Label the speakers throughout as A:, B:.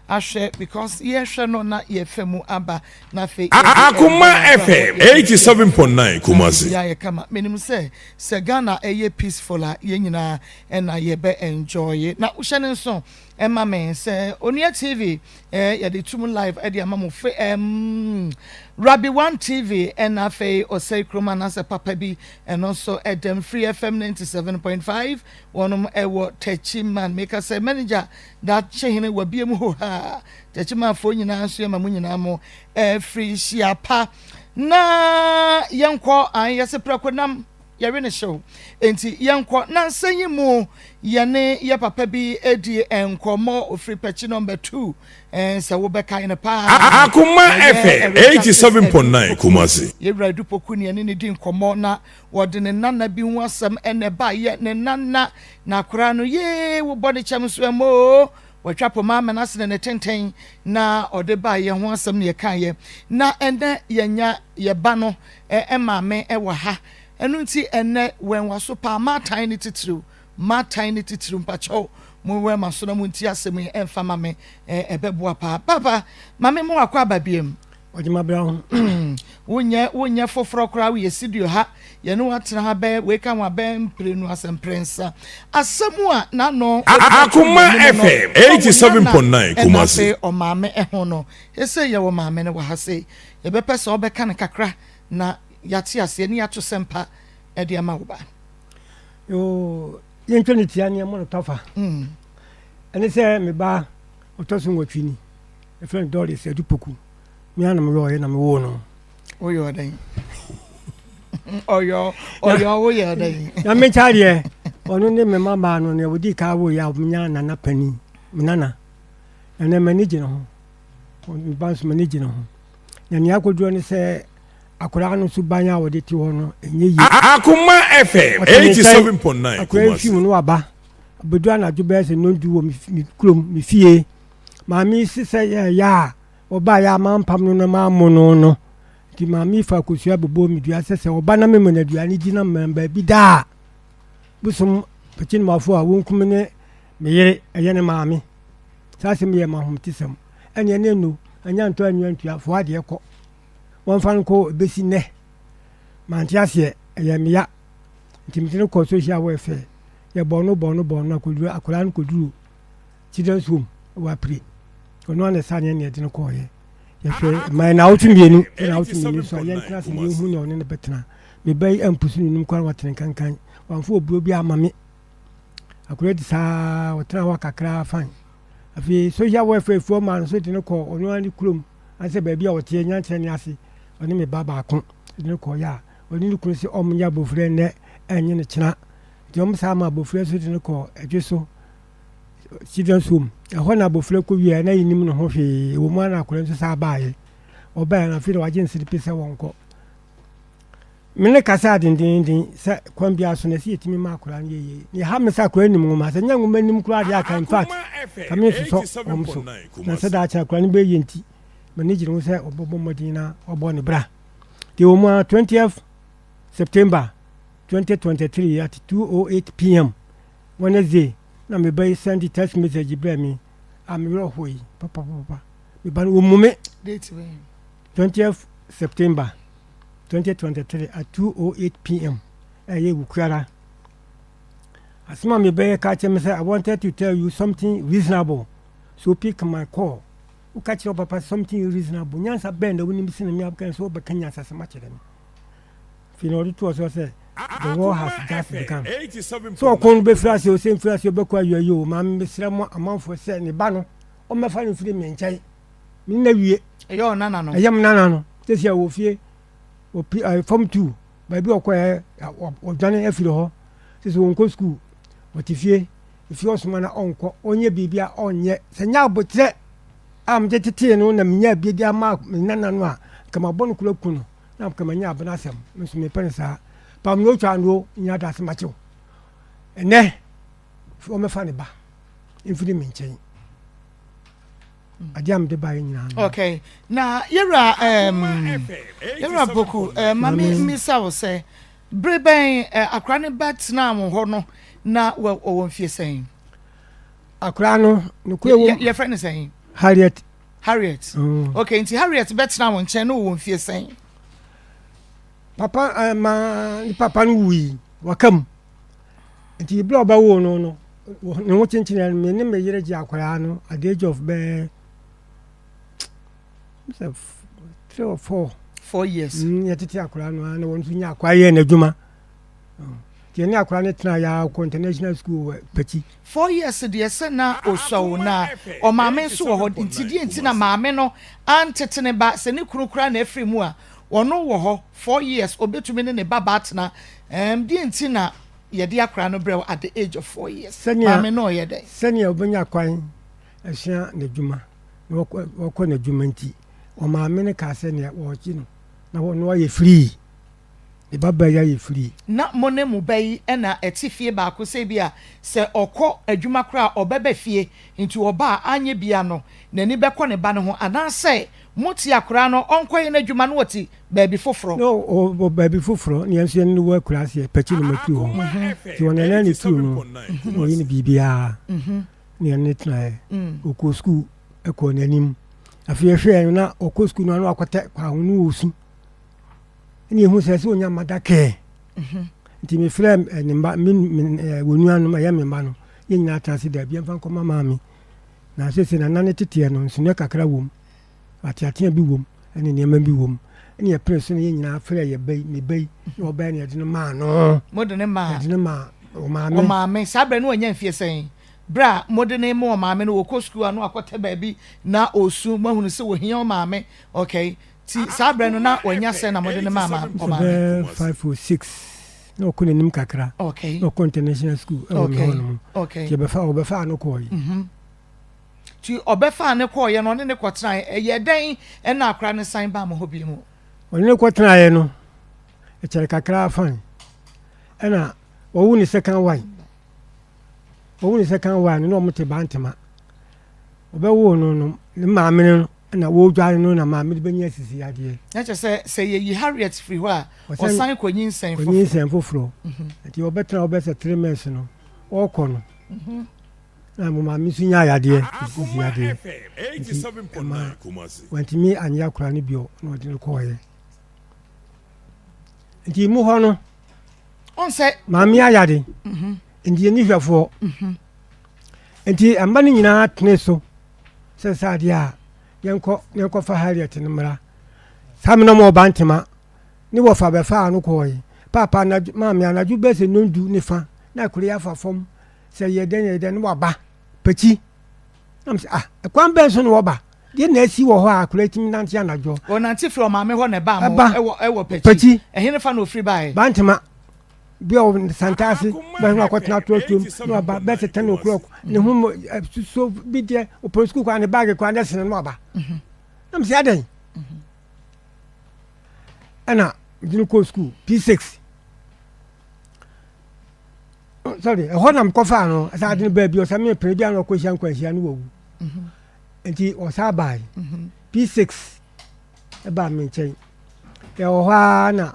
A: ahwe because yehwe no na yefemu aba na fe
B: Akoma FM 87.9 Kumasi
A: ya ye kama menim se Ghana eye peaceful a ye nyina na ye be enjoy na uhye nso Emma men say Onia TV ya de tum live e de amamo fe Rabbi One TV and afe Osei Kroma na se papa bi and also Edem Free FM 97.5 wonom ewo Techi man make us a manager that chehine wa biem ho ha Techi man fo nyina so ma nyina mo free shiapa na yenko an yese prakonam yare ne show enti yenko na nsanyi mu yene ye papa bi edi enkomo ofri pechi number 2 se wo beka ine pa
B: Akoma FM 87.9 Kumasi
A: ye radu poku ne ne di enkomo na wode ne nana bi hu asem ene ba ye ne nana na akora no ye wo body cham so mo watwapo mama na sene ne tenten na ode ba ye ho asem ne ye kan ye na ende yenya ye ba no maame e wo ha enu nti ene wen waso pa ma tiny titru mpacho mu we maso na mu nti asem emfa mame ebeboa pa papa mame mo akwa ababiem
C: ojima bra
A: wonya foforo kra we studio ha ye no atena ha be we kan wa be mprenu asem prensa asemu a na no
B: Akoma FM 87.9 Kumasi
A: o mame ho no ese ye wo mame ne wa ha sei ye be pese obeka ne kakra na yati ase ni ato sempa e de ama wo ba
C: yo yentwani tia ne mo no tofa ene se me ba otoso nwotwini e friend dori se dupoku mi ana me yo na me wo no
A: oyo dan oyo wo ye dan
C: na me chare onu ne me mama no ne wodi ka wo ya nya nana pani nana ene manage no mi ba so manage no na ni akoduro ne se akora no subanya wode ti ho no enye yi
B: Akoma FM 87.9
C: akora fi mu no aba bedu anadwo be se no du wo mi krom mi fie ma mi sise ya oba ya ma mpam no na ma mo no ti ma mi fa kosua bobo mi dua sese oba na me mo na dua ni di na memba bi da busum petin ma fo a wonkum ne me yere eye ne ma mi sa se me ye ma hom tisem ene ne nu anya nto anwantu afo ade ko won fan ko besi ne mantiase ye meya ntimitene ko social welfare ye bono akuduru akura nkuduru children's home wa pre ono na sanye ne de ko ye fe mai na otumienu so ye class ni hu ne one ne betena me bai ampusu num kwa watene kankan wanfo obuo bi amame akura di sa wotena wa kakra fan afi social welfare fo man so de ne ko ono ani krom ase ba bia wote nya nkyere ne ase oni me baba akon ne ko ya oni ni kuro si omunya bofre ne enye ne kina jom sama bofre so ne ko edweso children's home ho na bofre ko wi na yinim no ho hwe wo mu na akoro so sa baaye oba na fi wa jin siri pese wonko mene kasa dindindin sa kwambia so na si etimi ma akora ye ni ha me sa akora nim ngoma sa nya ngoma nim kura dia kan fact kame so omso na sa da cha akora ni be yenti manage no say obobo modina obo ne bra the 20th September 2023 at 2:08 p.m. Wednesday na me bay send text message bra me am ro hoyi papa me ban wo mume
A: date we
C: 20th September 2023 at 2:08 p.m. Eye wukara asma me bay ka che me say I wanted to tell you something reasonable, so pick my call. U catch your papa something reasonable. Nyansa bend the winning sin me up can so but Kenya as much of them. Finally to us say the war has just begun. So kon be flash you same flash you be kwa you mam be sram amount for say ne ba no o me fa no firi me nchai. Me na wie
A: e yo nana no.
C: Ayam nana no. This year wo fie o form 2 ba bi o kwa o dwane afiri ho. This won ko school. What if you osoma na onko onye bibia onye senya abotre am jetete no na menya bibia ma nana no a kama bonu kula kunu na kama nya abana asem nso me pensa pam no twa no nya da asem achew ene o me fa ne ba infiri me nchen adiam de ba nyina.
A: Okay na yera boku mami misa wo say breben akra ne bat na mo ho no na wo mfie sen
C: akra no kure wo
A: ye friend sen
C: Harriet.
A: Okay, nti Harriet betra won nche no wo mfie sen.
C: Papa papa no wi wakam. Nti bla oba wo no ne wo chinchin me ne me yere ji akwara no at the age of 3 or 4
A: years.
C: Yetiti akwara no na won sunya akwaye na adwuma. Ti ne akwara ne tena ya international school Peti.
A: 4 years de se na oso na o maame so wo ho nti die nti na maame no antetene ba se ne kurukura na afri mu a wono wo ho 4 years obetumi ne baba atena die nti na ye de akra no brew at the age of 4 years maame no ye dey
C: senia obenya kwan ahia na dwuma wokọ na dwuma nti o maame ne ka senia wo chi no na wo ye free the baba ya ye free
A: na mone mu bayi na etifie ba ko se bia se okọ adwuma kra obebe fie nti oba anye bia no nani bekọ ne ba ne ho ana se moti akra no onkoye na adwuma no woti baby foforo
C: no o baby foforo ne enso ne wo akra se Peti no matu ho ti wona na ni tu no o yin bibia ne ne try okọ school ekọ nanim afie hwe na okọ school no akote kwa hunu osu ni hu se onya madake nti me frem ne mba wonu anu ma ya me mba no ye nyina atase da bia mfa nkoma maami na sese na nane tete no nso ne kakra wom atiatia bi wom ene niam bi wom ene ye prince no ye nyina frɛ ye bai me bai no bai ne de no ma no
A: modene ma
C: de no ma o
A: maame sabre no anya mfie sen bra modene ma o maame no wokɔ school anu akɔte ba bi na osu mahunu se wo hia o maame okay ti sabre no na wanya se na modene ma o maame
C: 5 or 6 no ko nim kakra
A: okay
C: no international school
A: okay
C: ke obefa no ko yi
A: ti obefa ne ko ye no ne ko tran ye den e na akra ne san ba mo hobi mu
C: ne ko tran ye no e chere kakra fan e na wo ni second one no mo te bantema obewo no ne maame no na wo dware no na maame be nya sisi ade
A: na che se ye yi Harriet free ho a o san ko nyinsen
C: foforo ati obetra obese 3 months no okọ no na mo maame sunya ade sisi ade
B: 87.9 Kumasi
C: wanti mi anya kura ne bio na odi ko ye nti mu ho no
A: on se
C: maame ayade ndi ni hwefo nti amba ni nyina tene so se sade a yenko fa Harriet ne mra samna mo bantema ni wo fa be fa anu ko yi papa na maami anaju be se nondu ne fa na kure ya fa fom se ye den wo ba Peti am se kwan be so no wo ba de na asi wo ho a kure timi nante anajo
A: o nante from maami ho ne ba mo ewo
C: Peti
A: ehine fa no free by
C: bantema bi o santasi ba no akotna trotum no ba be se 10 o'clock ne hu so bi de o prosku kwa ne bag kwa ne sene no ba am se adan ana dinu ko school P6 sorry e honam ko fa no asa dinu ba bi o sa me pre bi an ko hia nkwanhia no wu enti o sa bai P6 e ba me chen e o ha na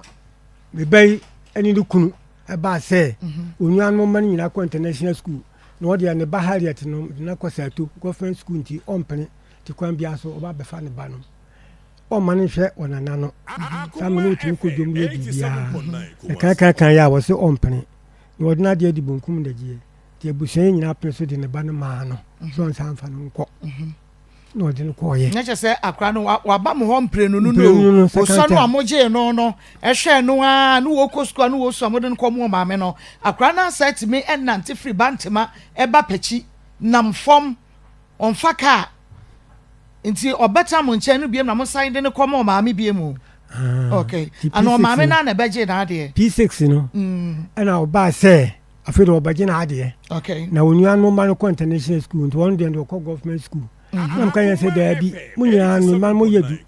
C: me bai ani du kunu e ba se onwan mo man nyina ko international school no de ne ba Harriet no na ko sato government school nti ompene ti kwan bia so o ba be fa ne ba no o man hwe onana no samene otu ko dom ye bia e kan ya wo se ompene no de na de di bonkum de gie ti ebusen nyina preso de ne ba no ma no so on san fa no nko no de no ko ye
A: na che se akra no wa ba mo ho mpre no o so no amoje no ehwe no a no wo kosko no wo so amode no ko mo maame no akra na set me enante free bantema e ba Peti nam fom on faka nti obeta mo nche no biem na mo sign de ne ko mo maame biem okay ano maame na beje na ade
C: P6 no ana oba se afido obaje na ade
A: okay
C: na onua no ma no ko international school nti won de ko government school nam kan say da bi munya no ma mo yedu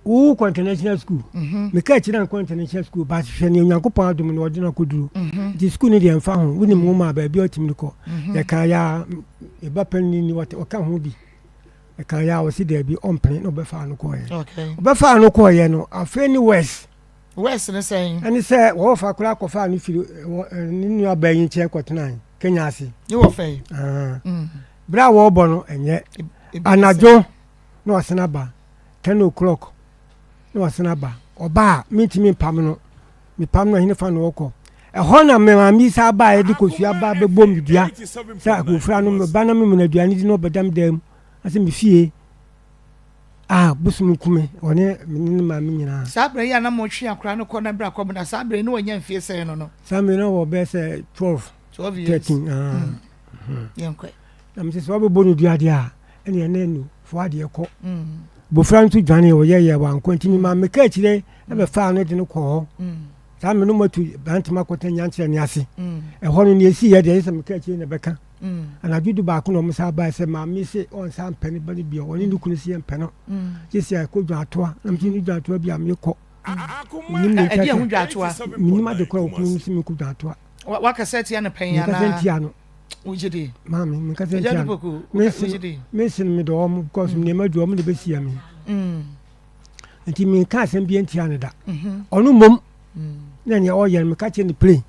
C: wo ko international school me ka chi na ko international school ba hwe ne Nyankopon adum no odi na ko duru di school ni de mfa ho woni mo ma ba bi otimi ko ya ka ya e ba pen ni o ka ho bi e ka ya o si da bi ompene no be fa no ko ye
A: okay
C: be fa no ko ye no afa ni west
A: ne saying
C: ani say wo fa kura ko fa no firi ni nu abayin che ko tenan Kenya ase
A: you wo fai
C: bra wo bo no enye anajo na wasena ba 10 o'clock na wasena ba oba mitimi pam no me pam no hine fa no woko ho na me ma mi sa ba e de kosua ba be bom dua sa ko fra no me ba na me na duane di no bedam dam ase me fie busum kume one me ma me nyina
A: sabre ya na mo hwe akra no ko na bra ko na sabre no wanya mfie se no
C: sabre no wo be se 12
A: years
C: 13
A: yankwe
C: na me se wo be bonu dua dia ene ene no fo ade ko bofra ntu dwane wo ye wa nkwantimi ma me ka chire e be fa no de no ko ho sa me no matu bantima kwata nyanche ne ase ho no ne esi ye de se me ka chire ne beka ana dudu ba ko no mo sa ba se ma mi se on sa mpani ba ni bi oni ni kunu si mpano jesi a ko dwa toa na mti ni dwa toa bi am ko ni me
A: ka hu dwa toa
C: ni ma de ko kunu si me ku dwa toa
A: wa ka set ya ne pen ya na
C: ka senti ano
A: ujidi
C: mami me ka senti ano me sin me do mo because me ma do mo de be si am nti me ka sem bi enti ano da onu mom na ne o yer me ka che ni play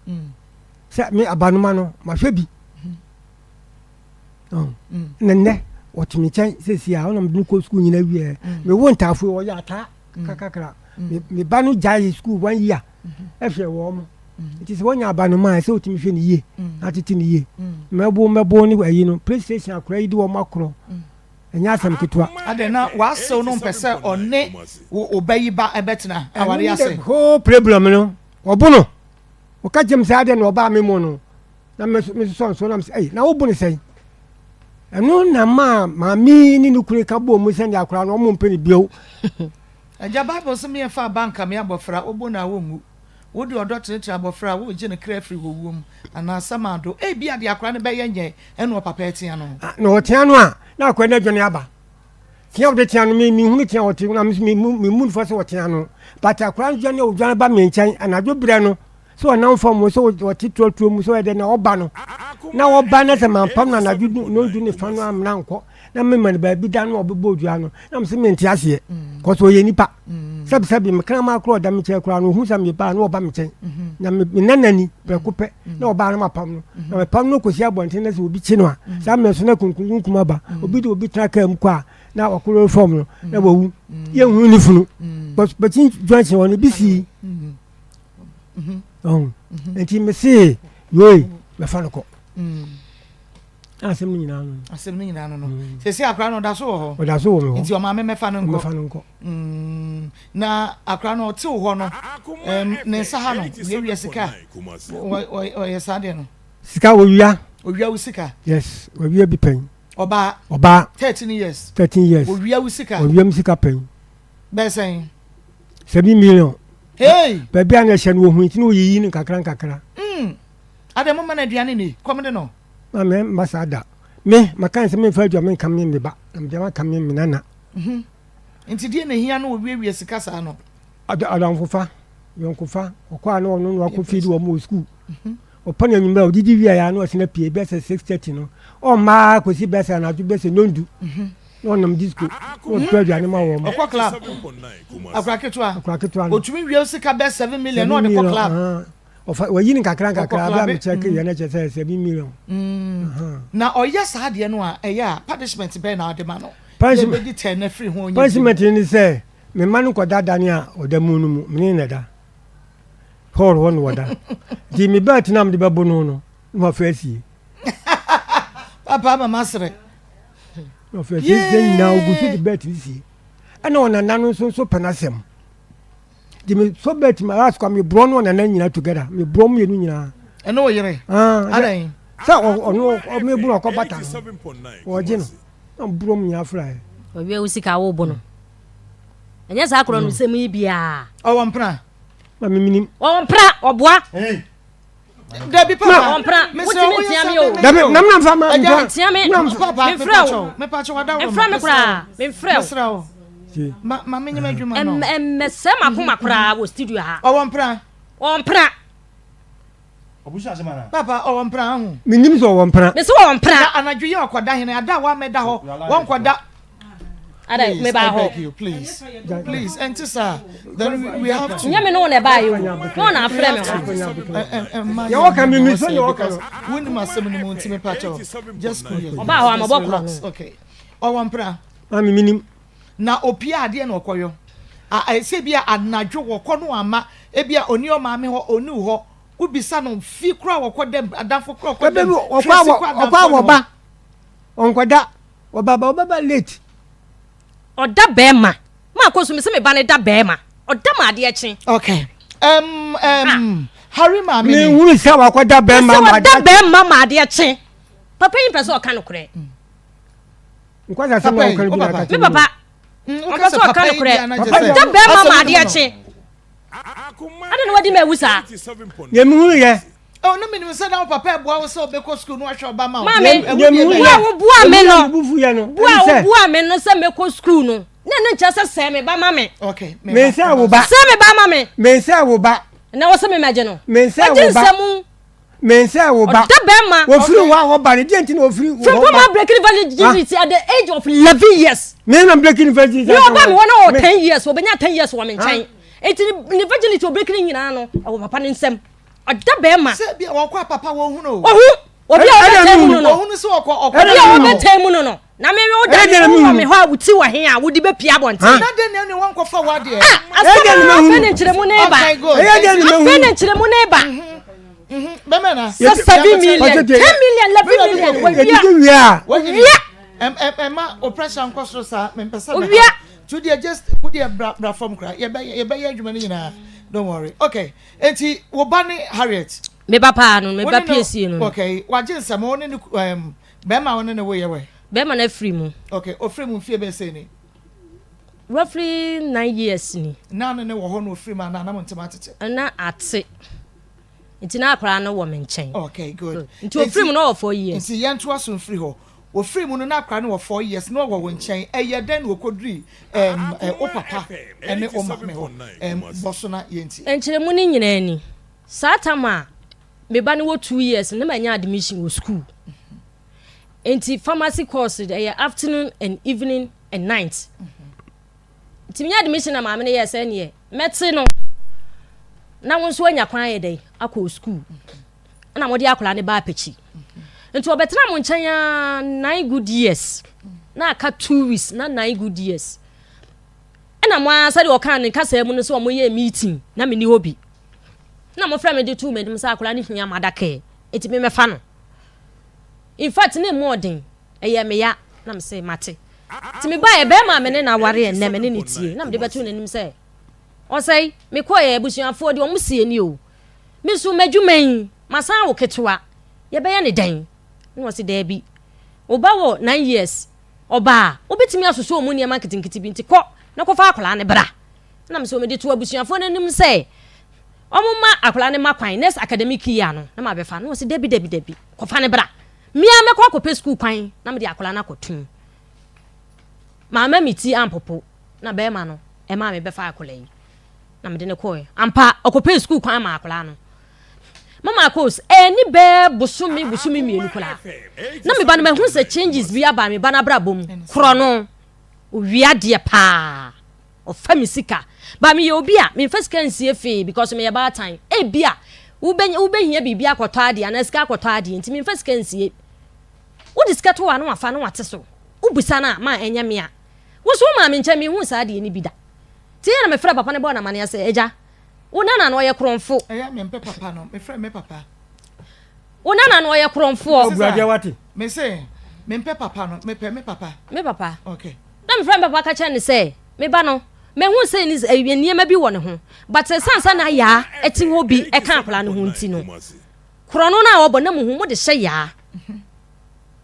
C: sa me abanuma no ma hwe bi nenne otimi chan sesi a ona mdu ko school nyina wie me won tafo wo ya ta kakakra me banu jai school 1 year ehwe wo mo it is wonya banu ma se otimi hwe ni ye atiti ni ye mebo ni ayi no playstation akra yi di wo makro enya asam ketwa
A: ade na wa so no mpese one obayi ba ebetena aware ase
C: ho problem no obuno o ka jem se ade no oba me mo no na me so na me say na obu ni say eno na ma mi ni nukure ka bo mu send akura no mo mpeni bio
A: aja bible so me fa banka me abofra obo na wo mu wo di odo tete abofra wo je ne kra free wo wom ana samado e bia de akura ne be yenye eno papa etia no
C: na otia no a na akwa na dwene aba tia de tia no mi hunu tia oti na mi mu fo se otia no but akura dwene o dwene ba me nchan anadwo bre no so na mfom so oti tuo mu so e de na oba no na oba na se mampam na nadwo no du ne fa no am na nko na me man ba bi da no obebo dua no na mse me ntia ase ko so ye nipa sabi me kan ma kro da me che kro no hu sam ye ba na oba me chen na me nanani prekope na oba na mapam no na me pam no ko si abonten na se obi chi no a sa me so na kunkunkum aba obi de obi tra kam kwa na okoro form no na wawu ye hu ni funu but chin joint won bi si enti me se yoi me fa no ko asem nyina no se akra no da so ho o da so wo me ho enti o ma me fa no nko na akra no ti ho no ne sa ha no ye wi sika o ye sa de no sika wo wia
A: wo sika
C: yes wo wia bi pen
A: oba 13 years wo wia wo sika pen be sen
C: 7 million
A: hey
C: baby an ehye no hu ntini oyiyi ni kakra
A: ade mo mana duane ni komde no
C: me masada me makan se me fa adwa me kam me ba am de ma kam me nana
A: nti die na hia no wie sika sa no
C: adam fofa yonkofa okwa no no akofidi wo mo school opana nyimba odidi wi ya no osina pie be 6:30 no o ma ko si be se na ju be se nondu no nam disco o twa adwa ni ma wo mo
A: okwa club akwa ketwa otumi wie sika be 7 million no de ko club
C: wa yini kakra ba me check ye na che 7 million
A: na oya sa de no a eya punishment be na de ma no
C: punishment
A: be 10 na free ho onye
C: punishment ni say me manu ko dada ni a odamu no mu me ne da hor won wada di mi bat nam de babo no ma fa si
A: papa mama sere
C: no fa si den na ogusu de bet si ana ona nanu so penasem di me so bet ma ask me bro no na nyina together me bro mu yenu nyina
A: eno wo yere adan
C: sa ono me bu no ko bata o je no bro mu nya fra
D: o wi usika wo bo no enya sa akro no sem yi bia
A: o wampra
C: ma me minim
D: o mpra oboa
A: Debbie papa
D: ompra
A: me
D: se o tiam yo
C: Debbie nam fa ma
D: tiam
A: papa me pacho wada wo
D: me fra me kra me fra
A: ma me nyama dwuma no
D: me se makoma kra wo studio ha
A: o wampra
E: Obusha semana
A: papa o wampra hu
C: minim so wampra
D: me se wo wampra
A: anadwo ye okoda hene ada wa me da ho won koda
D: ada me ba ho
A: please enter sir then we have to
D: nyame no na ba yo no na afre me
C: ya waka mi so ya waka
A: when ma sem ni mo ntime pacho just cool
D: oba ho amabokro
A: okay Owampra.
C: Mami minim.
A: Na opia ade na okoyo. Se bia anadwo wokɔ no ama ebia oni o maame ho oni ho ubisa no fi kura wokɔ dem adafo kura wokɔ dem
C: okwa woba onkoda obaba late
D: oda bema Maa Akos me se me ba ne da bema oda ma ade eche
A: okay Harry maame
C: me wuru se wakoda bema
D: ma da bema ma ade eche papa yin pese o ka no kure
C: nkwaza se mo kan bi na ka
D: me papa pese o ka no kure da bema ma ade eche ade no wadi me wusa
C: ye mi wuru ye
A: oh no me say na papa eboa wo se obeko school no ahwe oba ma
D: mame wo bua me no bua me no se me ko school no na ncha se me ba mame
A: okay
C: me say wo ba
D: se me ba mame
C: me say wo ba
D: na wo se me maje no
C: me say wo ba me say wo ba
D: da bema
C: wo free wo ba ne denti na wo free wo
D: from my breaking validity at the age of 11 years
C: me na breaking validity
D: you ba me wona 10 years wo benya 10 years wo me nchen eti ni validity wo breaking nyina no wo papa ne nsem oda bema
A: se bia wokɔ papa wo hu no
D: ohu obi a obetem no
A: wo hu so okɔ
D: obi a obetem no na me wo da me ho a wuti wa he a wo di be pia bonte
A: na de ne won kɔfa wa de
D: afa ne nkyere mu ne ba afa ne nkyere mu ne ba
A: bema na
D: 7 million 10 million 11 million
A: wia ma operation koso sa me pesa
D: wia
A: to dey just put the bra from cry ye be adwuma ni nyina don't worry okay enti wo ba ne Harriet
D: me ba pa no me ba PSC no
A: okay waje nsam won ne bema won ne wo ye we
D: bema na free mu
A: okay o free mu fie be say ni
D: roughly 9 years ni
A: na ne wo ho no free ma na mo ntema tete
D: na ate nti na akra no wo me nchen
A: okay good
D: nti o free mu no 4 years
A: nti ye nto aso free ho o free mu no na akra no 4 years no wo nchen eye den wo kodri o papa ene o mame ho bosona ye nti
D: enkyere mu ni nyina ni satama me ba ne wo 2 years na manya admission wo school enti pharmacy course dey afternoon and evening and night enti menya admission na mame ne ye se ne meti no na wonso anya kwan ye dey akọ school na mo dey akola ne ba apechi enti obetra mo nchen ya 9 good years na aka 2 weeks na 9 good years na mo asa de okan ne kasa mu no so mo ye meeting na me ni hobi na mo fra me de 2 me sa akola ne hia madaka enti me mefa no in fact ne modern eye me ya na me say mate ti me ba e be ma me ne na ware e ne me ne tie na me de beto nanim say o say me koye abusuafo de o musie ni o me so madwuman masan wo ketewa ye be ye ne dan no se da bi oba wo 9 years oba obetimi asoso omu ne marketing bi nti ko na ko fa akola ne bra na me so me de to abusuafo nanim say omuma akola ne makwan next academic year no na ma be fa no se da bi ko fa ne bra mia me kwa ko school kwan na me de akola na kotun mama miti ampopo na be ma no e ma me be fa akola yi na me de ne koy ampa okope school kwan ma akola no Maa Akos eni be busumi mienu kola na me ba no hu se changes bi aba me ba na bra bom kro no owia de pa o famisika ba me ye obi a me first can see fe because me ye ba time e bia wo behia bibia akoto ade ana sika akoto ade nti me first can see wo diska to wa no afa no wate so wo busa na ma enya me a wo so ma me nche me hu sa ade ni bida ti na me fra papa ne bo na mane ase eja wo nana no ye kromfo
A: eya me mpe papa no me fra me papa
D: wo nana no ye kromfo
C: obrade wate
A: me say me mpe papa no me pe me papa okay
D: na me fra me papa ka che ne say me ba no me hu say ni niema bi wo ne ho but sansa na ya eti ho bi e kan akula ne ho nti no krono na wo bo na mu hu mo de hye ya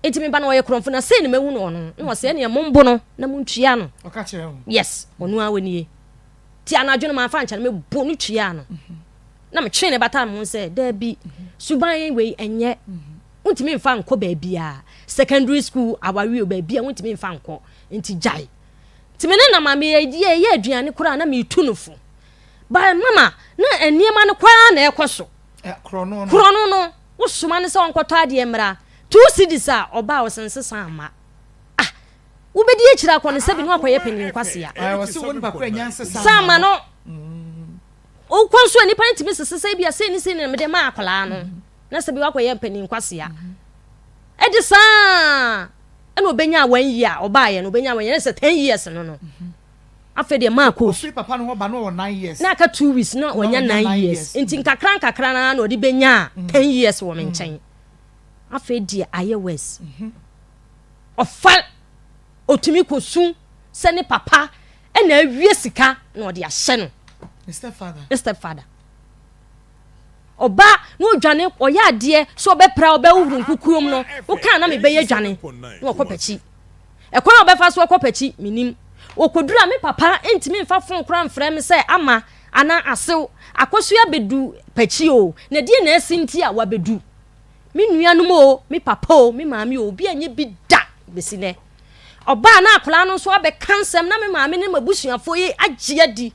D: eti me ba no ye kromfo na say ne me hu no no no say ne mombo no na mu ntwia no
A: o ka kire ho
D: yes onu awani ti anadwo no ma fa ncha me bo no twia no na me twe ne bata mo say da bi suban we enye untimi mfa nko ba bia secondary school awawi o ba bia untimi mfa nko nti jai ti me na mama ye aduane kura na me tunufo ba mama na eniema ne kwa na ekoso
A: krono
D: no wo suma ne se onkoto ade emra 2 cedis a oba wo sensesa ama wo bedi akira akọ ne sebi no akoye panin kwase ya
A: wo se won pakura nyanse
D: sama no o kwanso ani pan timi sesese bia se ni me de ma akola no na sebi akoye panin kwase ya edi sa ɛna obenya 1 year obaye no obenya 1 year say 10 years no afa de Maa Akos
A: free papa no ba no 9 years
D: na aka 2 weeks na onya 9 years nti nkakra na na odi benya 10 years wo me nkyɛn afa de aye west ofa otumi kosu se ne papa ɛna awie sika na odi ahye no stepfather oba no dwane oya ade so obepra obewuru nkukuom no wo kan na me beye dwane na okopachi ekwan obefa so okopachi minim okodura me papa entimi mfa fon kra mfra me se ama ana asew akoso ya bedu pachi o na die na asinti a wabedu me nuanom o me papa o me maami o bi anye bi da besine oba na akola no so abe kansem na me maami ne mabusuafo yi agye adi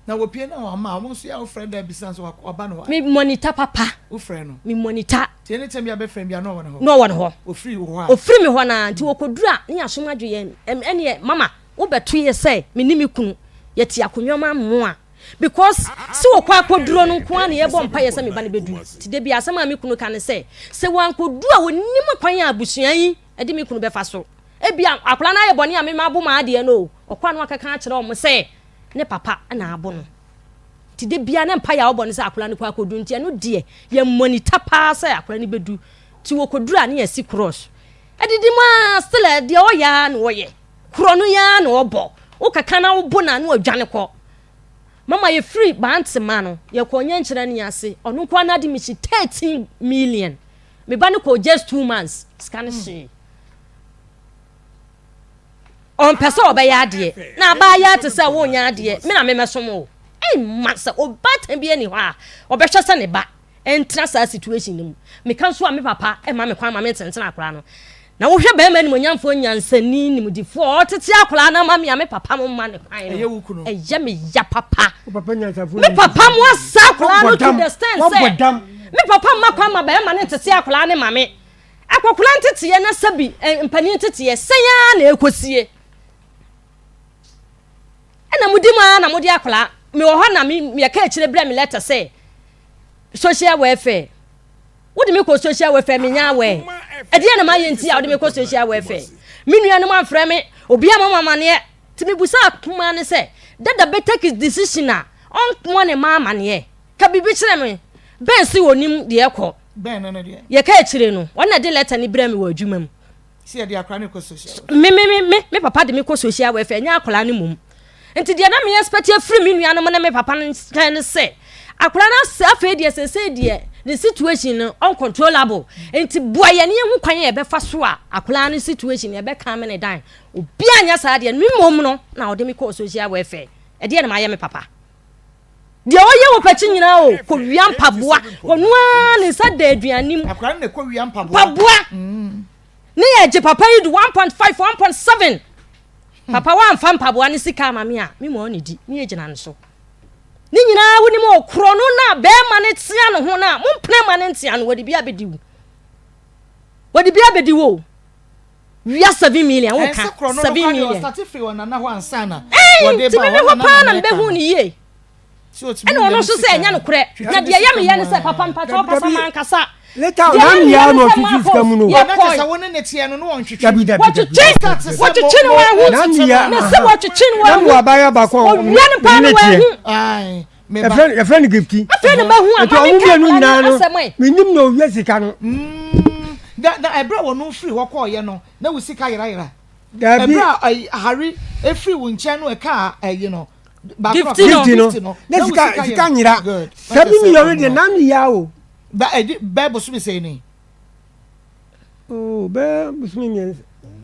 A: na wo pie na wa ma wo so ya wo friend da bisan so oba no
D: me monitor papa
A: wo friend no
D: me monitor
A: tie ne tem ya be friend bia no won ho
D: no won ho
A: o free wo ha
D: o free me ho na nti wo kodura ne asom adwe ene mama wo beto ye say me ni me kunu ye ti akonwoma mo a because si wo kwa koduro no nko na ye bɔ mpa ye say me ba ne bedu ti de bia asɛm a me kunu ka ne say se wan kodu a woni mu kwan a abusua yi edi me kunu be fa so e bia akola na ye bɔne a me ma bo ma ade no okwa no akaka a kyerɛ o mo say ne papa na abo no ti de bia na mpa ya wo bɔne say akola ne kwa kodu nti no de ye monitor pa say akola ne bedu ti wo kodura ne ye si cross edidi ma still de o ya na wo ye kuro no ya na obo wo kaka na wo bo na na adwane kɔ mama ye free bant ma no ye kɔ nya nkyerɛ ne ase ɔno kwa na de mi 13 million me ba ne kɔ just 2 months scan she on pese obɛyɛ ade na ba ya te sɛ wo nya ade me na me mesom o masa obata bi ani hɔ a obɛhwɛ sɛ ne ba entra sa situation nim me kan so a me papa e ma me kwan ma me tentena akora no na wo hwɛ ba ma ni mo nyamfo nyansani ni mudifo otete akora na ma me papa mo ma ne kwan no eye me ya papa me papa mo asa akora no to the stand say me papa ma kwan ma ba ma ne tete akora ne ma me akokora ntete ye na sabi mpani ntete ye senya na ekosie na mudima na mudi akora me wo ho na me ka akire bra me letter say social welfare wodi me ko social welfare me nya we ade na ma yenti a wodi me ko social welfare me nua no amfra me obi amama ne ti me busa akoma ne say dada be take his decision a on mo ne ma amane ka bibi kire me ben si wonim de ekọ
A: ben na de
D: ye ka akire no wona de letter ni bra me wo adwuma mu
A: si e de akra ne ko social
D: me papa de me ko social welfare nya akola ne mum enti de na me expect free me nua no mo ne me papa ne say akola na safe de say de the situation uncontrollable enti boye ne hu kwan ye be fa so a akola ne situation ye be kan me ne dan obi anya sa de me mom no na ode me ko social welfare e de na ma ye me papa de oye wo pachi nyina o ko wia mpaboa onu a ne sa da aduanim
A: akola ne ko wia mpaboa
D: ne ye je papa yi do 1.5 1.7 papa wa amfa mpaboa ne sika ma me a me mo ne di ne ye gina ne so ni nyina woni mo kro no na be ma ne tia no ho na mompne ma ne tia no wodi bia bedi wo wia 7 million wo ka 7 million
A: start free wona na ho ansana
D: wodi ba wo na be hu ni ye ene ono so se nya no kure na de ya me ye ne se papa mpacho papa man kasa
C: later on ya no tutu skamu no
A: na kasa wona ne tia no no ontwetwe
D: watwetwe no wa hu na se watwetwe no wa hu
C: na abaya ba ko
D: wia ne pa no wa hu
A: ai me
C: ba e friend gifti
D: afre ne ba hu a
C: ma me ka no minim no wi sika no
A: da ebra wonu free wo ko ye no na wo sika yira
C: da bi
A: ebra hari e free wo nche no e ka you know
D: gifti
C: no na sika nyira 7 million de na mi ya o
A: ba Bible so be say ni
C: oh be musumi mi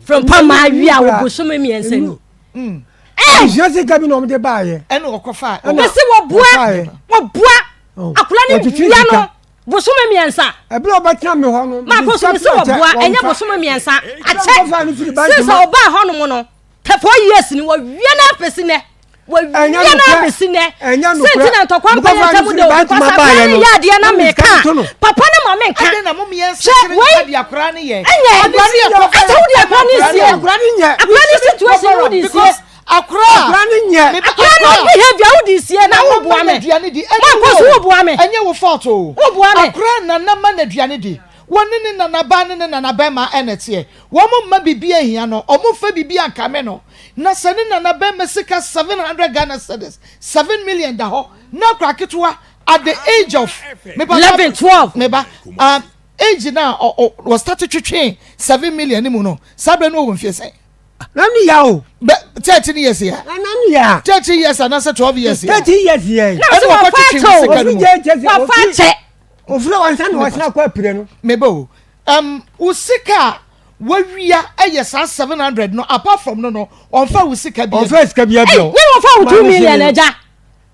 D: from pama wi a wo bosomo mi ense ni
C: je sais que no me de baie
A: ene okofa
D: o be se wo boa akula ni wia no bosomo mi ensa
C: e bro ba tia me ho no
D: ma ko so se wo boa enye bosomo mi ensa ache se so oba ho no mo no 4 years ni wo wia na pesi ne wo wia na pesi ne sentina to kwa mpa ya tamu de ko sa ba ya de na me ka papa na ma me ka
A: ade na mo mi ensa kire de akura ni ye
D: enye ata wo de akura ni sie
C: akura
D: ni situation wo di sie
A: akura
C: ni nye
D: akura no behavior wo di sie na wo boa me
A: aduane di
D: ma ko so wo boa me
A: enye wo fault o
D: wo boa me
A: akura na ma na aduane di woni ni nana ba ni nana ba ma enete wo mo ma bibia hia no omo fa bibia kame no na se ni nana ba mesika 700 Ghana cedis 7 million da ho na kraketwa at the age of
D: 11 12
A: meba age na was started twetwe 7 million ni mu no sabre no wo mfie say
C: nanu ya o
A: 13 years ya
C: nanu ya
A: 30 years and 12 years ya
C: 30 years ya
D: na so wa fa
C: ofura wansan no wasna kwa pire no
A: mebo usika wawia eye sa 700 no apart from no on fa usika bi
C: on fa usika bi abi o
D: ni won fa 2 million eja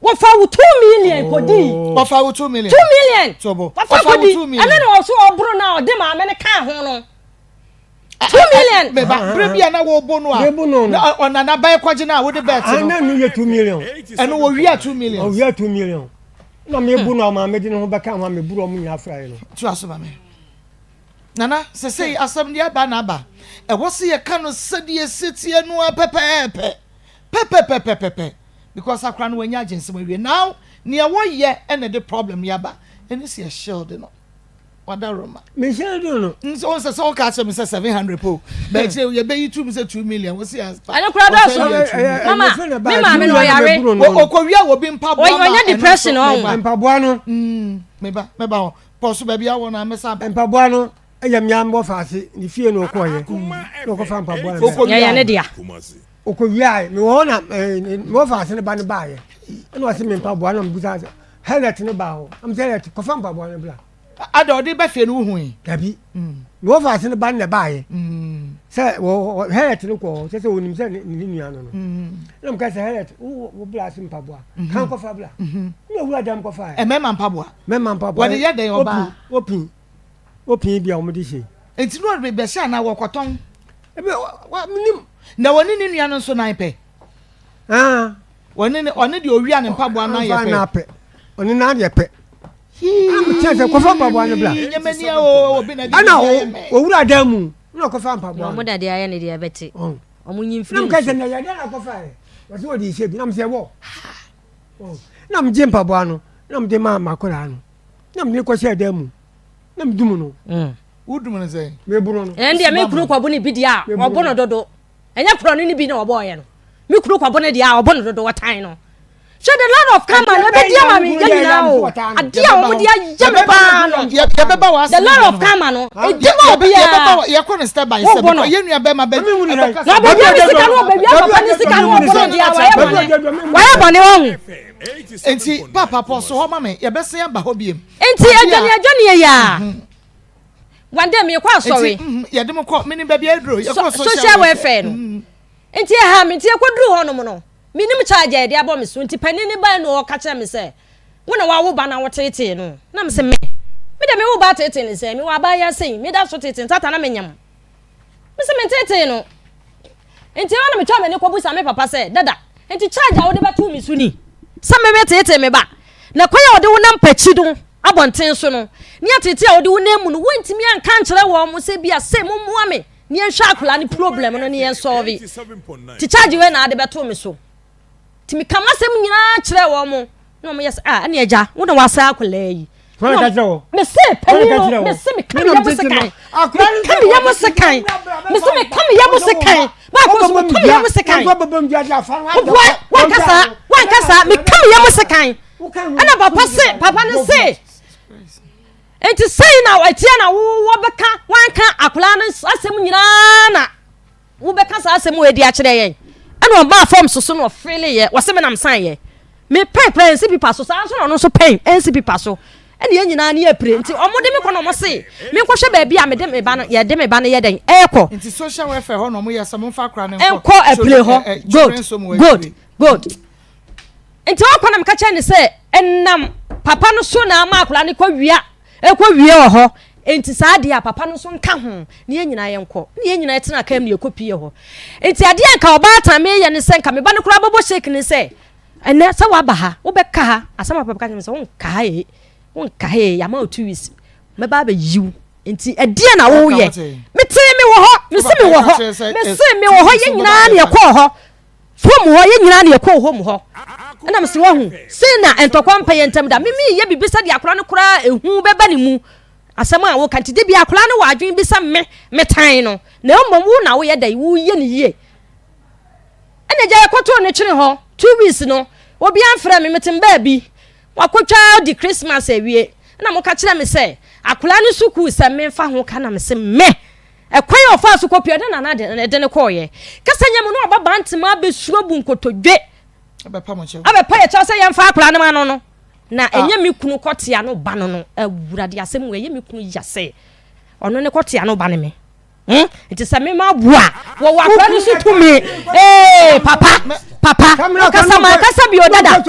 D: won fa 2 million kodi
A: won fa 2 million
D: 2 million
A: tobo
D: won fa 2 million ana no so obro na o de ma me ne ka ho no 2 million
A: meba brebia na wo bo no a ona na bai kwaje na wo de bet no
C: ana no ye 2 million
A: eno wo wia 2 million
C: o wia 2 million na me bu na ma me de no beka ho me buru omu nya fra no
A: tu aso ba me nana se sei asam dia ba na ba e wo se ye ka no sedie setie no pepe because akra no wanya agency we now near wo ye ene the problem ya ba ene se shield no wada roma
C: me shield no
A: so so ka che me 700 po but ye be you 2 million wo se as
D: ana kura do so mama me no yare
A: okowia wo bi mpabo
D: onya depression on
C: mpaboa no
A: meba poso ba bia wo na mesa
C: mpaboa no eya miambo faase ni fie no okoye no ko fa mpaboa
D: no ya ne dia
C: okowia me wo na mo faase ne ba ne baaye eno wase me mpaboa no mbuza helmet ne ba ho am helmet ko fa mpaboa ne bla
A: ada odi ba fie no hu
C: dabi wo faase ne ba ne baaye se wo helmet ne ko se wonim se ni nua no no mka se helmet wo bla se mpaboa kan ko fa bla no wura dam ko fa
A: e mema mpaboa wode ye den oba opin bia omodi she enti no be sha na wo koton
C: ebe minim
A: na woni ni nua no so nan pe woni de owia ne mpaboa nan ye pe
C: oni na de pe am chance ko fa mpaboa ne bla
A: nyemani o obi na di
C: ana owura damu no ko fa mpaboa
D: mo da de aye ne de beti omo nyimfiri
C: nam ka se na ya na ko fa wasi odi she bi nam se wo nam je mpaboa no nam de ma makora no nam ni ko she damu nam dumu no
A: udum no say
C: me buru no
D: endia me kunu kwabo ne bidia obo no dodo enya pro no ni bi na obo ye no me kunu kwabo ne dia obo no dodo watan no so the land of Kama no be dia ma me nyina o adia o dia yeme ba no
A: ye be ba was
D: the land of Kama no e di ma obi ya
A: ye ko step by step ye nua be ma be
D: na be dia sika no be bia papa ni sika no obo no dia wa ye bone won
A: enti papa poso ho ma me ye be sen ba ho biem
D: enti adwane ya one day me kwa sorry
A: ye dem ko me ni ba bia dro ye ko
D: social welfare no enti ha me enti e kodru ho no mo no minim charge de abo me so nti pani ni ba no ka kire me se wona wa wo ba na wo tete no na me se me de me wo ba tete ni se me wa ba ya sei me da so tete tata na menyam me se me tete no enti wana me twa me ne ko busa me papa se dada enti charge a wo de ba tu mi so ni sa me tete me ba na kwaya wo de wo nam pachi do abonten so no ni atete a wo de wo na mu no wontimi an kan kire wo mo se bia se mo moa me ni en hwa akula ni problem no ni en solve ti charge we na ade beto me so ti mi kama sem nyina kire wo mo no mo yes ani eja wo na wasa akula yi me se pani me se me kam ya mo se kan kam ya mo se kan me se me kam ya mo se kan ba ko so kam ya mo se kan wa kasa me kam ya mo se kan ana papa ne se enti sei na watia na wo beka wanka akula no asem nyina na wo beka sa asem we di a kire yen ana o ba form so no freely ye wo se me nam san ye me pepe nsi pipa so sa so no so pen nsi pipa so ene ye nyina na ye pre enti omode me kono mo se me ko hwe ba bia me de me ba no ye de me ba no ye den eko
A: enti social welfare ho no mo ye sam mfa akura ne
D: enko apple ho good enti o kono me ka che ne se ennam papa no so na ma akula ne kwa wia ekwa wie ho enti saade a papa no so nka ho ne nyina ye nko ne nyina etena kam ne ekopie ho enti ade anka oba ata me ye ne se nka me ba ne kura bobo shake ne se ene se wa ba ha wo be ka ha asama papa ka me se won ka he ya ma 2 weeks me ba ba yiw enti ade na wo ye me tire me wo ho me se me wo ho me se me wo ho ye nyina ne ekọ ho fom ho ye nyina ne ekọ ho mu ho na me se wo hu se na entokwa mpa ye ntam da me ye bibisa de akora ne kura ehu beba ne mu asema wo kan tide bia akula no wa adwen bi sa me tan no na omom wo na wo ye dai wo ye ne ye ene gya yakoto ne kyere ho 2 weeks no obi amfra me metem ba bi wakotwa di Christmas awie na mo ka kire me se akula ne suku se me fa ho ka na me se me ekwan ofa su kopio na de ne koye kasa nyam no obaba ntema besuro bu nkotodwe
A: abepa mo che
D: abepa ye cha se yemfa akula ne ma no na enye me kunu kotia no ba no awurade asem we ye me kunu yase ono ne kotia no ba ne me it is a me ma bua wo akula ne su tumi papa okasa bi o dada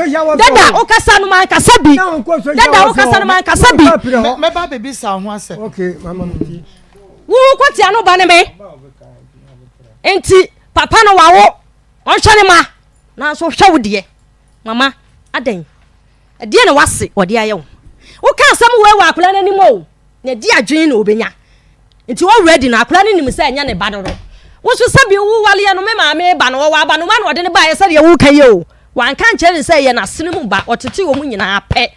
D: okasa no man kasa bi dada okasa no man kasa bi
A: me ba baby sa ho ase
C: okay mama mi
D: wo kwatia no ba ne me enti papa no wawo on hwene ma na so hwe wo de mama adan de na wase ode ayewo wo kan sam we akula na nimo na di adwen na obenya enti wo ready na akula ni nim se anya ne ba no wo so sabi wo wale no me ma me ba no wo ba no ma no ode ne ba ye se de wo kan ye o wan kan kire se ye na sene mu ba otete wo mu nyina apɛ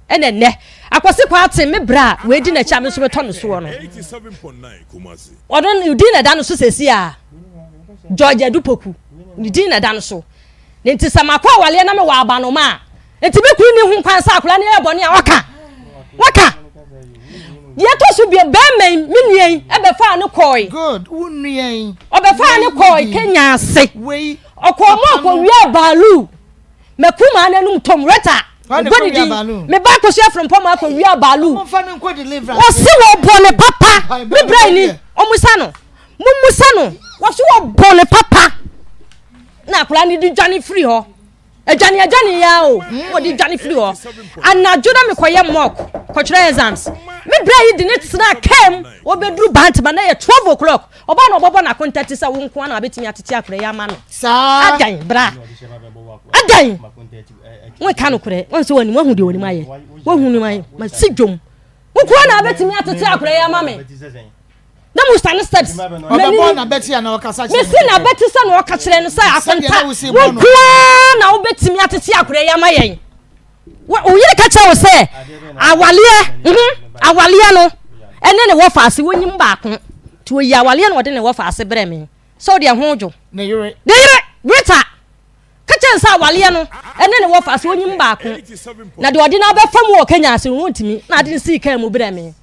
D: enenne akwose kwa ate me bra we di na cha me so beto no so no
B: 87.9 Kumasi
D: odon udi na da no so sesi a George Adupoku udi na da no so nti samakwa wale na me wa aba no ma nti me kunu ni hu kwan sa akula ne ebo ne a waka ye to so bia be men minuen e be fa ne koi
A: good unuen
D: obefa ne koi Kenya ase
A: we
D: okomo ko wi balu mekuma nanum tom reta me ba ko share from poma ko wi balu
A: mo fa ne ko deliver
D: wo si wo bone papa me bra ni omusa no mumusa no wo si wo bone papa na akula ni di dwane free ho adwane ya o wo di dwane free ho anajo na me koye mock ko kire exams me bra yi di net na kem wo bedru bant ma na ye 12 o'clock oba na obobo na contact sa wo nko na betimi atete akure ya ma no
A: sa
D: adan bra adan we kan kure won so wani wahu de wani maye wahu ni maye ma sidwom wo ko na betimi atete akure ya ma me na mu stand steps
A: obobo na beti ya na okasa
D: me si na beti sa na okakire no sa akonta wo ko na wo betimi atete akure ya ma yen wo yire ka cha wo se awale no ene ne wo faase wonyim baako ti wo yi awale no de ne wo faase bre me so de hojo
A: ne yire
D: Rita ka cha sa awale no ene ne wo faase wonyim baako na de ode na be fam wo Kenya ase wo ntimi na de si kan mu bre me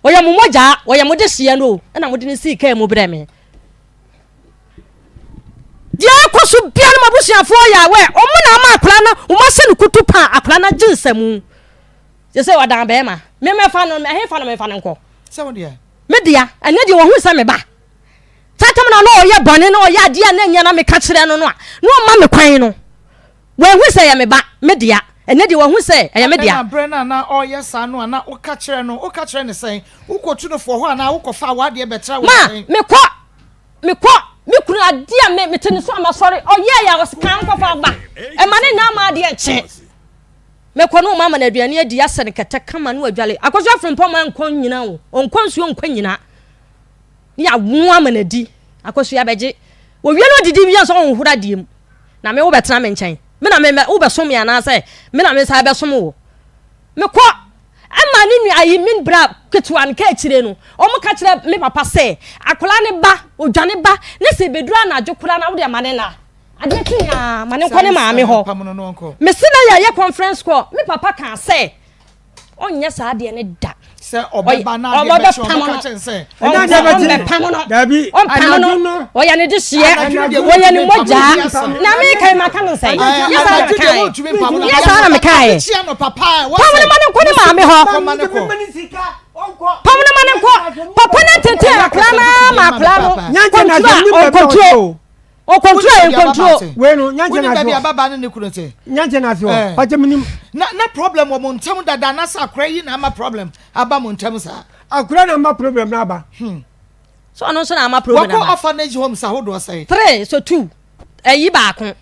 D: oya mo moja oya mo de hye no na mo de si kan mu bre me dia ko so bia no mabusuafo ya we omo na ma akra na o ma se ne kutupa akra na jinsamu je se wadan be ma me fa no me he fa no me fa nko
A: se wo dia
D: me dia ene dia wo hu se me ba tatam na no oye bone na oye ade na nya na me ka kire no no a no ma me kwan no wo hu se ya me ba me dia ene dia wo hu se ya me dia
A: na brena na oye sa no na o ka kire ne sen wo kotu no fo ho na wo kofa wa de betra wo sen
D: me kunu adia me tene so ama sorry oye ya was kan kofa ba e mane na ma ade enche me kono mama na aduane adi asene kete kama no adwale akoso from poma nkon nyina wo onkon suo nkon nyina ya wo ama na di akoso ya beje wo wie no didi bia so honhura diem na me wo betena me nchen me na me wo besom ya na say me na me sa besom wo me ko ama ni ayi min bra ketwan ka chire no omo ka chire me papa say akola ne ba odwane ba ne se bedura na adwokura na wo de mane na ade tinya mane ko ne maame ho me se na ya conference call me papa kan say onye sa ade ne da
A: se obeba na ade be ka chen say
C: na de be pamono dabi
D: pamono oya ne de hye oya ne moja na me kai maka no say
A: ya
D: sa me kai
A: papa
D: pamono mane ko ne maame ho pamono mane ko papa na tete akra na ma akra no
C: nyanje na de
D: control o control
C: we no nyanje na
A: so baba ne kunote
C: nyanje na so paje minim
A: na problem wo montam dada na sa akra yi na ma problem aba montam sa
C: akra na ma problem na aba
D: so no so na ma problem na
A: wo ko orphanage home sa hodo say
D: 3 so 2 eyi baako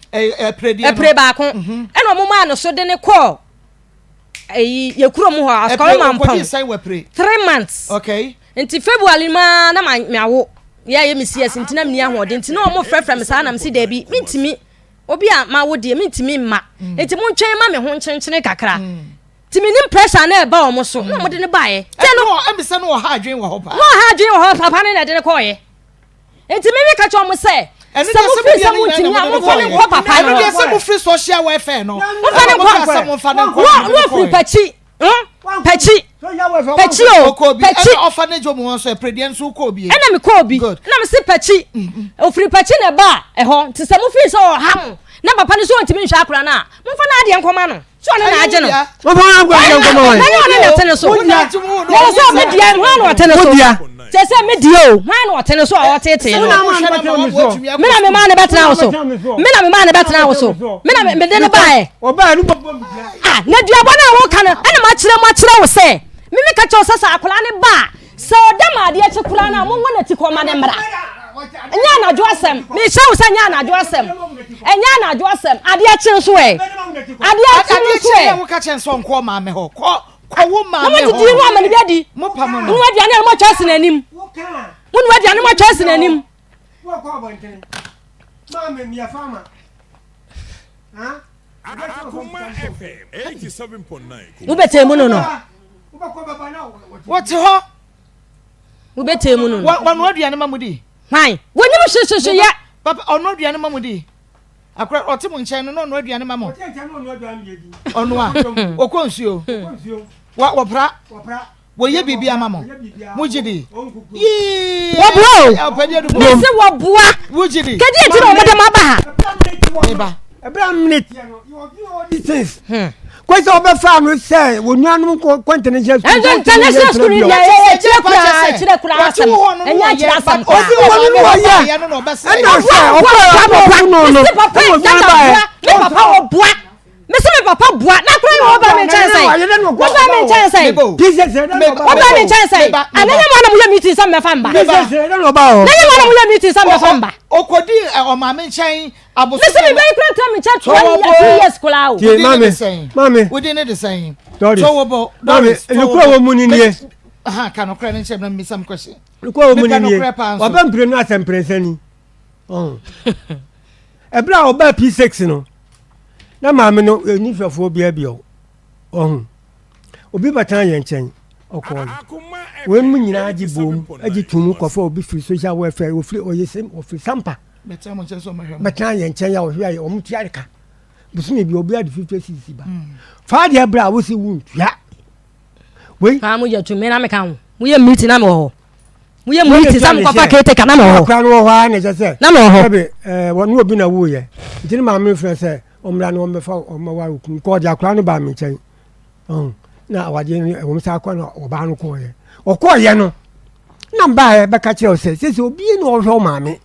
D: pre baako eno mo ma no so de ne call eyi ye kuro mu ho askoro ma mpam 3 months
A: okay
D: nti February ma na me awo ya ye mesias ntina mni ahode ntina o mo frefrem sa na msi da bi mintimi obi a ma wo de mintimi ma enti mo ntwen ma me ho nkyenkyen kakra ti minim pressure na e ba omo so na mo de ne bae
A: te no am se no ha adwen wo ho pa
D: no ha adwen wo ho papa ne na de ne koye enti me ka cho mo se se mo fi se mo ntimi a mo fa ne ko papa no
A: de se mo free social welfare no
D: mo fa ne ko
A: se mo fa ne ko
D: wo free pachi pachi pachi o pachi
A: orphanage mo won so predient so ko bi
D: e na me ko bi na me se pachi o free pachi na ba e ho ti se mo fi se o ham na papa ne so ntimi nhwa akura na mo fa na ade nkoma no so na agye no
C: mo fa na gwa nkoma wa
D: na yo na tene so na so me dia hwan na tene so te se me dia o hwan na tene so a o tete no me na me ma ne betena wo so me na me ma ne betena wo so me na me de ne bae
C: o ba nu bobo mi dia
D: na dua bo na wo ka no ana ma kire wo se me ka cho sasa akula ne ba so da ma de che kula na mo wona ti ko ma ne mra nya na jo asem me hye se nya na jo asem enya na jo asem ade akye so e ade akye so e
A: wo ka chen so nko ma me ho ko wo ma me ho
D: mo di wo ma ne biadi
A: mo pa mo
D: no wo di ane mo chase nanim mo no di ane mo chase nanim
C: wo ko abonten ma me mi afama ha
B: Akoma FM 87.9.
D: wo betemu no no
C: wo ba ko baba na
A: what ho
D: wo betemu no
A: wa no aduane mamudi
D: hwan wonyim hye ya
A: papa ono aduane mamudi akra ote mo nchen no no aduane mamo ono a okonsuo wa pra wo ye bibia mamo mujidi yi
D: wo bua
A: apade du
D: mo se wo bua
A: mujidi
D: kedi enti no mo de ma ba ha
A: eba
C: ebra minute you these things ko se obefa no say wonuanum continental school
D: international school ya chire kura asem enya chire asem
A: obi wonu wo ya no no bese
C: ena say opa no no
D: papa wo bua me se me papa bua na kura wo ba me chance wo ba me chance wo ba me chance ananya mo na mo ya meeting sam me famba na nya mo na mo ya meeting sam me famba
A: okodi o ma me nchen aboso
D: me se me be kura me chat 2 years kula o
C: mami
A: we didn't the same
C: so
A: wo bo
C: mami lukura wo muni nie
A: aha ka no kra ne nche na me some question
C: lukura wo muni nie oba mpire no asempresani ebra oba P6 no na mami no ni fefo bia bia obi batan ye nchen okon we mu nyina agi bom agi tunu kofo obi free social welfare ofri oyesem ofri sampa
A: betan mo nche so mahwe
C: batan ye nchen ya ohwe aye omutu arika busumi bi obi adi 50cc ba fa de bra wo si wuntua we
D: ka mo ya tu me na me kan mo ye meeting na me ho mo ye meeting sam ko fa kete kana me ho
C: kwa no ho na je se
D: na me ho
C: be wonu obi na wo ye ntini ma me frɛ sɛ omra no me fa omawa okun ko dia kra no ba me nchen na awaje ni wo msa akwa no oba no ko ye okoye no na mba e be ka kire o se obi no ohwe ma me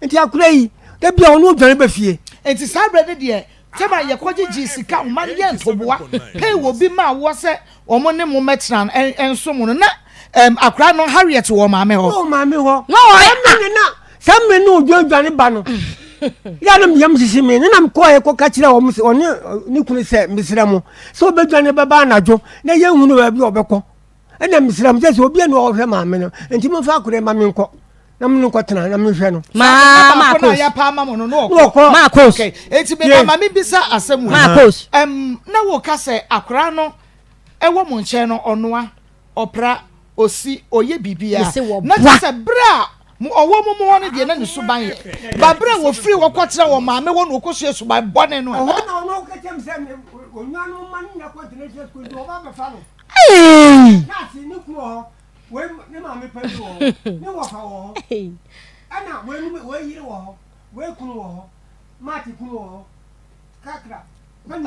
C: nti akura yi da bia onu dwan ba fie
A: enti sabrede de tema ye koje ji sika o man ye ntoboa pay wo bi ma wo se omo ne mo metran enso mo na akura no Harriet wo ma me ho
C: o ma me ho
D: no o
C: na samme no dwan ba no ya no yam sisi me na m ko e ko ka kire wo mo se oni ni kunu se misira mo so be dwan ba ba anajo na ye hunu ba bi obekọ na misira mo se obi no ohwe ma me no enti mo fa akura ma me nko na me nko tena na me hwe no
A: ma akos ya pa ma mo no
D: ma akos
A: okay enti me mama me bisa asem
D: ma akos
A: na wo ka se akura no ewo mo nche no onoa opra osi oye bibia na ka se bra mo owo mo won de na ne suban ye ba bra wo free wo kwatira wo ma me won wo kosu suban bone no
C: no ka tem se onwa no man na continental school do ba fa no na si ni ku ho we ne ma me pa wo ne wo fa wo ana we yire wo we kunu wo mati kunu wo kakra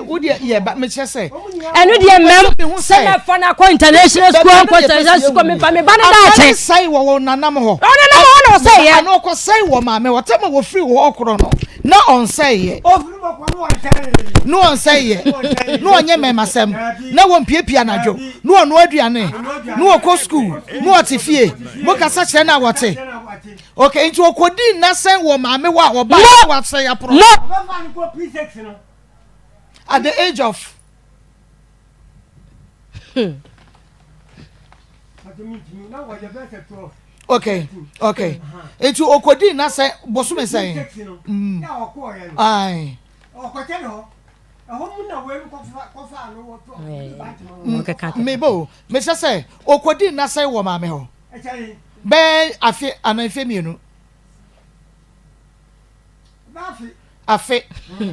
A: wo de ye ba me chese
D: enu de mem se na fa na ko international school me pa me ba na da che
A: sai wo nanam ho
D: no say ye
A: no ko sai wo ma me wo tema wo free wo okro no na on say ye
C: ofri mo ko
A: no on say ye no onye me masem na wo mpiepia najo no ono aduane no wo ko school no wo te fie mo kasa kire na wo te okay nti okodi na sen wo ma me wa wo ba wo say ya pro at the age of okay enti okodi na say bosume say ai Mebo, Mr. Say, o kwadi na say wo ma me ho. Be afi anafe mienu. Afe.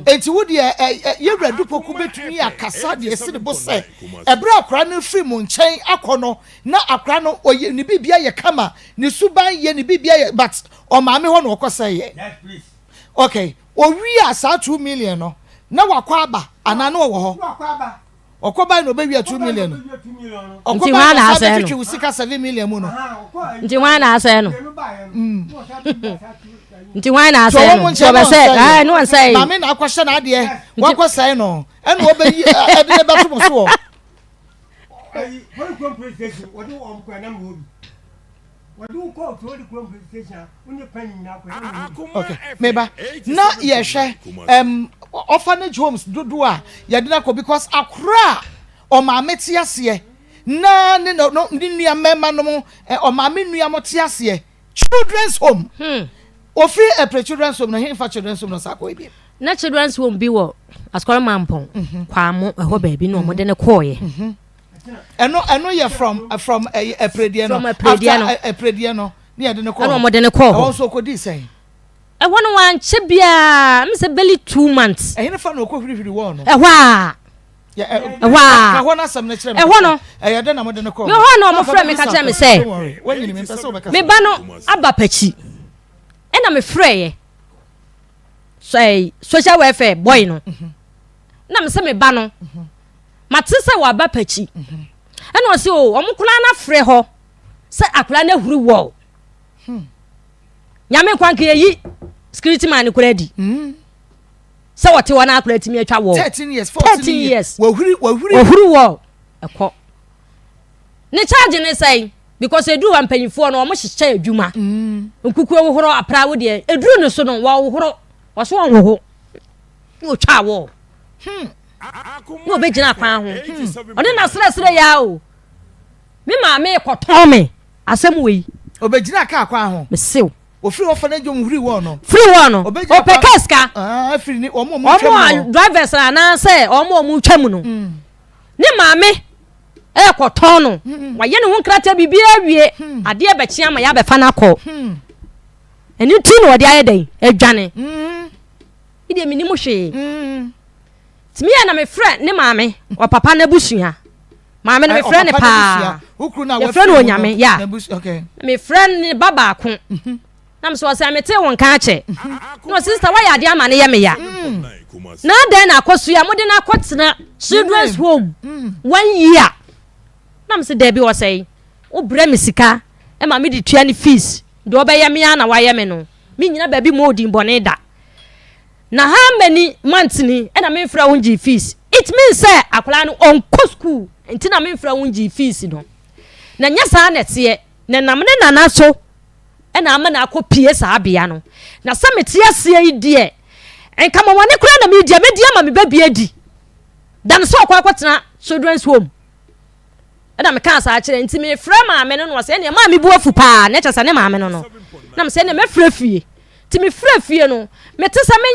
A: Enti wo de ye wradu poku betumi akasa de ese de bo say. Ebra akra no free mu nchen akono na akra no oye ni bibia ye kama ni suban ye ni bibia ye but o ma me ho no okosa ye.
C: Yes please.
A: Okay, o wi asa 2 million no. Na wakwa aba anano wo ho. Okoba no be wi 2 million.
D: Nti wa na asa no.
A: Twi sika 7 million mu no.
D: Nti wa na asa no. Nti wa na asa no. So be say, no one say.
A: Ma me na akwahye na ade wakosai no. Eno obe yi ede beto mo so.
C: When compensation, what do on kwa na mo? What do call to the compensation? When you penny na kwa.
A: Okay. Meba. Na ye hwe orphanage homes dodo a ye de na ko because Accra o ma meti ase na ne no nua mema no o ma me nua mo te ase children's home. Ofri a children's home na he fa children's home no sako ebi.
D: Na children's home bi wo Askora Mampong kwa mo ho ba bi no mo de ne koye.
A: Eno ye from a prediano.
D: From a prediano.
A: A prediano. Ni ade ne ko.
D: Eno mo de ne ko.
A: Won so ko di say.
D: E wono wan che bia me say barely 2 months.
A: E he fa no ko hwiri won no.
D: E hwa.
A: Ya
D: wa.
A: Ka ho na sam na kire me.
D: E ho no.
A: E ye de na mo de ne ko.
D: Me ho no mo frɛ me ka kire me say.
A: When you me pese o be ka.
D: Me ba no aba pachi. E na me frɛ ye. Say social welfare boy no. Na me say me ba no. Mate say wa ba pachi. E na o say o mo kula na frɛ ho. Say akula na huru wo. Nyame kwanke yi security man kura di. So what you wanna akura timi atwa wo.
A: 13 years, 14 years. Wo huri
D: wo. Ekọ. Ne charge ne say because edu wa mpanyifo no omo hyehyɛ adwuma. Nkuku wo horo apra wo de eduru ne so no wo horo. Wo so wo ho. Wo twa wo. Wo be gina kwan ho. Ode na sere ya o. Me ma me kɔtɔn me. Asɛm we.
A: Obegina ka akwa ho.
D: Me sew.
A: Ofiri orphanage home huri wo no.
D: Free wo no. Opekeska.
A: Afiri ni omo twam no.
D: Drivers na say omo twam no. Ne ma me kɔtɔn no. Wa ye ne ho krata bibia wie. Ade e be kye ama ya be fa na kɔ. Eni ti no ode aye den adwane. Ide mi ni mo hwe. Timi ya na me frɛ ne ma me o papa na busua. Ma me no me frɛ ne pa.
A: Ukru na
D: we frɛ no onyame ya.
A: Okay.
D: Me frɛ ne baba ko. Nam so say me te won ka ache. No sister why ade ama ne ye me ya. Na den na akosu ya mo de na akotena children's home 1 year. Nam se there be wo say wo bre me sika e ma me de tua ne fees. De obeye me ya na wa ye me no. Me nyina ba bi mo odin bone da. Na how many months ni e na me frɛ won gi fees. It means say akola no on ko school. Enti na me frɛ won gi fees no. Na nya sa na tie na nam ne nana so e na ama na akopie sa abia no na sa meti ase yi de enka ma woni kura na me dia ama me ba bia di dan so akotena children's home e na me kan sa akire nti me frɛ ma me no se ne ma me bu afu pa na kyesa ne ma me no na me se ne me frɛ fie ti me frɛ fie no me te sa me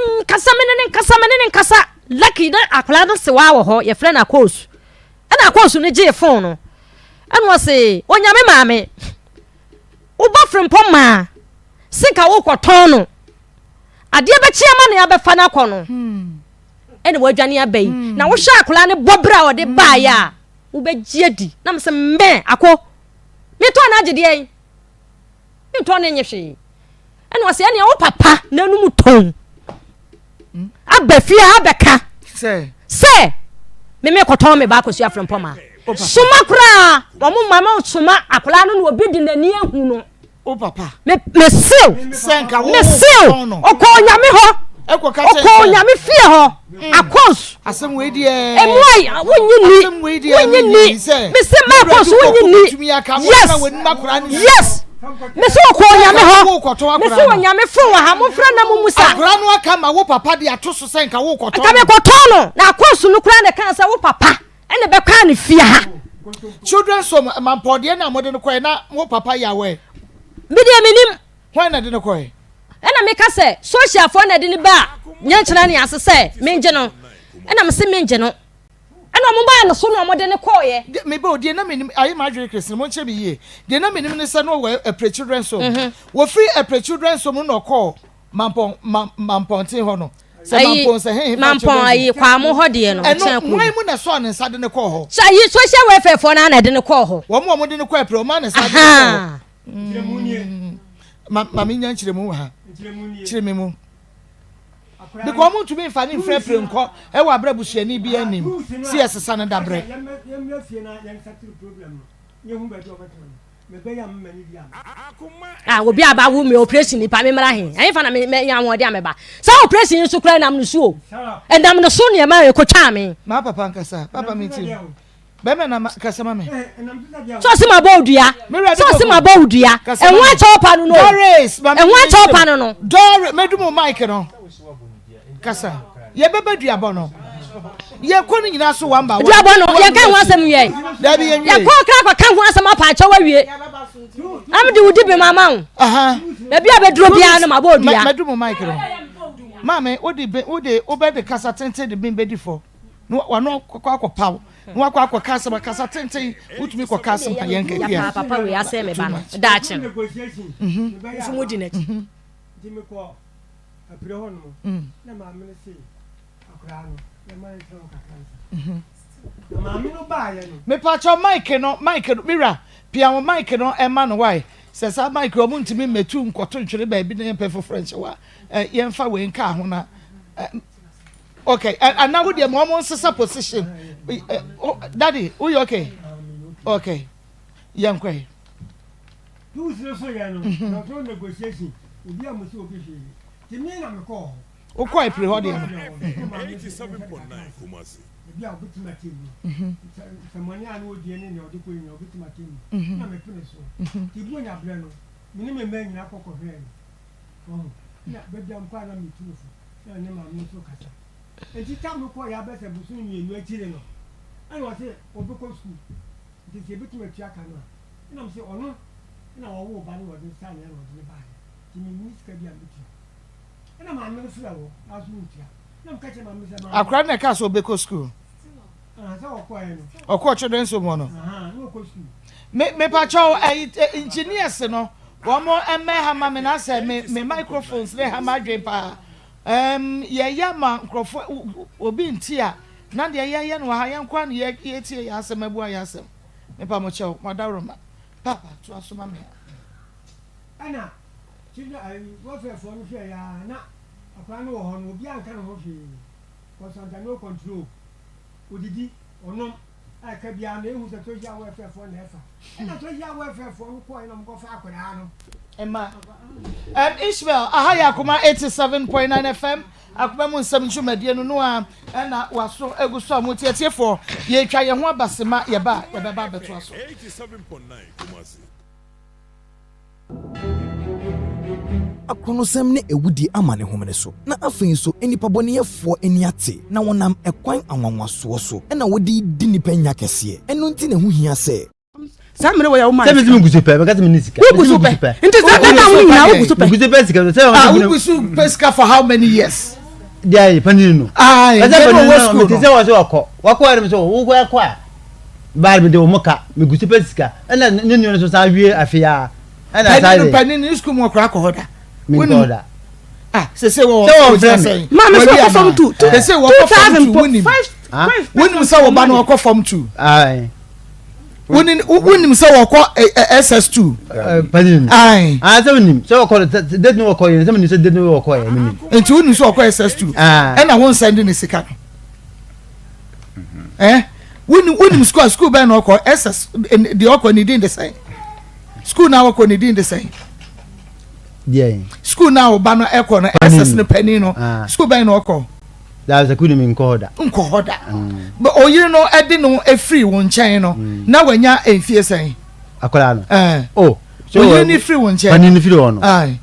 D: nkasa lucky na akola no se wa wo ho ye frɛ na Akos e na Akos ne je phone no e no se onyame ma me uba frempom ma sika wo kɔtɔn no ade be chiama na abefa na kɔ no ene wadwane abai na wo hwa akola ne bobra wo de ba ya wo be giedi na me se me akɔ me to na agede ai me to na nyehwe ene wo se ene wo papa na num ton abafia abeka se me kɔtɔn me ba akɔsu afrempom ma suma kura wo mo mama suma akola no obi di nani ahu no
A: o papa
D: me sew
A: senka wo
D: oko nyame ho oko nyame fie ho Akos
A: asem we die
D: emoi wonyi ni me se ma Akos wonyi ni yes me se oko nyame ho me se nyame fo wa ha mo fra na mo musa
A: akora no aka ma wo papa de atoso senka wo koto
D: aka me koto no na Akos no kura na kan sa wo papa ene be kwa ne fie ha
A: children so mampode na mo de no koy na wo papa yawe
D: bidia minim
A: why na de no koy
D: ena me ka se social for na de ne ba nya kyena ne asese menje no ɛna me se menje no ɛna mo ba no so no mo de ne koye
A: me ba odie na menim ayi ma adwere Christine mo nche me yie de na menim ne se no we a children's home wo free a children's home no call mampontin ho no se mampon se he
D: mampon ayi kwa mo ho de no
A: chen ko mo mu na so ne nsa de ne call ho
D: so ayi social welfare for na de ne call ho
A: wo de ne call pre o ma ne nsa de call mami nya nchire mu ha nchire me mu because mo to be fa ne frɛ pre nko e wa bra busuani bi anim si esesa ne dabre
D: obi aba wo me operation ni pa me mara he ayi fa na me ya ho de ameba sa operation so kra nam no so endam no so ne ma e ko twa me
A: ma papa nkasa papa me ti be me na kasa ma me
D: so se ma bo odua so se ma bo odua enwa chopa no
A: Doris
D: enwa chopa no
A: Doris medumo mic no kasa ye bebe duabo no ye ko ni nyina so wamba
D: duabo no ye kan ho asem ye
A: da bi ye
D: ko kra ko kan ho asem apa acha wa wie am de wudi be mama ho e bi abeduro bia no ma bo odua
A: medumo mic no mama odi de kasa tente de bin bedi fo no wa no kwa paw no kwa kasa tente utumi kwa kasa pa yenka
D: ya papa we ase me ba no da achen fumu di na
C: dimi ko apre ho no na ma me se akra no na ma ntra o kakansa na ma me no ba ye no
A: me pa cho mic no mira pia mo mic no e ma no why se sa mic o mu ntimi metu nkoto ntwere ba bi na pe for french wa ye mfa we nka ho na okay and now with the mom sisa position daddy who you okay yankwe
C: you so ya no no negotiation obi amusi obi hwe timi na me call
A: o call pre ho de
B: 87.9 Kumasi
C: obi a obitima temi samani anu odie ne ne odiko yin obitima temi na me pene so ti bu nya bre no mini me ma nyina kokko hwe no na bebi am kwa na me tufu na ne ma me so kasa enti tamu ko ya bese busu ni enu atire no ani wo se obiko school ti se bitima tua kana na me se ono na wo ba ni wo de sa ne no de ba ti mi ni ska bi am bitu na ma me so yawo asu ntia na me ka che ma me se ma
A: akra na ka so obeko school
C: sa okwa eno
A: okwa children's home no
C: no ko school
A: me pa cho engineers no wo mo emme ha ma me na say me microphones le ha ma dwen pa ye ya ma nkrofo obi ntia na de ye no ha ye nkwa no ye tie ya asem abu ya asem me pa mo cho madawroma papa to asoma me
C: ana children I what for no fear ya na akwa no ho no obi anka no ho hwe ko so no control odidi ono aka bia na ehu se to ya welfare for na efa na to ya welfare for no ko ina mo fa akwara no
A: emma Ishmael ahaya Akoma 87.9 FM Akoma mu nsam ntwumadie no a na waso eguso amotietie for ye twa ye ho abasema ye ba beto aso
B: 87.9 Kumasi
E: Akronosem ne ewudi amane homene so na afei so enipa boneyefo eniate na wonam ekwan anwanwaso so na wodi di nipa nya kese eno nti ne hu hia se
F: samre wo ya wo man
G: se me gusu pe because me nisika
F: wo gusu pe nti sa na wo nyina wo gusu pe
G: gusu pe sika se
A: wo gusu pe sika for how many years
G: dia panini no
A: ase
G: panini no te se wo so wako ari so wo kwa kwa ba me de wo moka me gusu pe sika na nyu no so sa wie afia na sa de
A: panini school mo kra ko hoda
G: mingoda
A: se wo
F: say ma me so form 2
A: se wo form 2 wonim sa wo ba no ko form 2
G: ai
A: wonim sa wo ko SS2
G: panini
A: ai
G: se wonim se wo ko de no wo ko yin se wonim se de no wo ko yin mimi
A: enti wonim se wo ko SS2 na won send ni sika wonim school ba no ko SS the oko ni din the same school na oko ni din the same
G: yeah
A: school now ba no eko no SS no pani no school ba no oko
G: da za kuni min koda
A: but oyire no ede no e free won chen no na wanya enfie sen
G: akola no
A: oh so oyire ni free won chen
G: pani ni free ono
A: ai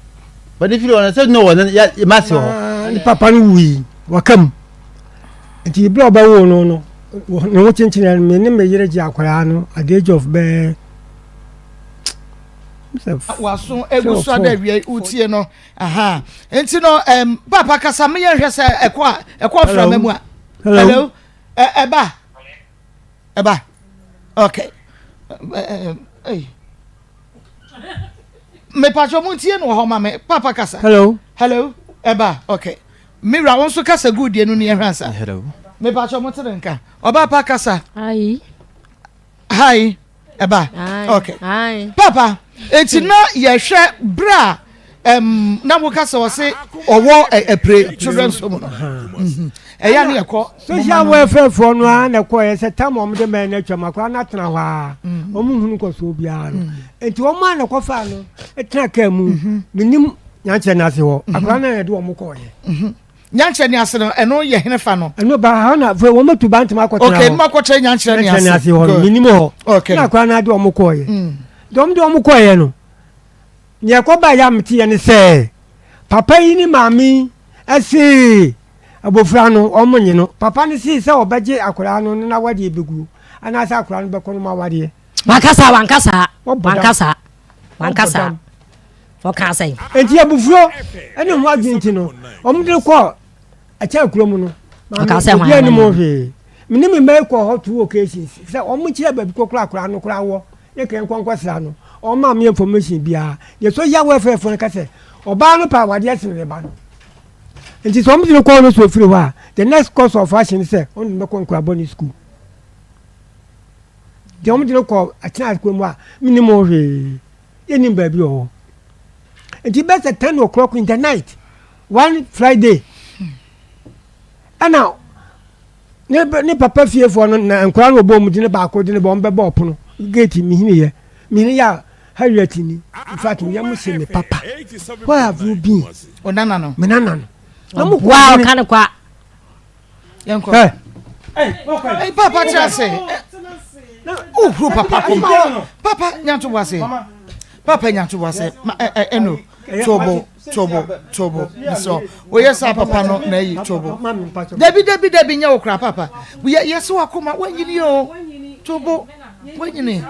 G: but if you want say no one ya masi ho
C: ni papa no wi wakam nti bla ba wo no no wo chinchin me ne me yire ji akwara no at the age of be
A: waso eguso adawie utie no enti no papa kasa me ye hwese ekwa fra mamu a Hello. Eba. Okay. Hey. Me pacho muntie no ho ma me papa kasa.
C: Hello.
A: Eba. Okay. Mira won so kasa good ye no ne ehwansa.
H: Hello.
A: Me pacho muntie nka. Oba pa kasa.
D: Hi.
A: Eba. Okay.
D: Hi.
A: Papa, enti na ye hwe bra na mo kasa wo se owo epre children's home no. Eya ne ekọ
C: social welfare for no na ekọ ye se tam om de men na twama kwa na tena hwa om hunu ko so bia no enti om ma na ko fa no etena ka mu minim nyanche na se ho akwa na ye de om ko ye
A: nyanche ni ase no eno ye hene fa no
C: eno ba ha na fe wo matu ba ntema ko tena
A: okay ma ko tre nyanche ni ase
C: ho minim ho
A: okay
C: na akwa na de om ko ye dom de om ko ye no nye ko ba ya mti ye ne se papa yi ni mami ase abofra no omonye no papa ne si se obeje akura no na wade ebegu ana sa akura no be kono ma wade
D: wankasa for kasa
C: enti abufro ene ho adwinti no omde ko acha akura mu no
D: wankasa
C: bia ni mo hwe mini me make ko to occasions se omo kire ba bi kokura akura no kura wo ye kan kwankwa no o ma me information bia ye so ya welfare for kase oba no pa wade asin le ba no nti so mdi ko no so free wa the next course of action say on me ko nkwa boni school the mdi ko atina ko mu a minimum hwe yeni ba bi o nti be 10 o'clock in the night one Friday ana ne papa fie fo no na nkwa no bo mu di ne ba ko di ne bo mbe ba opono gate mi hini ya Harriet ni in fact we am say me papa where have you been
A: onana no
C: menana no
D: wow kana kwa
A: yanko
C: hey
A: hey papa chase papa nyanto wase papa nyanto wase eno tobo so we yes papa no na yi tobo debi nya okra papa we yes Akoma wanyini o tobo wanyini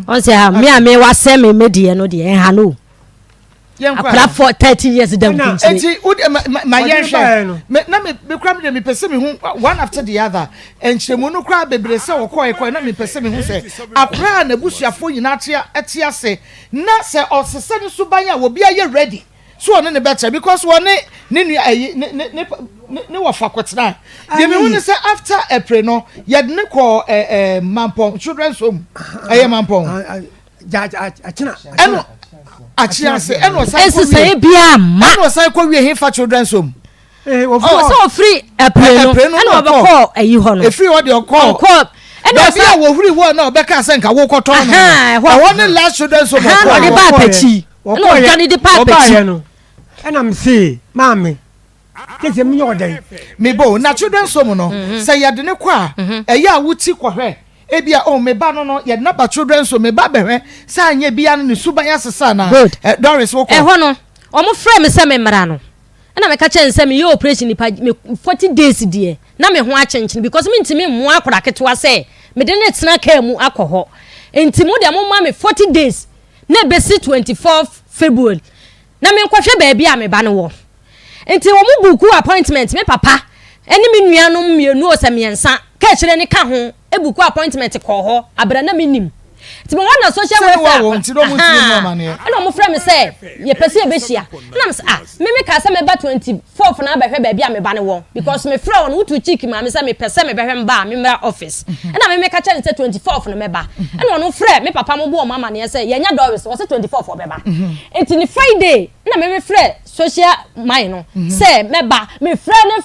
D: on say ha me wase me medie no de ha no akra for 30 years dem pinchi
A: enti my yenhwe na me kra me pese me hu one after the other enchemu no kra bebre se okoi na me pese me hu se akra na busuafo nyina atia se na se osese ne suban a wo bia ye ready so one ne better because one ne wa fakwetna de me hu se after April no ye ne ko Mampong children's home Mampong
C: achina
A: eno achiase eno
D: say bia ma
A: eno say ko wie hefa children's home
D: so free April no eno obekọ ayi ho no
A: e free what dey call eno say wo huri wo na obeka say nka wo koto no I want the last children's home
D: ko ni ba pechi eno jani di pa pechi
C: no ena me say mami kese mi yodan
A: me bo na children's home no say ye de ne kwa eya wuti kohwe ebia me ba no ye na ba children so me ba behwe sa anya bia no suban asesa na Doris wo ko
D: ho no omo frame me se me mra no na me ka chen se me ye operation nipa me 40 days die na me ho a chenchin because me ntimi mo akora ketewa se me de ne tena ka mu akoho enti mo de mo ma me 40 days na be 24 February na me nkwahwe ba bia me ba no wo enti wo mu buku appointment me papa eni me nuanom mienu o se me ensa ka kire ne ka ho ebuku appointment ko ho abra na menim ti mo wana social welfare
A: wo nti do mo ti mo ma ne
D: ana mo frɛ me sɛ ye pese e be hia na me ka sɛ me ba 24th na ba hwɛ ba bia me ba ne wo because me frɛ won wutu chick ma me sɛ me pese me bɛhwɛ mba me mra office ana me ka kyɛ ne sɛ 24th no me ba ana ono frɛ me papa mo bo mama ne sɛ ye nya Doris wo sɛ 24th wo be ba enti ni Friday na me frɛ social mine no sɛ me ba me frɛ ne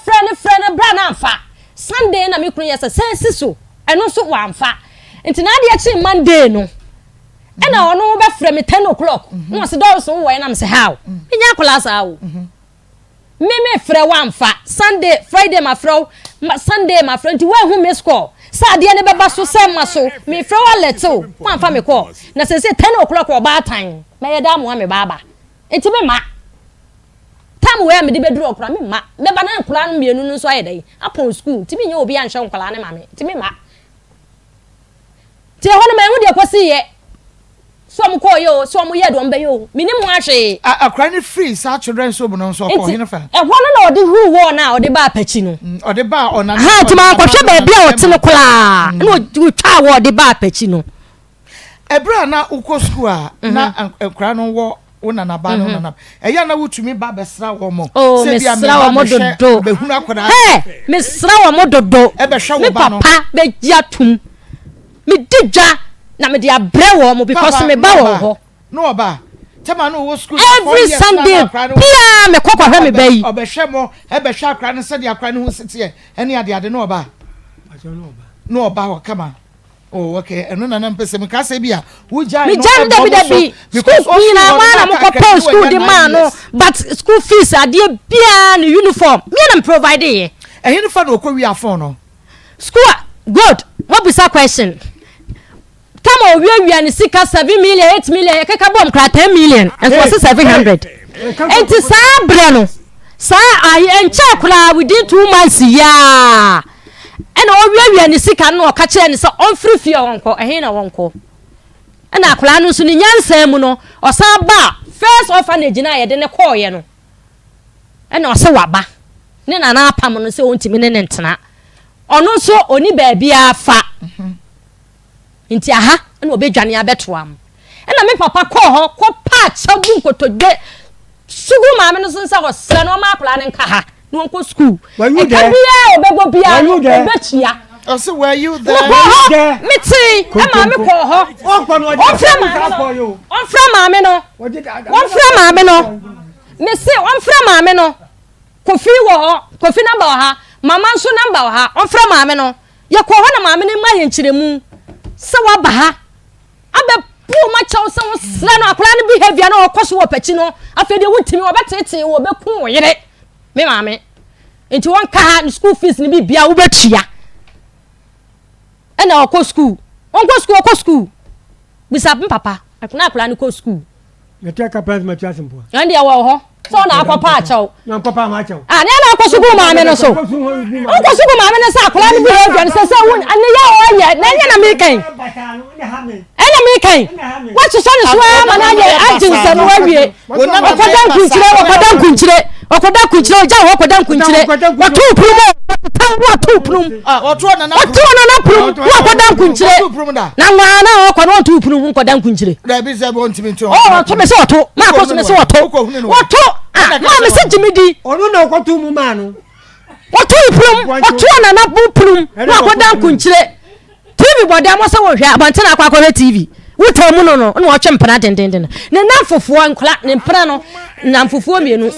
D: bra na afa Sunday na me kunu ye sɛ sense so eno so wa amfa enti na de achi Monday no ena ono be frɛ me 10 o'clock no se Doris wo na me se how nya class awo me frɛ wa amfa Sunday Friday ma frɛ Sunday ma frɛ enti wa hu me score sa de ne beba so sɛ ma so me frɛ wa leto wa amfa me call na se 10 o'clock wo ba time me ye da mo me baba enti me ma tam we me de bedru okra me ma me ba na nkura no mienu no so ayedai upon school ti me nya obi anhwe nkura ne ma me ti me ma ti ho no ma hu de akosi ye so mo call yo so mo ye do mbe yo minimum ahwe
A: akra ne free sa children so bo no so ko hin fa
D: e ho na odi hu wo na odi ba pachi no
A: odi ba ona
D: ha ti ma ko hwe ba bia o ti no kula na o twa wo odi ba pachi no
A: ebra na uko school a na akra no wo una na ba no na eya na wutumi ba besra wo mo
D: se bia me ba mododo
A: be hunu akora
D: me sra wo mododo
A: e be hwe wo ba no
D: papa be giatum me didja na me dia brewo mo because me ba wo ho
A: no oba tema no wo school
D: every Sunday bia me kokwa hwe me bayi
A: obehwe mo e be hwe akra no se dia akra no hu sitie ene ade no oba no oba wa kama oh okay eno na mpese me ka se bia wo ja
D: me jam dabi because we na ma mo ko school the man no but school fees ade bia no uniform me na provide e
A: uniform no ko wi afon no
D: school good what be that question Tamo we ni sika 7 million 8 million e keka bom kra 10 million and was 700 enti sa bra no sa ai enche kra within 2 months ya and o we ni sika no ka kire ni so on free fee wonko ehe na wonko and akra no so ni nyansa mu no o sa ba first orphanage na ye de ne call ye no and o se waba ne na na apam no se ontimi ne ntena ono so oni ba bia fa nti aha na obedwane abetoam na me papa ko ho ko pa chabu nkotode sugu maame no sensa ho sra no ma akla ne nka ha no nko school e ka bia obego bia obetia
A: oh so were you there
D: me ti e maame ko ho on fra maame no me se on fra maame no kofi wo kofi number ha mama nso number ha on fra maame no ye ko ho na maame ne ma ye nchiremu se wa ba ha abe pu ma chaw se wo sra no akora ne behavior na okoso wo pachi no afede wutimi wo betete wo beku wo yere me maame enti won ka ha school fees ni bibia wo betua ena okọ school bisa papa akora ne ko school
C: Mete kapaz matia simpo.
D: Andi awo ho. So na akopa achaw.
C: Na akopa ma achaw.
D: Ah, na akosugu maame no so. Akosugu maame no sa akola ni bi e se won ane ya o ye. Na nya na me kan. Ena me kan. What so ni so ma na ye ajinse no awie. Okodan kunchire oja ho okodan kunchire. Watu prumo. Watu prum.
A: Ah, watu na
D: prum. Okodan kunchire. Na ngwa na okodan watu prum okodan kunchire.
A: Da bi se bo ntimi nto.
D: Oh, to me se oto. Ma akoso me se oto. Oto. Ma me se jimidi.
C: Onu na okotu mu ma no.
D: Oto prum. Oto na prum. Na okodan kunchire. TV body amosa wo hwe abantena akwa TV. Wuta mu no no wo twempena dendenden ne namfofuo nkola ne mpena no namfofuo mienu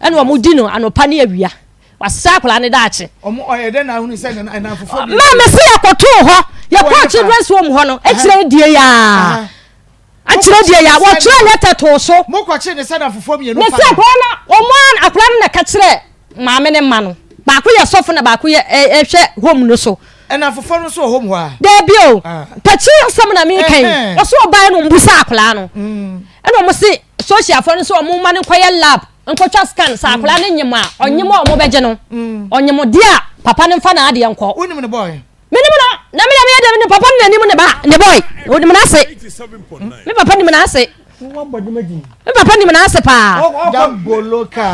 D: ene wo mudi no anopa ne awia wasa kola ne daache
A: omo oyede na hunu se na namfofuo
D: ma me se yakoto ho yakwa children's home ho no ekire die ya akire die ya wo kire letter to so
A: mo kwa kire ne se namfofuo mienu
D: fa ne se kola omo akwa ne ka kire maame ne ma no ba ko ye sofo na ba ko ye ehwe home no so
A: ena fofo no so home ho a
D: debio pachi osam na me kan oso oban no mbusa akla no ena mo se social for no so mo ma ne koye lab nkotwa scan sa akla ne nyima onyima o mo beje no onyimo dia papa ne mfa na ade enko
A: unim ne boy
D: minimo na me de ne papa ne nim ne ba ne boy unim na ase me papa nim na ase me papa nim na ase pa
A: damboloka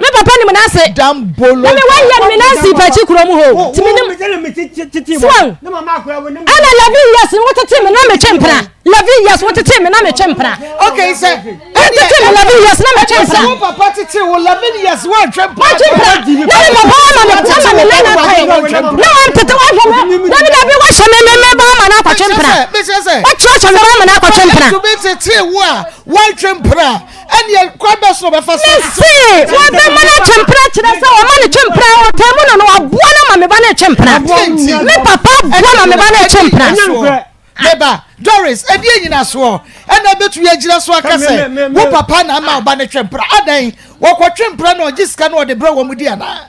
D: me papa nim na ase
A: damboloka
D: me wan ya me na si pachi kuro mu ho timi nim
C: na mama akura wo nim
D: ana lavi yes what timi na me chempra lavi yes what timi na me chempra
A: okay say
D: timi lavi yes na me chempra
A: so papa titi wo lavi yes wo chempra
D: na me papa na me chempra me na kai na am tete wa hwe na me lavi wa hwe me ba ma na kwa chempra
A: me say
D: wa chwa me ba ma na kwa chempra
A: to be titi wo a wo chempra and ye kwaba so be fa
D: say wo be ma na chempra kire say wo ma na chempra o temu no aboa na ma me ba na chempra me papa aboa ma me ba na chempra
A: Beba Doris edi nyina so na betu ye gira so akase wo papa na ma oba ne twempra adan wo ko twempra na ogisika na ode bra wo mudi ana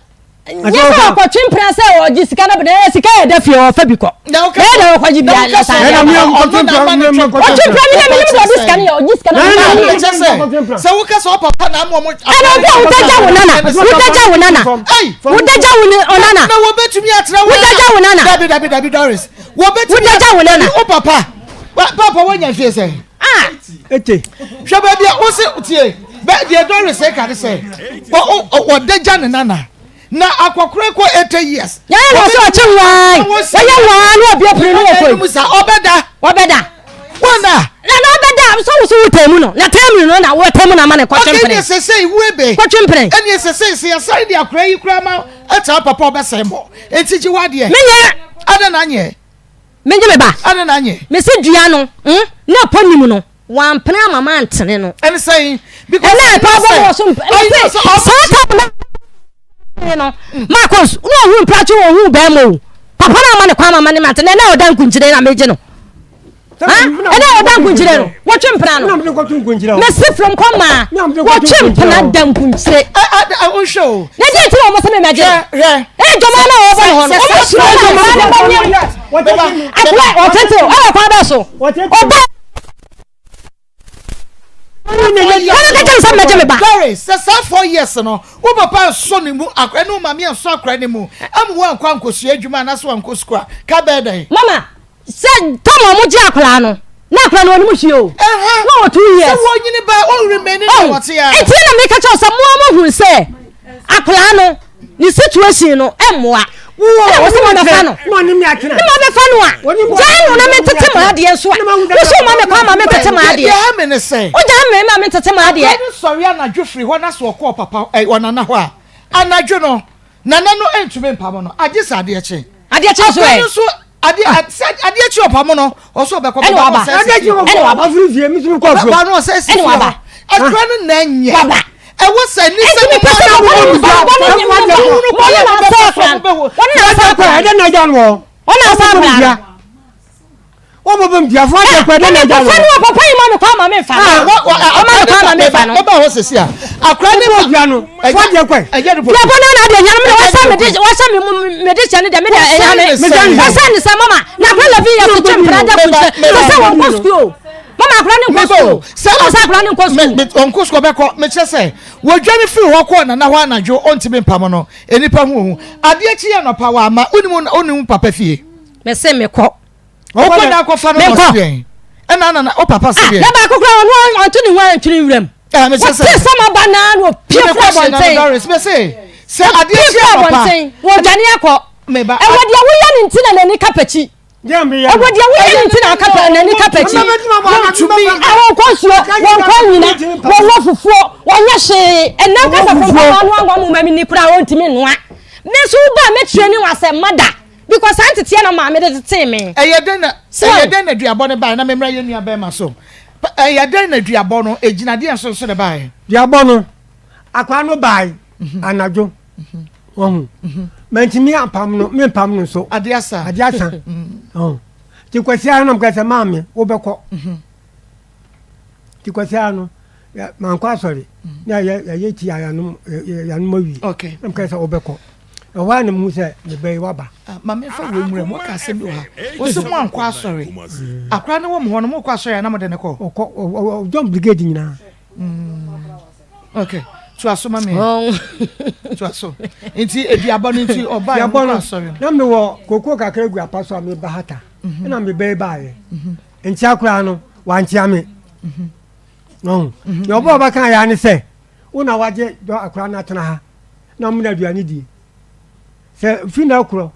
D: nyesa ko twempra se ogisika na bena sika ye da fie o fa biko na wo ko jibia la sa
C: na mi o twempra mi
D: ogisika na ogisika na
A: se wo ka so papa na ma mo
D: ana obi utaja wonana utaja wonana
A: na wo betumi atra wo
D: utaja wonana
A: dabi Doris wo betumi
D: utaja wonana
A: o papa wonya fie se
C: 80
A: hwe ba bia wo se tie ba de do say ka say o deja ne nana na akwakure ko 80 years
D: ya no so chenwan ya wan no bia pere no ko
A: musa obeda wana
D: na obeda so temu no na temu no na wo temu na ma ne kwa chempere
A: okay say webe
D: kwa chempere
A: eni say ya sai dia kura yi kura ma eta papa obesembo enti ji wade
D: menya
A: ada na nye
D: menje me ba
A: ada na nye
D: me se dua no na ponim no wan pena mama antene no
A: eni say because
D: na pa bo wo so no Maa Akos no hu prachi wo hu ba mo papa na ma ne kwa mama ne antene na odan kunjire na meje no na odan kunjire no wo twempena no me se from koma wo twempena dan kunjire
A: o show
D: na je ti wo mo se me meje joma na wo bo ho no o mo shiro na akwa o tete o kwa ba so oba
A: Sorry, say 4 years no. Wo papa so ni mu akra no ma me so akra ni mu. Am wo ankwa nkosu adwuma na so anko skua. Ka be dan.
D: Mama, say tomo mo ji akra no. Na akra no ni mu hie o. No 2 years.
A: So wo nyini ba o remain in what ya.
D: Enti na me ka cho say mo hu say akra no ni situation no emmoa. Wo so mo na fa no.
C: No ni me akina.
D: Ni mo me fa no a. Jan no na me tete ma ade so a. Wo so ma me kwa ma me tete ma ade.
A: Ya me ne say.
D: O jan me ma me tete ma ade.
A: Sorry anadwo free ho na so ko papa onana ho a. Anadwo no. Nana no entume mpamo no. Age sa ade eche.
D: Ade eche so e.
A: So ade eche opamo no. Oso be ko
D: ade eche
C: baba free vie mi so ko fro.
A: Baba no say si.
D: Ene waba.
A: Akra no na nye. Baba. E wo say ni say
D: me pese no
C: o mo bem dia fo ade kwa de na ja no
D: papa yi ma me kwa ma me fa o ma kwa ma me fa no
A: baba ho sesi a akra ni
C: mo dia no fo ade kwa
A: eje de
D: ya bona na de nyam me wa sa me de chane de me de ya me sa ni sa mama na kwa la vi ya so tempera da kunche sa won ko school mama akra ni ko school sa akra ni ko school
A: me on ko school be ko me che say wo dwani free ho ko na na ho anadwo ontime mpam no enipa hu ade echi ya no pa wa ma onimu papa fie
D: me se me ko
A: o ko na ko fa no so bien na o papa se bien
D: na ba ko kra no on to ni wan twini wrem
A: me che say
D: se sama bana no pie fra bonten
A: me say ade echi ya papa
D: wo dwani akọ
A: me ba
D: e wo dia wo ya ni ntina na ni kapachi
C: Jambi ya.
D: e wo dia wo ya ni ntina kapa na ni kapachi
A: to me
D: awon ko suo won ko nyina won wo fufuo won nya hye enna kasa ko no angwa mu mami ni kura won timi noa me so ba me tue ni wase mada because antitie na ma me de tete me
A: eyeden na duabo ne ba na memra ye nua ba ma so eyeden na duabo no ejinade enso so de ba e
C: duabo no akwa no bai anajo ohun mentimi ampam no me pam no so
A: ade asa
C: ti kwasi anu mkasa mami obekọ ti kwasi anu man kwa sorry na ya ti ya no mawi
A: okay
C: mkasa obekọ wa na mu se me bai waba
A: mama fa wo mure mo ka se bi ha wo so mo ankwa sorry akra ne wo mo ho no mo kwa sorry na mo de ne ko
C: John brigade nyina
A: okay to aso mama to aso enti eduabo no enti oba ya mo sorry
C: na me wo kokoko kakra gu apaso a me bahata na me bai baaye enti akra no wanchi ame no yo ba kan ya ni se una waje do akra na tena ha na mo na duani di se fina akro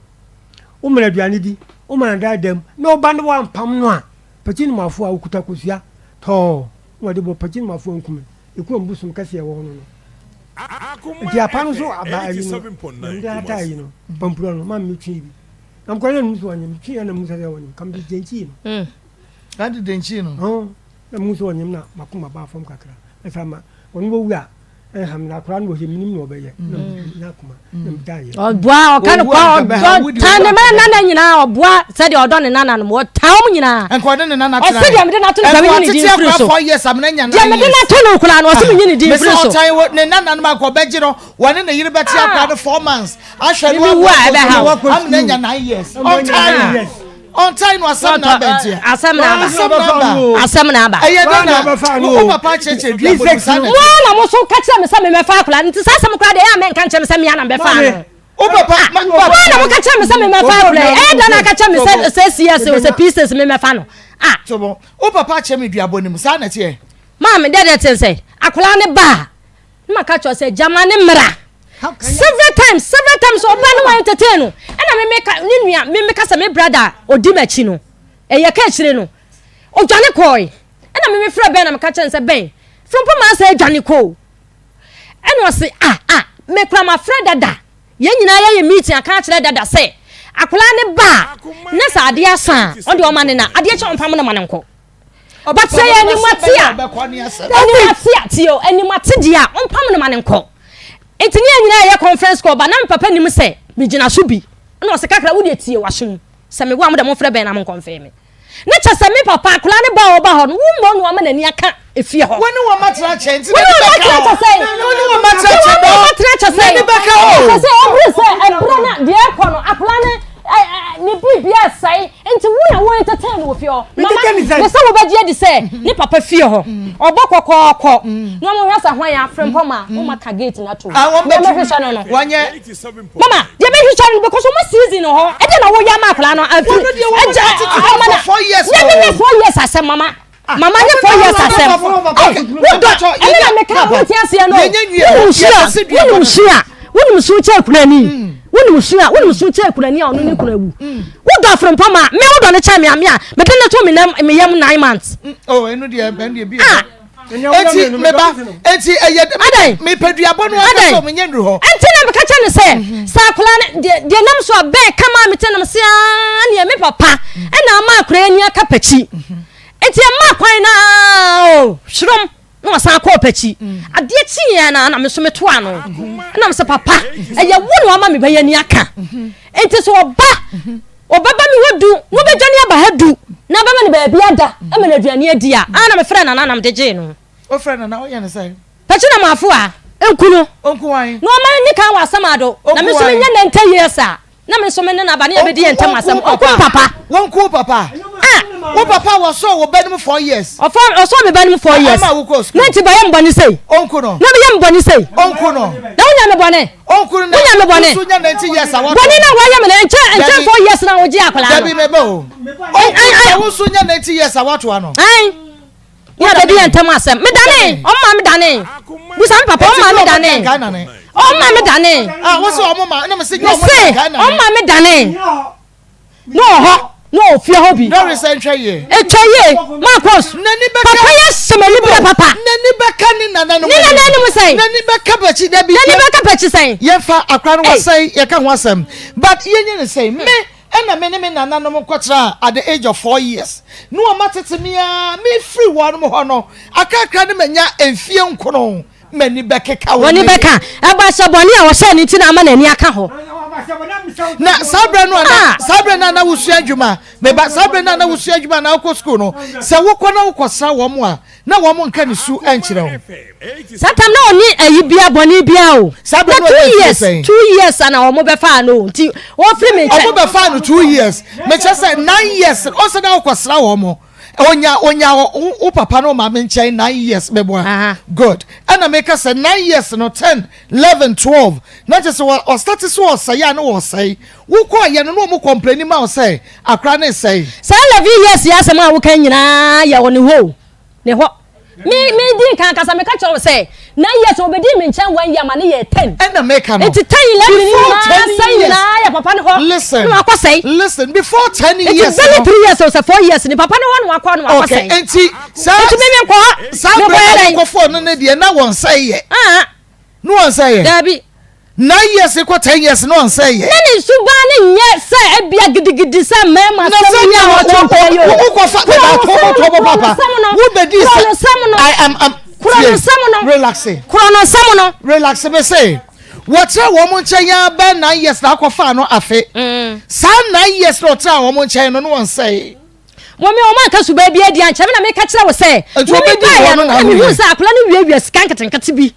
C: o mo na duani di o mo na dadam na oba no wa mpam no a pati no mafo a okuta kosua to wo de bo pati no mafo nkume eku mbusum kase ye wo no di apano so aba ali no ndi ata yi no pampuro no ma mi twi bi am ko na muso wanyem twi na muso ya wanyem kam bi denchi no
A: ade denchi no
C: na muso wanyem na makoma ba fam kakra esama won wo wu a ham na kra no heminim no obeye na kuma na mdaye
D: oboa o kan ko tan me nana nyina oboa se de odo ne nana no mo taw mu nyina
A: enko de ne nana tena
D: o se de me de na to no me ni di free so
A: 4 years am na nya na
D: de me de na to no kula no o se me ni di free so
A: me se o tan ne nana no ma ko beji no wone ne yire beti akra de 4 months ahwe no am na nya 9 years on time no asem na bentia asem na ba o papa cheche dua bo sana
D: wala mo so ka kire me sa me fa akula nti sa asem kura de ya me nka nche me sa me ya na be fa no
A: o papa
D: na mo ka cha me say me fa play e da na ka cha me say CS o say pieces me fa no
A: so bo o papa che me duabo nim sa na tie
D: ma me dey ten say akola ne ba ma ka cho say jama ne mra several times oba no wa entertain no e na me make ni nua me make say me brother odi machi no e ye ka chire no o dwane koi e na me frɛ ben na me ka cha say ben from poma say dwane ko e no say me kra ma frɛ dada ye nyina ye meeting aka kire dada say akola ne ba na sa ade asa o de o ma ne na ade che onpam na ma ne nko but say any matia tio any matidia onpam na ma ne nko entini nyina ye conference call ba na papa nim say me gina so bi na o se kakra wo de tie wahwe se me wo am de mo frɛ ben na mo confirm na cha se me papa akola ne ba oba ho no wo mo no ama na ni aka efie ho
A: woni wo matra chenti
D: woni wo matra say
A: ni beka o
D: say obri say ebra na de ekọ no akola ne ni bibia sai enti wo na wo entertain wo fie ho mama me say wo ba die di say ni papa fie ho obokokoko no mo hwasa hwan ya frem poma wo maka gate na to
A: I want
D: me hwesa no
A: wanye
D: mama de be hwesa no because mo season ho e de na wo ya ma akola no afi eja amana
A: 4 years
D: ne be 4 years asem mama mama ne 4 years asem wo do ene na me ka wo ti ase no wonu su che kunani wonu su che kunani a onu ne kunawu wo do afrem pama me wo do ne cha me amia me de ne to me yam 9 months
A: oh enu de ben de bi enti me ba enti eye me peduabo no aka so me nyandru ho
D: enti na me ka cha ne se sa kula ne de nam so be kama me tenam se ne me papa e na ma akura ni aka pachi enti ma kwan na o shrom no san ko pachi ade chi ya na me so me to ano na me se papa eye wo no ama me ba ya ni aka enti so oba mi wodu wo be dwane aba hadu na ba me ne ba bia da e me na aduane adi a na me frɛ na me de je no
A: o frɛ na o ye ne sai
D: pachi na mafo a enkuno
A: onkuwan
D: no ma ni kan wa samado na me so me nya na 10 years a na me so me ne na ba ne be di entam asam onku papa
A: wonku papa wo papa was so wo benim 4 years
D: o so me benim 4 years na ti ba yam boni sei
A: onku no
D: na me yam boni sei
A: onku no
D: na wonya me bone
A: onku no
D: wonya me bone
A: so nya 90 years awon
D: boni na wa yam na enche 4 years na wo ji akola no
A: dabi me ba o wo so nya 90 years awato ano
D: ya da di entam asam me dane o ma me dane busa me papa o ma me dane o ma me dane
A: wo so o ma na me se
D: o ma me dane no ho no fie ho bi
A: no recently ye
D: etwaye Maa Akos
A: nani beka
D: papa ya semani bra papa
A: nani beka ni nana no
D: ni nana no sai
A: nani beka bachi da bi
D: nani beka bachi sai
A: ye fa akra no sai ye ka ho asem but ye nyi ne sai me ena me ne me nana no mkotra at the age of 4 years no amatete me a me free one mo ho no akakra ne manya enfie nkono mani beka ka
D: woni beka aba shaboni a wo sha ni ti na ama nani aka ho
A: na sabre no na sabre na wusu adwuma me ba sabre na wusu adwuma na ko school no se wo kɔ na wo kɔsra wo mo a na wo mo nka ne su enkyere ho
D: satam na oni ayi bia boni bia o
A: sabre no
D: 2 years ana wo mo be fa no nti wo free me
A: wo be fa no 2 years me che say 9 years o se na wo kɔsra wo mo onya o papa no ma me nkyɛn 9 years bebo good ana make us 9 years no 10 11 12 na just o start so say ya no wo say wo ko ye no mo complain ma o say akra na say
D: sa 11 years ya se ma wo kan nyina ya wo ne ho me di kan kasa me ka cho say 9 years o be di me nkyɛn 1 year ma ne ye 10
A: ana make am
D: it 10 11 years say na ya papa ne ho
A: listen
D: no akɔ
A: listen before 10 years
D: it's only 3 years or 4 years ni papa ne ho no akɔ no akɔ say
A: okay enti
D: me nkɔ
A: sa me phone no de na won say ye no won say ye
D: dabi
A: 9 years ko 10 years no won say ye
D: nani suba ne nye say ebia gidigidi say mema say ya wo to yo
A: wo ko fa to papa wo be di I am relax me say what wo mo nche ya ba 9 years na akɔfa no afe sa 9 years no tra wo mo nche no no won say
D: Mommy o man ka suba bia di anche na me ka kire wo say
A: wo be di wo no na
D: me hu say akola ne wiawia sika nketenkete bi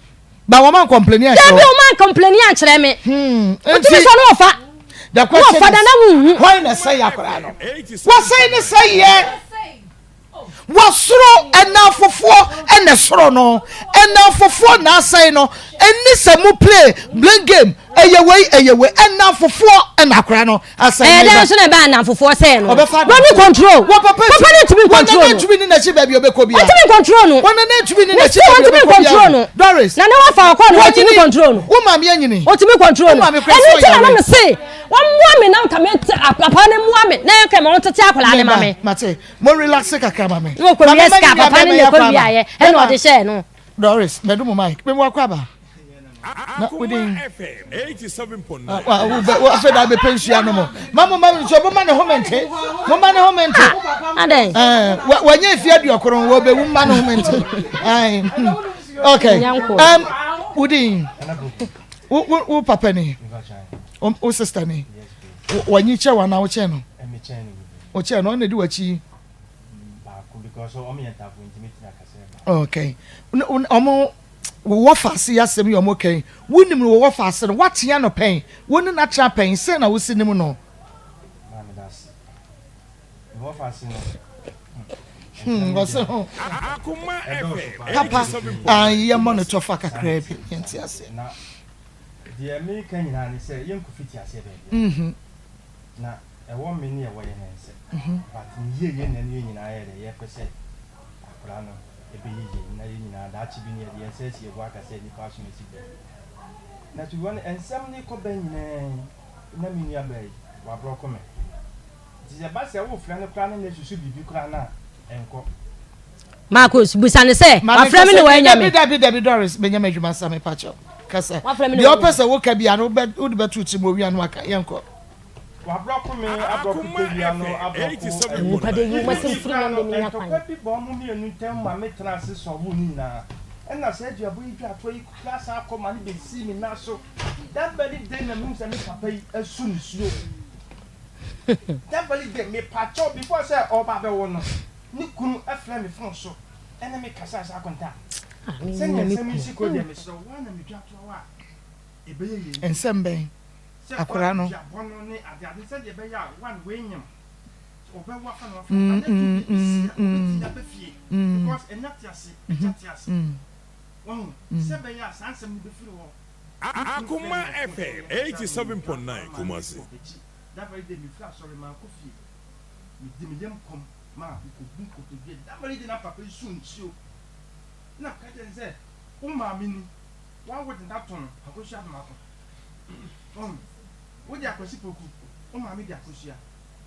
A: ba wo man complain ya
D: da bi o man complain ya kire me ntimi so no fa
A: the question
D: fa da na mu
A: why na say akora no what say ne say ye wasoro enafofo ene soro no enafofo na asai no eni se mu play game eyewe enna fofo enna kra no asem
D: then so na ba na fofo say no don't control papa need to be control
A: no to be ni na chi ba bi obekọ bia
D: to be control no
A: wona na to be ni na chi ba bi
D: control no Doris na wa fa akọ no to be control no
A: wo ma me anyini
D: o to be control no and you tell am say one more me na ka me papa ne mua me na ka me on tete akola ne ma me
A: mate mo relax kakra ma me
D: no ko yes ka papa ne ko bia ye e no de share no
A: Doris me do mo mic me mo akwa ba
B: Akoma FM 87.9.
A: Wa fe da be pension no mo mama so bo ma ne homente mo ma ne homente
D: aden
A: wa nya fi aduokron wo be wo ma ne homente ai okay udin wo papa ni o sister ni wa nyi che wa na wo che no o che no na di wa chi
G: ba ko because o me yenta for intimate na kase
A: okay omo wo fase yasem yo mo kan wonim no wo fase no watia no pen woni na tra pen se na wo sinim no
G: mama das wo fase no
A: what's
B: Akoma FM
A: papa
B: 87.9.
A: ye monitor fa kakra bi yenti ase
G: na the American nyina ne say yen ko fiti ase be na e wo me ne e wo ye nense but ye na ne nyina ye de ye pese akura no ebe ye na ye nyina da chi bi ne ye say si e wo aka say ni pa so mesi be na to won ensam ni ko ben ne na mi nia bai wa bro ko me ti se ba se wo fra ne kra ne susu bibi kra na enko
D: Maa Akos busane say wa fra me ne wa nya me
A: David Doris benyama adwuma sa me pacho kasa the opposite wo ka bia no be wo de betu ti mo wia no aka yenko
G: wa bro ko me abro ko bia no abro ko
D: nipa de yi masim firi na me nya kwan
G: ko bi bo mo mi enu tem ma me trans so wo ni na na say dia bo yi atwa yi class Akoma ni be si mi na so that very day na me say me papa yi asu ni suo that very day me pacho before say o ba be wo no ni kunu afra me fon so ene me kasa sa konta say me say me si ko dia me so wa na me twa to wa ebe ye
A: ensembe akora no
G: bono ni ade say de be ya one we nyam obe wa fa no fa na be fie because enatiase echatiase won say be ya sansem ni be firi wo
B: Akoma FM 87.9 Kumasi.
G: that very day me fla sorry man ko fie me di me yam kom ma ko bun ko to be that very day na papa su nchio na ka je say o ma mi ni wa wo de that ton akosia ma ko wo di akosi poku o ma mi di akosia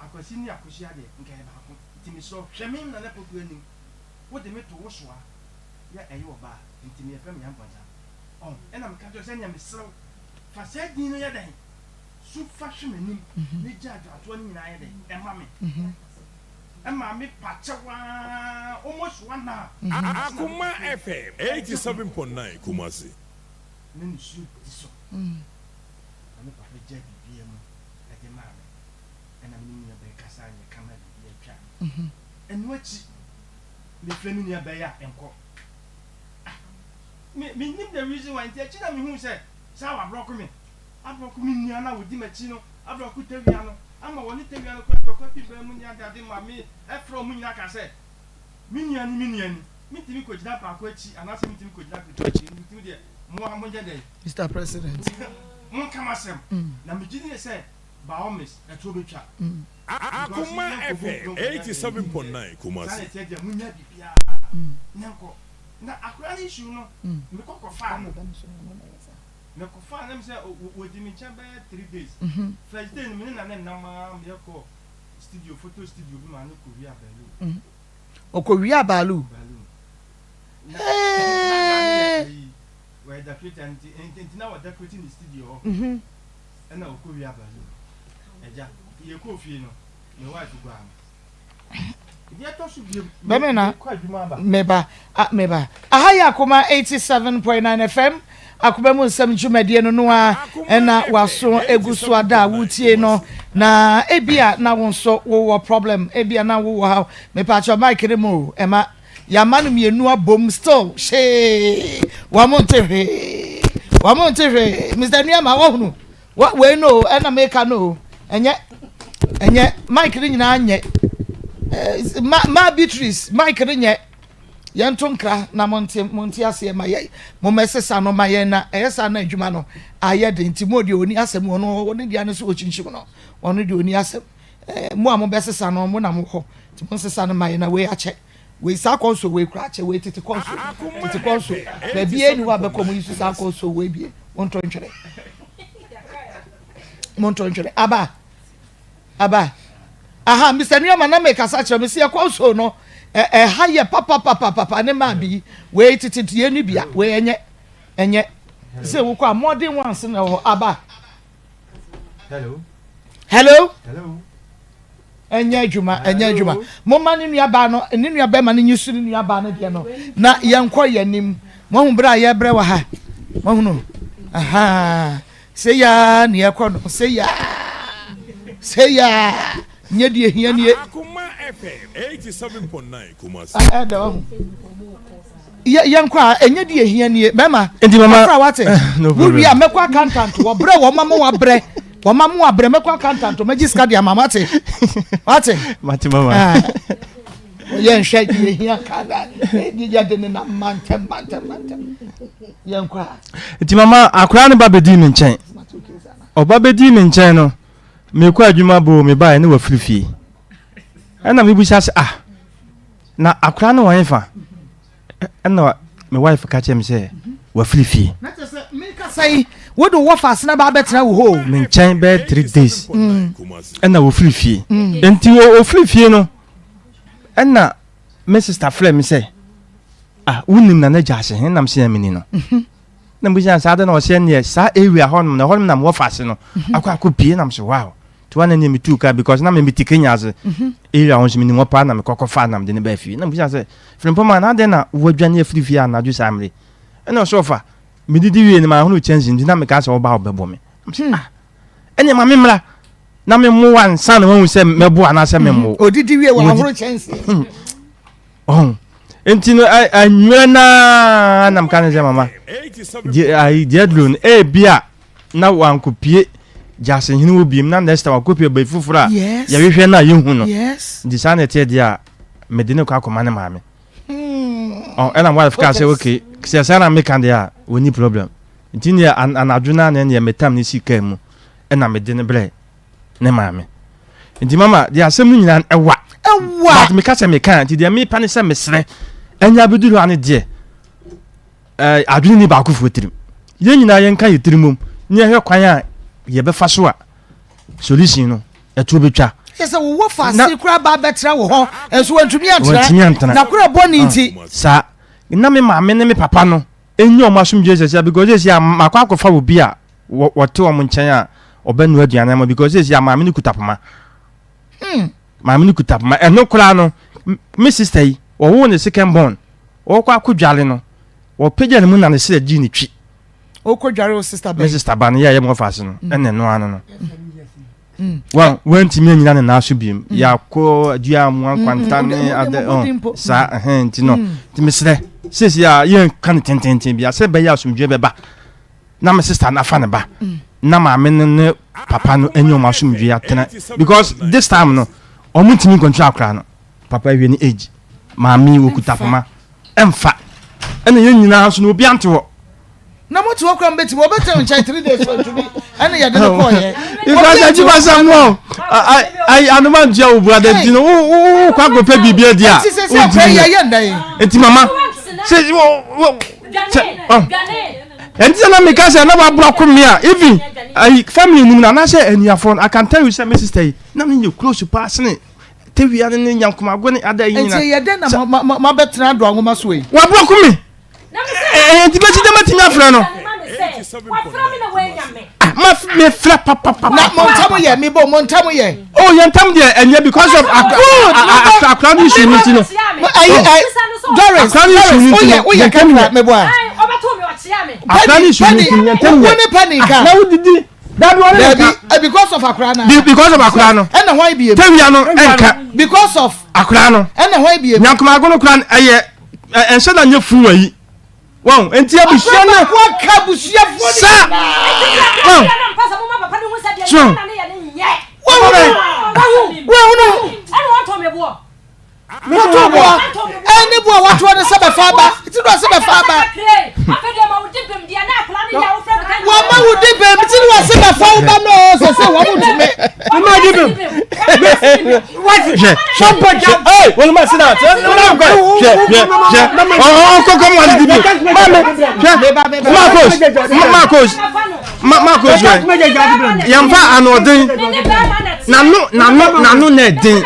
G: akosi ni akosia de nka e ba ko ti mi so hwe mi na na poku ani wo de me to wo so a ya eyi wo ba nti me fa me yam panta ena me ka jo say nya me sro fa say din no ya dan su fa hwe manim ni jaja ato ni na ya de e ma me Emma me pachawa almost 1 hour.
B: Akoma FM 87.9 Kumasi.
G: Nani shoot this one. I'm papa Jabby BM at the man. And I'm in your Cassan, come at the chat. And what me friend near Baya and co. Me name the reason why the China who said, Sawa broke me. I broke me Niana with Dimachino, I broke Taviano. I'm a one Taviano people Munia that in my me, from Munia Cassa. Minion, meeting could not Paquetti, and asking me could not be touching with you.
A: Mr. President
G: Monkamasem. Na me didn't say Baomis a trouble chat.
B: Akoma FM 87.9 Kumasi.
G: Na akwani issue no me kokko fa no me ko fa na me say we di me chamber 3 days first day me na ma me ko studio photo studio bi ma no ko wi abalu
A: okowia balu
G: where the creator and now decorating the studio and now ko wi abalu eja ye ko fie no me wife go am
A: Bemena meba ahaya Akoma 87.9 FM Akoma mu nsem dwumadie no noa na waso eguso ada wutie no na ebia na wonso wo problem ebia na wo ha me pa cho mic ne mo ema ya manu mienu abom still she wa montere Mr. Niama wo hunu we no na make no enye mic ni nyina anye ma Beatrice Mike nye Yantonkra na monte ase ma ye mo mesesa no ma ye na eyesa na adwuma no aye de ntimo de oni asem no woni dia no so ochinchim no ono de oni asem mo am besesa no mo na mo ho ti mo sesa no ma ye na we ache we sa konso we kra ache we titi konso be bie ni wa be ko mo yisu sa konso we bie monto ntwere aba aha Mr. Newman na make asa kire me se konso no haye papa ne ma bi we titi eni bia we enye se wo kwa modern ones na ho aba hello enye adwuma mo ma ne nuaba no ne nuaba ma ne nyisu ne nuaba no de no na yenko yanim mo hu bra ye bre wa ha mo hu no aha se ya ne yakọ no se ya nye die hia nie
B: Akoma FM 87.9 Kumasi.
A: Yenko a enye die hia nie mema
H: enti mama
A: afra wate wo wi a mekwa accountant wo bre wo mama wo abre mekwa accountant magiska dia mama wate
H: mama
A: yen hwe die hia kada die ya de na mantem yenko
H: enti mama akura ne babedi me nchen obabedi me nchen no me kwa adwuma bo me ba ne wa firifie ana me busa se na akura ne wan fa ana me wife ka chem se wa firifie
A: na te se me ka sai wo do wo fa sna ba betra wo ho
H: me nchen be 3 days ana wo firifie enti wo firifie no ana me sister flem me se unim na jase hen nam se amini no na busa sa da no se ne sa area honum na wo fa se no akwa pie nam se wow to an enemy too ka because na me mitikenya ze area on me ni mo pa na me kokofa na me de ne ba fi na busa se frempo man na de na wo dwane afirifia na ju samre na so fa me didi wie ni ma hunu change ndi na me ka se wo ba obebo me ene ma me mra na me mo wan san won se mebo ana se me mo
A: odidi wie wa hunu change
H: enti no anwere na nam kan se mama ai diadlun bia na wan kopie jase hinu wo biem na next wa kopie ba fufura ya hwehwe na yehu no di sana tie dia medine kwa Akoma ne maame ena wa fika say okay se sana me kan dia woni problem enti ne anadwuna na ne metam ne sika mu ena medine bre ne maame enti mama dia asem nyina ewa but me ka se me kan enti dia me pa ne se mesre enya beduru ane de adwuni ni ba ko fotirim ye nyina ye nka yetirimum ne hwe kwan a ye be fa so a solution no eto betwa
A: yesa wo fa se kura ba betra wo ho enso wantumi antra na kura boni nti
H: sa na me maame ne me papa no enyo o masum Jesus because this ya makwa akofa wo bi a wote o nchen a obenu aduane ma because this ya maame ni kutapama maame ni kutapama eno kura no me sister yi wo ne second born wo kwa akudwale no wo pagya ne mu na ne se gi ni twi
A: o kodware o sister ba
H: me sister ba ne ya mo fase no ene no ano no wenti mi nyina ne na so biem ya ko adua mu ankwanta ne ade sa ti no ti mesre sisi ya yen kan tenten bia se be ya asumdwe be ba na me sister na fa ne ba na ma me ne papa no enyo ma asumdwe atena because this time no omuntimi control akra no papa wie ni age ma mi wokuta pama emfa ene yen nyina so no obi antewo
A: na mo to okra mbeti wo betem nchai 3 days to be ene ya de ko ye
H: because aji basa mo ai anuma ntia wo brother di no wo kwa go pe bibia dia
A: o di ye ndai
H: enti mama se enti na me ka se na ba bro ko me a even ai family ni na say eniafon I can tell you say my sister na me you close pass ne tewi ade ne nyankoma go ne ada yin na
A: enti ye de na ma betra do anwoma so yi
H: wa bro ko me enti be ti de matinya afra no ma me fra papa
A: na montamu ye me bo montamu ye
H: oh yentam de enye because of akran issue ni no
A: Doris oh ye kamera me bo akran issue ni yentam ye panika
H: na udidi that one
A: because of akrana
H: because of akrano
A: and why be
H: tawia no enka
A: because of
H: akrano
A: and why be
H: nyankoma agono kran eye ense na nye fu wayi wow enti abusia na
A: kwa kabusia foni
H: sa wow
A: any boy what to say faba ti do se be faba wa ma wo di bem ti do se be faba no so se wo mutume
C: ma di bem what
H: hey wọ́n ma sit down ko mo di bem Marcos yamfa anodin nanu na din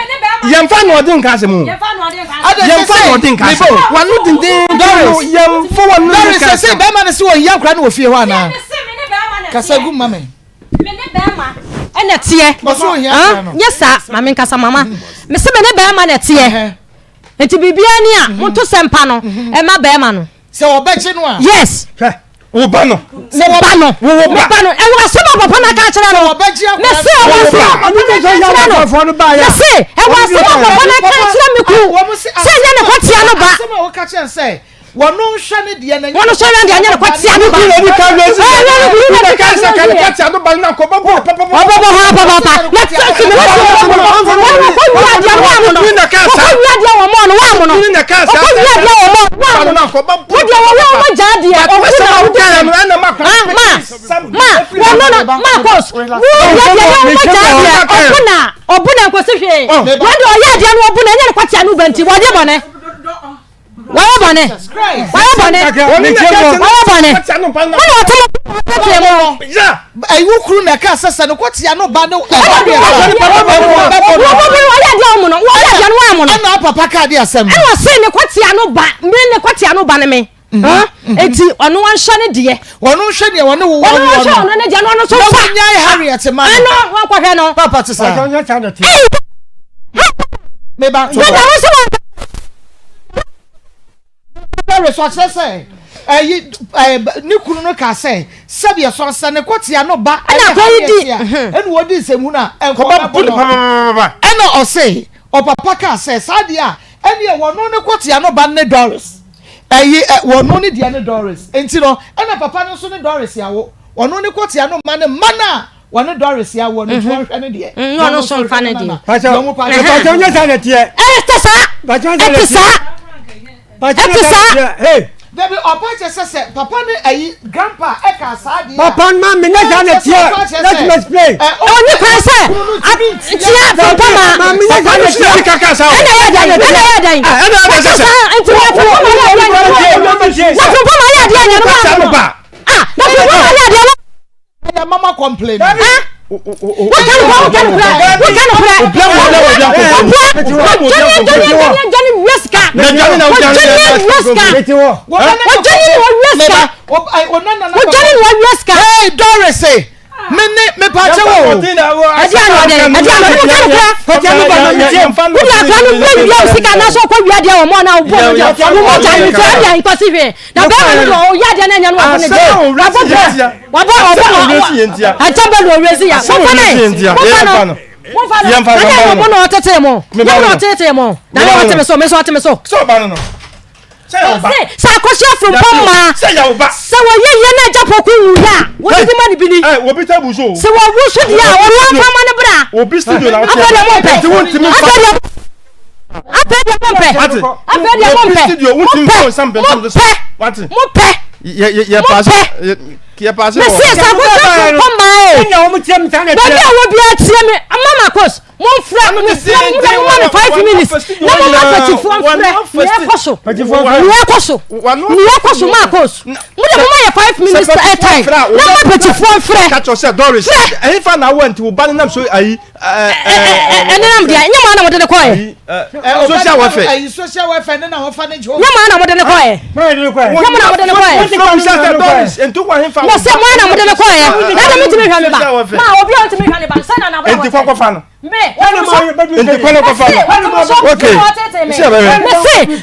H: yamfa anodin ka se mu yamfa anodin ka se wanu din yamfa wanu ka se
A: be ma ne se wo yankra na wo fie ho ana kasagu mame
D: me ne be ma ene tie yes sir mame nkasa mama me se me ne be ma na tie enti bibia ni a monto sempa no e ma be ma no
A: se wo be chi no a
D: yes
H: wo ba no
D: e wa so ba papa na ka kire no me se wa so onu te so ya wa fo no ba ya se e wa so ba papa na ka kire me ku se nya ne kwatia no ba
A: se ma wo ka kire se wono hwe ne de na
D: wono hwe ne de nya ne kwatia no ba
H: ni ka lo si ni ka sa ka kwatia no ba na ko ba papa
D: na tsi me obuna nkosi hwe wande oya dia no obuna nya ne kwatia no banti wode bone waya bone
A: ya ayi wukuru na ka sasa no kwatia no ba no na papa ka dia asem
D: e wo se ne kwatia no ba me ne kwatia no ba ne me enti onu wan hye ne de
A: wonu hye ne wonu wo
D: wonu ne je no no so
A: fa nya Harriet man
D: no wan kwa hwe no
A: papa tsa me ba to research say ni kunu no ka say sabe so sa ne kwatia no ba
D: na ko yidi
A: enu wodi semu na
H: ko ba papa
A: ena o say o papa ka say sade a ene wonu ne kwatia no ba ne Doris wonu ne dia ne Doris enti no ena papa no so ne Doris yawo wonu ne kwatia no ma ne mana wonu Doris yawo no tuwa hwe ne de
D: no so mfa ne de
C: pa cha nya sa ne tie
A: hey baby opa say papa ne ayi grandpa e ka sadia
C: papa ma me nya sa ne tie let me explain
D: oni kwa say tia papa ma
C: me nya sa ne tie
H: kaka sa
D: ya dan
H: papa ma ya dia
A: ya mama complain Hey Doris, me pa chewo.
D: Sa kwashe from Poma. Say ye na japoku wuya. What is the money bini?
H: Obi tabu so.
D: Se wa wusu dia, o la fama na bra.
H: Obi studio na. Studio wuti so sampe so. What?
D: Mo pe.
H: Ye pass. Ye pass.
D: Me say sa kwashe from Poma e.
C: Nya o mu tie mtane.
D: Ba dia wo bia tie me. Mama Akos. Mon frère, me 5 minutes. No mo petit frère. Ni akoso. Ni akoso ma Akos. Mo de mo 5 minutes airtime. No mo petit frère.
H: Catch yourself Doris. Eh fa na went wo ban nam so ayi
D: nam dia. Nyama na mo de ko e.
H: Social welfare.
A: Ayi social welfare na ho fa ne jo.
D: Nyama na mo de ko e. Nyama na mo de ko e.
H: Doris ento kwa hemfa.
D: No se mo na mo de ko e. Na de mi timi hwa me ba. Ma obi o timi hwa ne ba. Sa na na ba.
H: Enti kwa fa no.
D: Me
H: enti kwa kwa fa. Okay.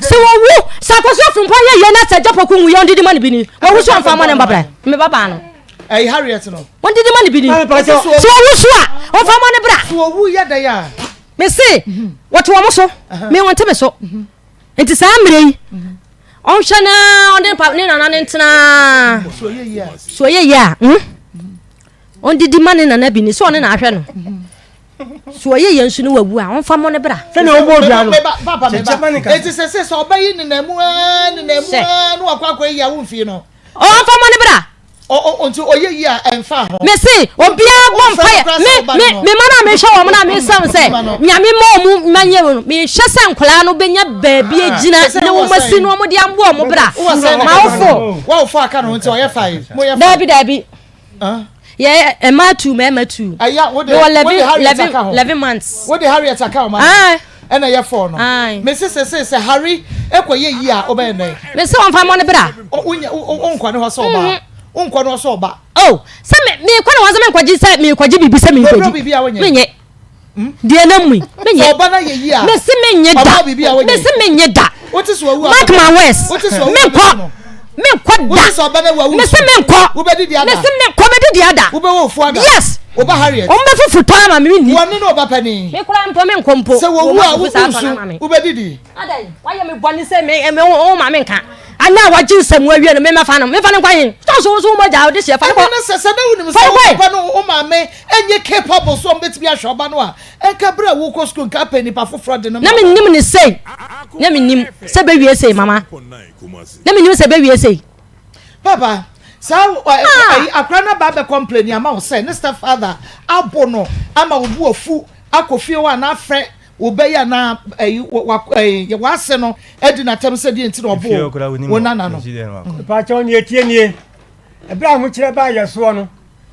D: Se wo wu sakoso frumpa ye na se japoku wu ye ndidi mani bini. Wo wu so amfa mo ne mbabra. Me baba no.
A: Hey Harriet no.
D: Wo ndidi mani bini. Se wo wu so a o fa mo ne bra.
A: So wu ye da ya.
D: Me se what wo mo so. Me won te me so. Enti sa amre yi. On hwe na on de pa ne na ne ntena. So ye ya. On didi mani na na bini so on na ahwe no. so ye yensu no wawu a on fa mo ne bra
C: se na obo bia no
A: papa me ba eti se so obayi ni na mu no akwa yi ya wo mfi no
D: on fa mo ne bra
A: onto oye yi a enfa ho
D: me se obia bom fire me mana me hwe wo na me sam se nyame mo mu manye no me hwe se nkola no benya baabi agina ne wo masi no mo de ambo mo bra ma
A: wo fo aka no nti oye 5 mo ye
D: dabi yeah ema 2
A: aya wo de
D: 11 months
A: wo de Harriet aka o ma ena ye 4 no me se Harry ekoye yi a oba ene
D: me se on fa mo ne bra
A: on kwa ne ho so ba unko no so ba
D: se me kwa na wanza me kwaji se me kwaji bibi se me kwaji menye die na mu menye
A: so ba na ye yi a
D: me se menye da me se menye da
A: what is wo
D: mark my words me kwa da
A: what is so ba na wo
D: me se me kwa
A: wo be di ada
D: me se me kwa me di ada
A: wo be wo fu aga
D: yes
A: oba Harriet
D: o me fufu to ama me ni
A: woni no oba pani
D: me kura mpo me nkompo
A: se wo wu a wo nsu wo be di
D: adai wa ye me boni se me o ma me nka ana wa ji samu awie no me fa no kwa yin so mo ja o de se fa ko
A: na se na woni so oba no o ma me enye capable so mbetimi ahwe oba no a enka bra wo ko school nka pani pa foforo de no
D: na me nim ni sei na me nim se be wie sei mama na me nim se be wie sei
A: papa sa akra na ba be complain ama wo say ne stepfather abono ama wo bu ofu akofie wa na afre obeya na wa se no edi na tem se di enti no bo wona na no
C: pa cha oni etie nie ebra ho kire ba ye so no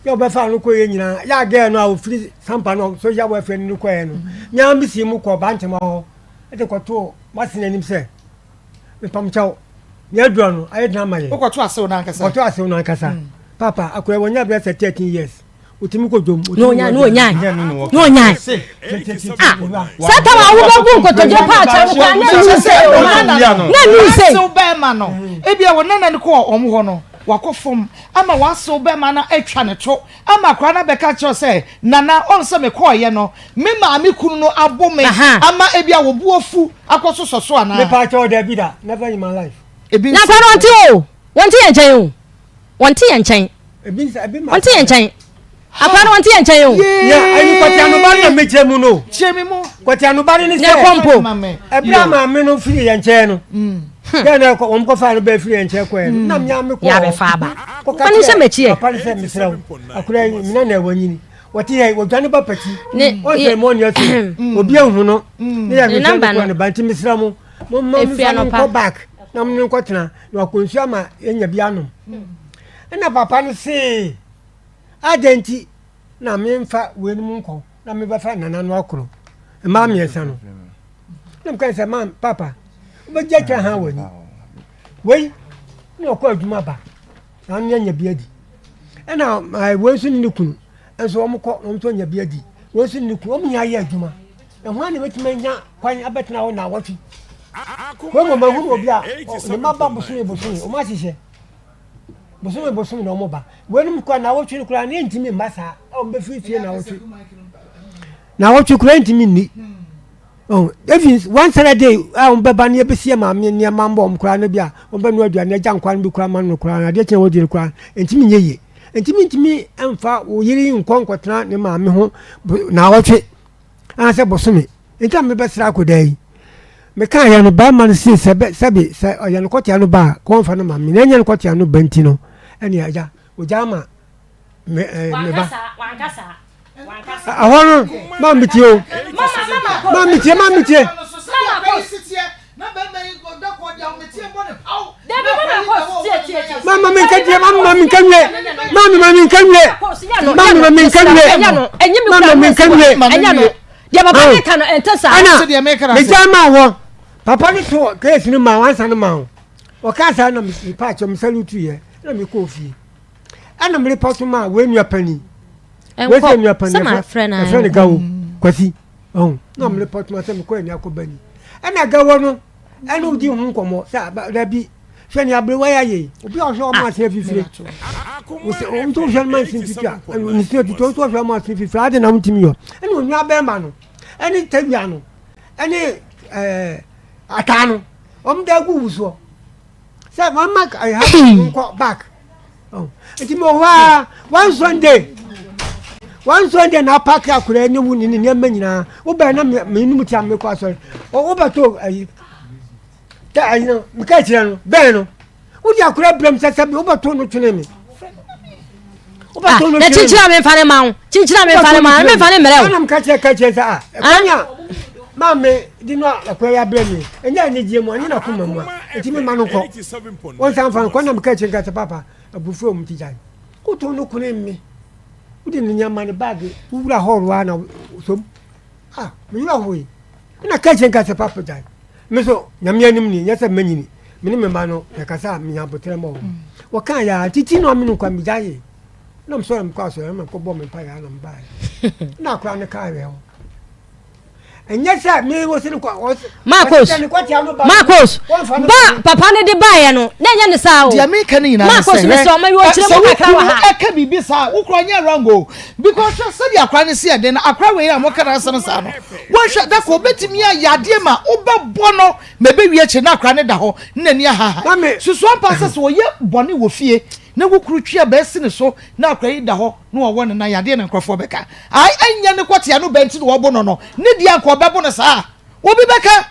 C: ye obefa no ko ye nyina ya ga no a ofiri sampa no so ya wa fani no ko ye no nya mbisi mu ko ba ntem ho ede ko to masina nim se me pam cha ni aduro no aye dina maye
A: ko to ase wona nkasa
C: ko to ase wona nkasa papa akoya wonya bra 13 years utimi ko dom
D: no nya sata wa wo bagu ko to je pa cha ko na mi se
A: so be ma no e bia wona na ne ko omo ho no wakofom ama waso be ma na atwa ne to ama kra na be ka cho se nana on se me ko ye no me ma me kunu no abo me ama e bia wo bu ofu akoso soso ana
C: me pa cha da bi da never in my life
D: na kwa no nti wonti ye nchen wonti ye nchen akwana wonti ye nchen
C: ya ayi kwati no ba na meche mu no
A: chemi mu
C: kwati no ba ni se
D: pompo
C: ebra ma me no firi ye nchen no ya na ko on ko fa no ba firi ye nchen ko en na nya me ko
D: ya be fa ba kwani se mechie
C: kwani se misra akura mina na wanyini wati ye wodwane ba pati o ceremony ati obi ehunu no ne ya me ko ne banti misra mu mo ma me ko back na mo ko tena na akonsu ama enya bia no na papa no se agenti na me mfa wenu mu nko na me ba fa nana no akoro ma me esa no na mkan se man papa ba jecha ha wani wei no ko adwuma ba na nya bia di na wensu ni kunu enso om ko om to nya bia di wensu ni kunu om nya ya adwuma e ho ani metima nya kwan abetena wo na watu ko mo ma hu obi a ne maba busu o ma hihye bosom no mo ba wenum kwa na wotwe kura na ntimi mbasa o mbe fifie na wotwe kura ntimi ni even one Saturday a mbe ba na ebesie ma me ne mambo kura na bia o mbe no aduane agya nkwan bi kura ma no kura na de chen wodi kura ntimi nyeye ntimi emfa wo yiri nkonkotena ne ma me ho na wotwe an se bosom nta me besra akodai me kan ya no ba man si sebe ya no kotia no ba konfa no ma me nya no kotia no banti no eni aja ojama me ba ahono ma mitio ma mitie
A: na be me go da ko dia metie bone pau
C: mama min kanwe mama min kanwe
D: dia baba me kan entesa
A: ana dia me kan
C: me jama wo papa ni to case ni ma wansa ni ma o ka sa na mi pa cho mi salute ye na mi ko fi ana mi report ma we nua pani we se nua pani
D: sama friend
C: gawo kwasi na mi report ma se mi ko eni akobani ana gawo no ana udi hu nkomo sa da bi hwe ni abre wa ye obi o hwe o ma se fifire o se o nto hwe ma se fifire ni se ti to hwe ma se fifire ade na mutimi yo ana o nua be ma no ani tawia no ani atano da gu wuso say mama I have to go back enti mo wa one Sunday One Sunday na pack akura ni wu ni nyama nyina. Wo ba na me num ti am ko asori. Wo ba to ayi. Ta ayi no, me ka kire no, be no. Wo di akura bram sasa bi wo ba to no twene me. Wo ba to no.
D: Na chinchira me fa ne ma wo. Chinchira me fa ne ma, me fa ne mere wo.
C: Ana me ka kire sa. Anya. Mame di no akura ya bre me. Enya ni die mu, ani na kuma mu. Enti me ma no ko. Won san fa ko na me ka kire sa papa. Abufu mu ti jan. Ko to no kune me. Udi ni nyama ni bag wura horwa na so me yura hoyi ina kachen ka se papa dai me so nyamia nim ni yasa manyini me ni me ma no ya kasa me nyabotre mo wo kan ya titi no me no kwa mi dai na me so am kwa so me ko bo me pa ya na mba na kwa ne ka we ho enya sa me wo se ni kwa
D: Maa Akos ba papa ne de ba ye no na nya ne sa o
A: dia me kan ina
D: Maa Akos me so ma wo chire mo kakra wa ha
A: aka bibi sa wo kro nya rango because say dia akra ne se de na akra we ya mo kana san sa no wo hwa da ko betimi ya yade ma wo be bono me be wie che na akra ne da ho na ni ha susu ampa se wo ye bone wo fie na wo kru twa ba si ne so na akra yi da ho no wo won na yade na nkrofo beka ai anya ne kwate no benti wo bo no ne dia ko be bo no sa wo bi beka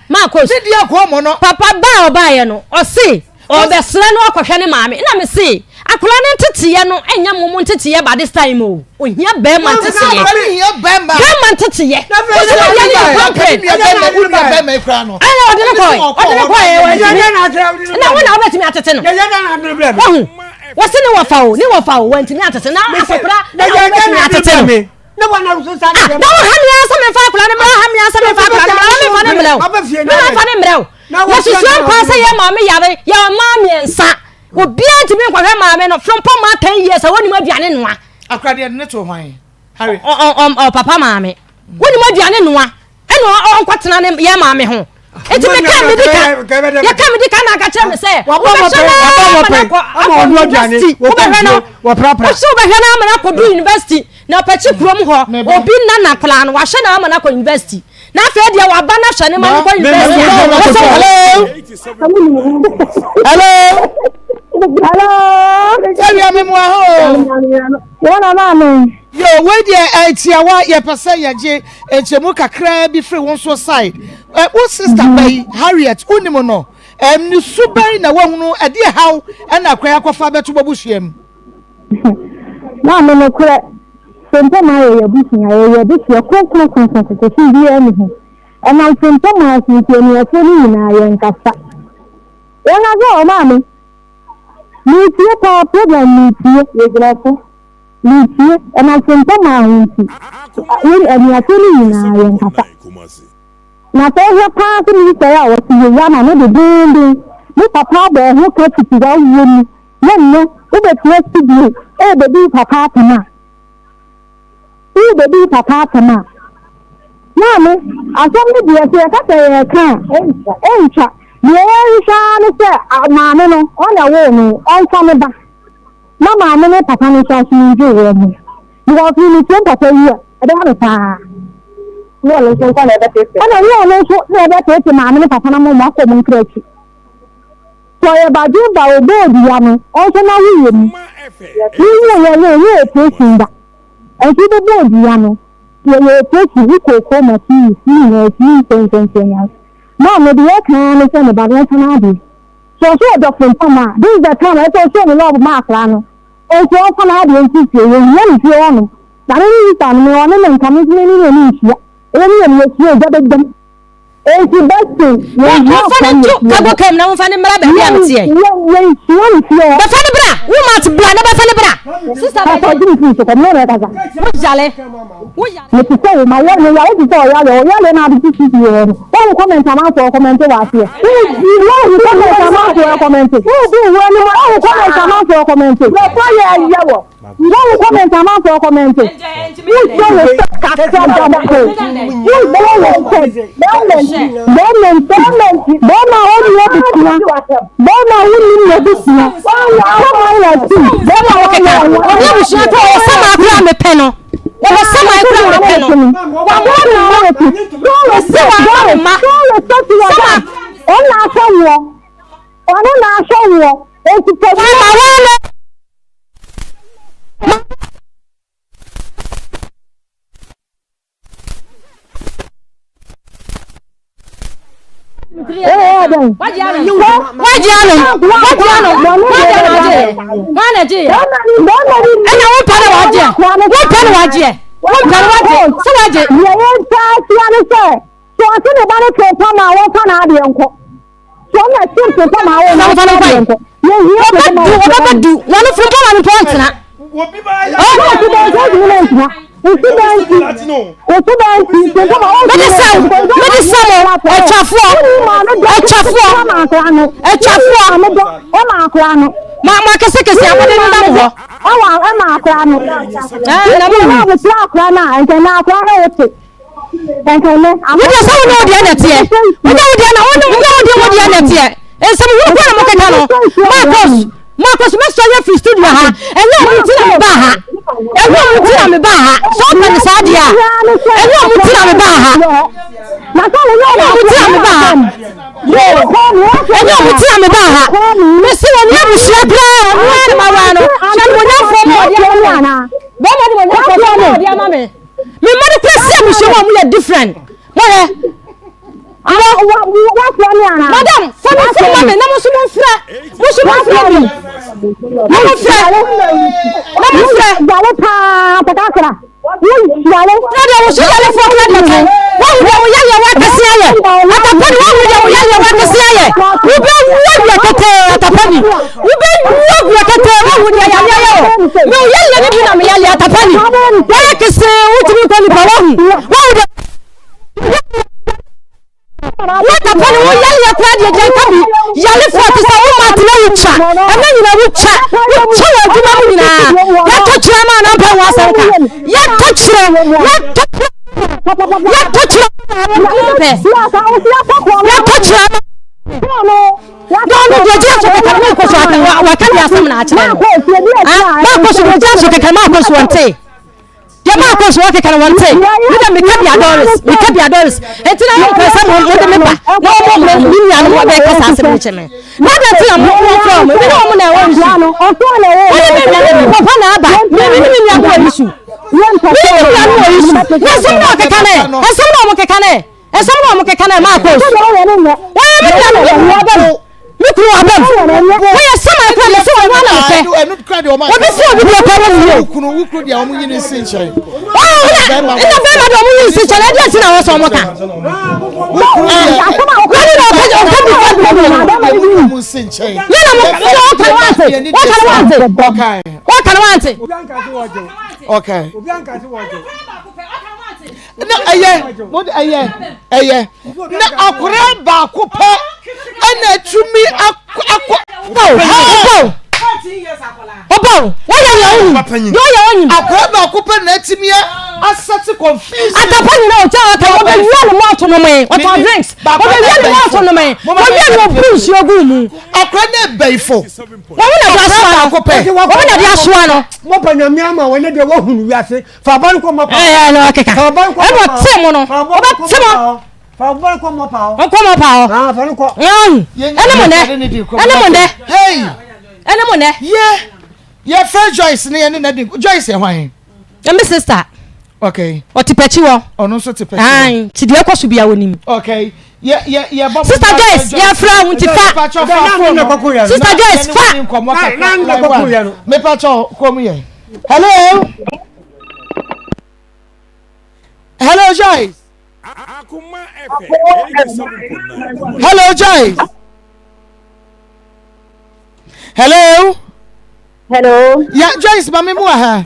D: Maa Akos
A: ne dia ko mo no
D: papa ba oba ye no o se o be sra no akohwe ne maame na me se akura ne ntetiye no enya momo ntetiye ba this time o ohia be ma ntetiye be ma ntetiye na be me kra no ana ode ne koy na wona obetimi atete no wo se ne wo fa o wantimi atete na akura na obetimi atete no
C: na wana ruso sa
D: na wo hamia sa me fa akura ne ma hamia sa me fa akura ne ma me fa ne mrew na susu ampa sa ye maame yare ya maame ensa obi antimi kwahwe maame no from poma 10 years woni ma aduane noa
A: akra de ne to hwan Harry
D: papa maame woni ma aduane noa eno onkwatena ne ye maame ho enti me ka medika na ka kire me se wo be na ko do university na pachi krom ho obi na plan wa hwe na amana ko university na fe dia wa ba na hwe ne ma ko university hello
A: tell me mo ho
I: wona mama
A: yo we dia etiawa ye pese ye je echemu kakra bi free won so side wo sister bay Harriet unimo no ni subari na wahunu ade haw na kwaya kofa beto babuhiem
I: na me no kure sempa ma ye busia ye busia kokon to si bi ani ho na sempa ma si ti ni afoni na ye nkasa wona go mama ni ti pa problem ni ti ye grafo ni ti na sempa ma hunti ni afoni na ye nkasa na to ho pa ti ni se ya wo ti ya na no de dindin ni papa bo ho ka ti wa wo ni no o be ti studio e be bi papa tama mama asom ni bi e ka se e ka encha ni e sha ni se mama no ona wo no onfa me ba na mama ne papa ni sha shi nje wo mu ni wa fi ni ti papa yi e de ha pa no lo so ka le ba te ana no lo so le ba te mama ne papa na mo ma ko mu kreti so e ba ju ba o bo di ya no onso na wi mu ni ye te sinda e ti do bo di ya no ye te si ko ma ti ni ten ya ma me di e kan ni se ne ba ron sana di so do from pama this the time I so no love ma kra no o so fa na di nti ti ye ni ti o no da ni ta ni o ne nka mi ni ya ni ti o da dem enti besti
D: wo fa ne tu ka bo kam na wo fa ne mra ba bia mtie ba fa ne bra wo ma ti bra na ba fa ne bra sister ba
I: ta di ni so ko mo re kaza
D: wo jale
I: ni ti so ma ya ni ya o ti so ya le na di ti ti ye o comment ama so comment wa se wo comment ama so comment wo ni o comment ama so comment wo fa ya wo wo comment ama so comment wo so ka ka da ko Bọ́ọ̀mà ó ní ẹbí tiwa. Bọ́ọ̀mà ó ní ẹbí tiwa. Bọ́ọ̀mà ó yẹ ti. Bọ́ọ̀mà ó yẹ àwọn.
D: Ọ̀dọ́ ìbùsùn tó o sọ́mà akúrò àmì pẹ́ nọ. Wọ́n sọ́mà akúrò àmì pẹ́ nọ.
I: Wà bọ́ọ̀mà ó yẹ ti. Bọ́ọ̀mà sọ́mà bọ́ọ̀mà. Bọ́ọ̀mà sọ́tì wọ̀ bá. Ó nà aṣọ wọ̀. Ọ̀nà nà aṣọ wọ̀. Èsì tẹ̀lé.
D: Wọ́n máa wọ́n lọ. Marcos, me so your studio ha. And you mutina me ba ha. And you mutina me ba ha. So can sadia. And you mutina me ba ha. Na so you mutina me ba ha. And you mutina me ba ha. Me si woni abusia bra, wani ma wa no. Chan mo nya fo mo dia na. Bo mo nya fo mo dia ma me. Me mo de kwese abusia mo ya different. Mo Madam, for me, no more fra. What's your problem? No more fra. What upon all your party, Jacobi, Yellow Fort is a woman to know chat, and then you know, chat, you touch your man up and was okay. Yet touch him, yet touch him, Maa Akos work can one thing. You can make your dollars. We keep your dollars. And tonight you can say one the member. No more million what they can say me. Not that I'm from. We don't know one jano. Papa na ba. Me ya go issue. Yes, some no ke kane. And some no ke kane. And some no ke kane Maa Akos. Why me look who above. We are some I promise so one of say. What is your video problem here?
A: Who could you omu yin sin chai?
D: Oh, in the bed of omu yin sin chai. I just know so much. What can I want it?
A: Okay. No, what na akure ba ko pe na tumi akwa Obo, why are you? Akure ba ko pe na timi asset confused.
D: Atapani na oja aka obo yalo mo to no me. What drinks? Obo yalo mo to no me. Obo yalo push yogu mu.
A: Akure na beifo.
D: Wo na dia so ko pe. Wo na dia so no.
C: Mo panyami ama wo ne de wo hunu wiase. Fa ban ko mo pa.
D: No keka. Fa ban ko. E mo temo no. Obo temo.
C: Fa ban ko mo pa.
D: Ko mo pa.
C: Ah, fa ko.
D: Ene mo ne.
A: Hey.
D: Ene mo ne.
A: Yeah, first Joyce ne na din. Joyce e hwan?
D: My sister.
A: Okay.
D: O tipechi wo.
A: Ono so tipechi.
D: Ai, ti de kwaso bia wonim.
A: Okay. Yeah, Bob.
D: Sister Joyce, yeah, fra untifa. Sister Joyce, fa.
A: Me pacho kom here. Hello. Hello, Joyce.
B: Akoma FM.
A: Hello, Joyce. Hello.
I: Hello.
A: Yeah, Joyce, mami mu aha.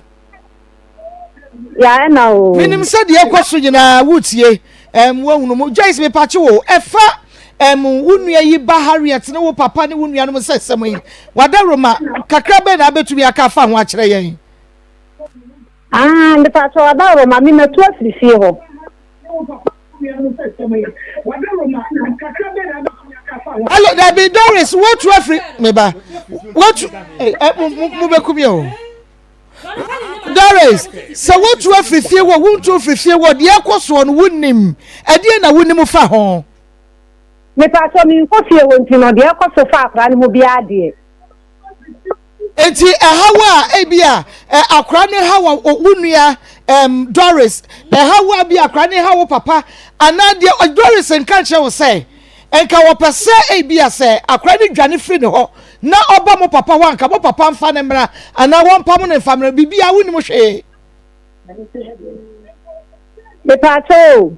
I: Yeah, no.
A: Minim said ye kwaso nyina wutie. Wahunu mu Joyce me pacho wo. Efa wunua yi ba Harriet ne wo papa ne wunua no sesem yi. Wada Roma kakra be na betumi aka fa ho a kire yen.
I: Ah, the pacho wada Roma mi metu afirifie ho.
A: Hello, there be Doris. What to every meba? What? Move come here. Doris, so what to every fear? What won't to every fear? What the Akos one wouldn't him? I didn't win him for home.
I: Me pacho mi ko fie won ti no de Akos so fa akra ne mo bia de.
A: Enti hawa ebia akra ne hawa wunua Doris hawa bia akra ne hawa papa ana de Doris nka che wo say enka wo pese e bia se akra ni dwane free ne ho na oba mo papa ho anka mo papa mfa ne mra ana wo mpam ne famra bibia woni mo hwe
I: The pato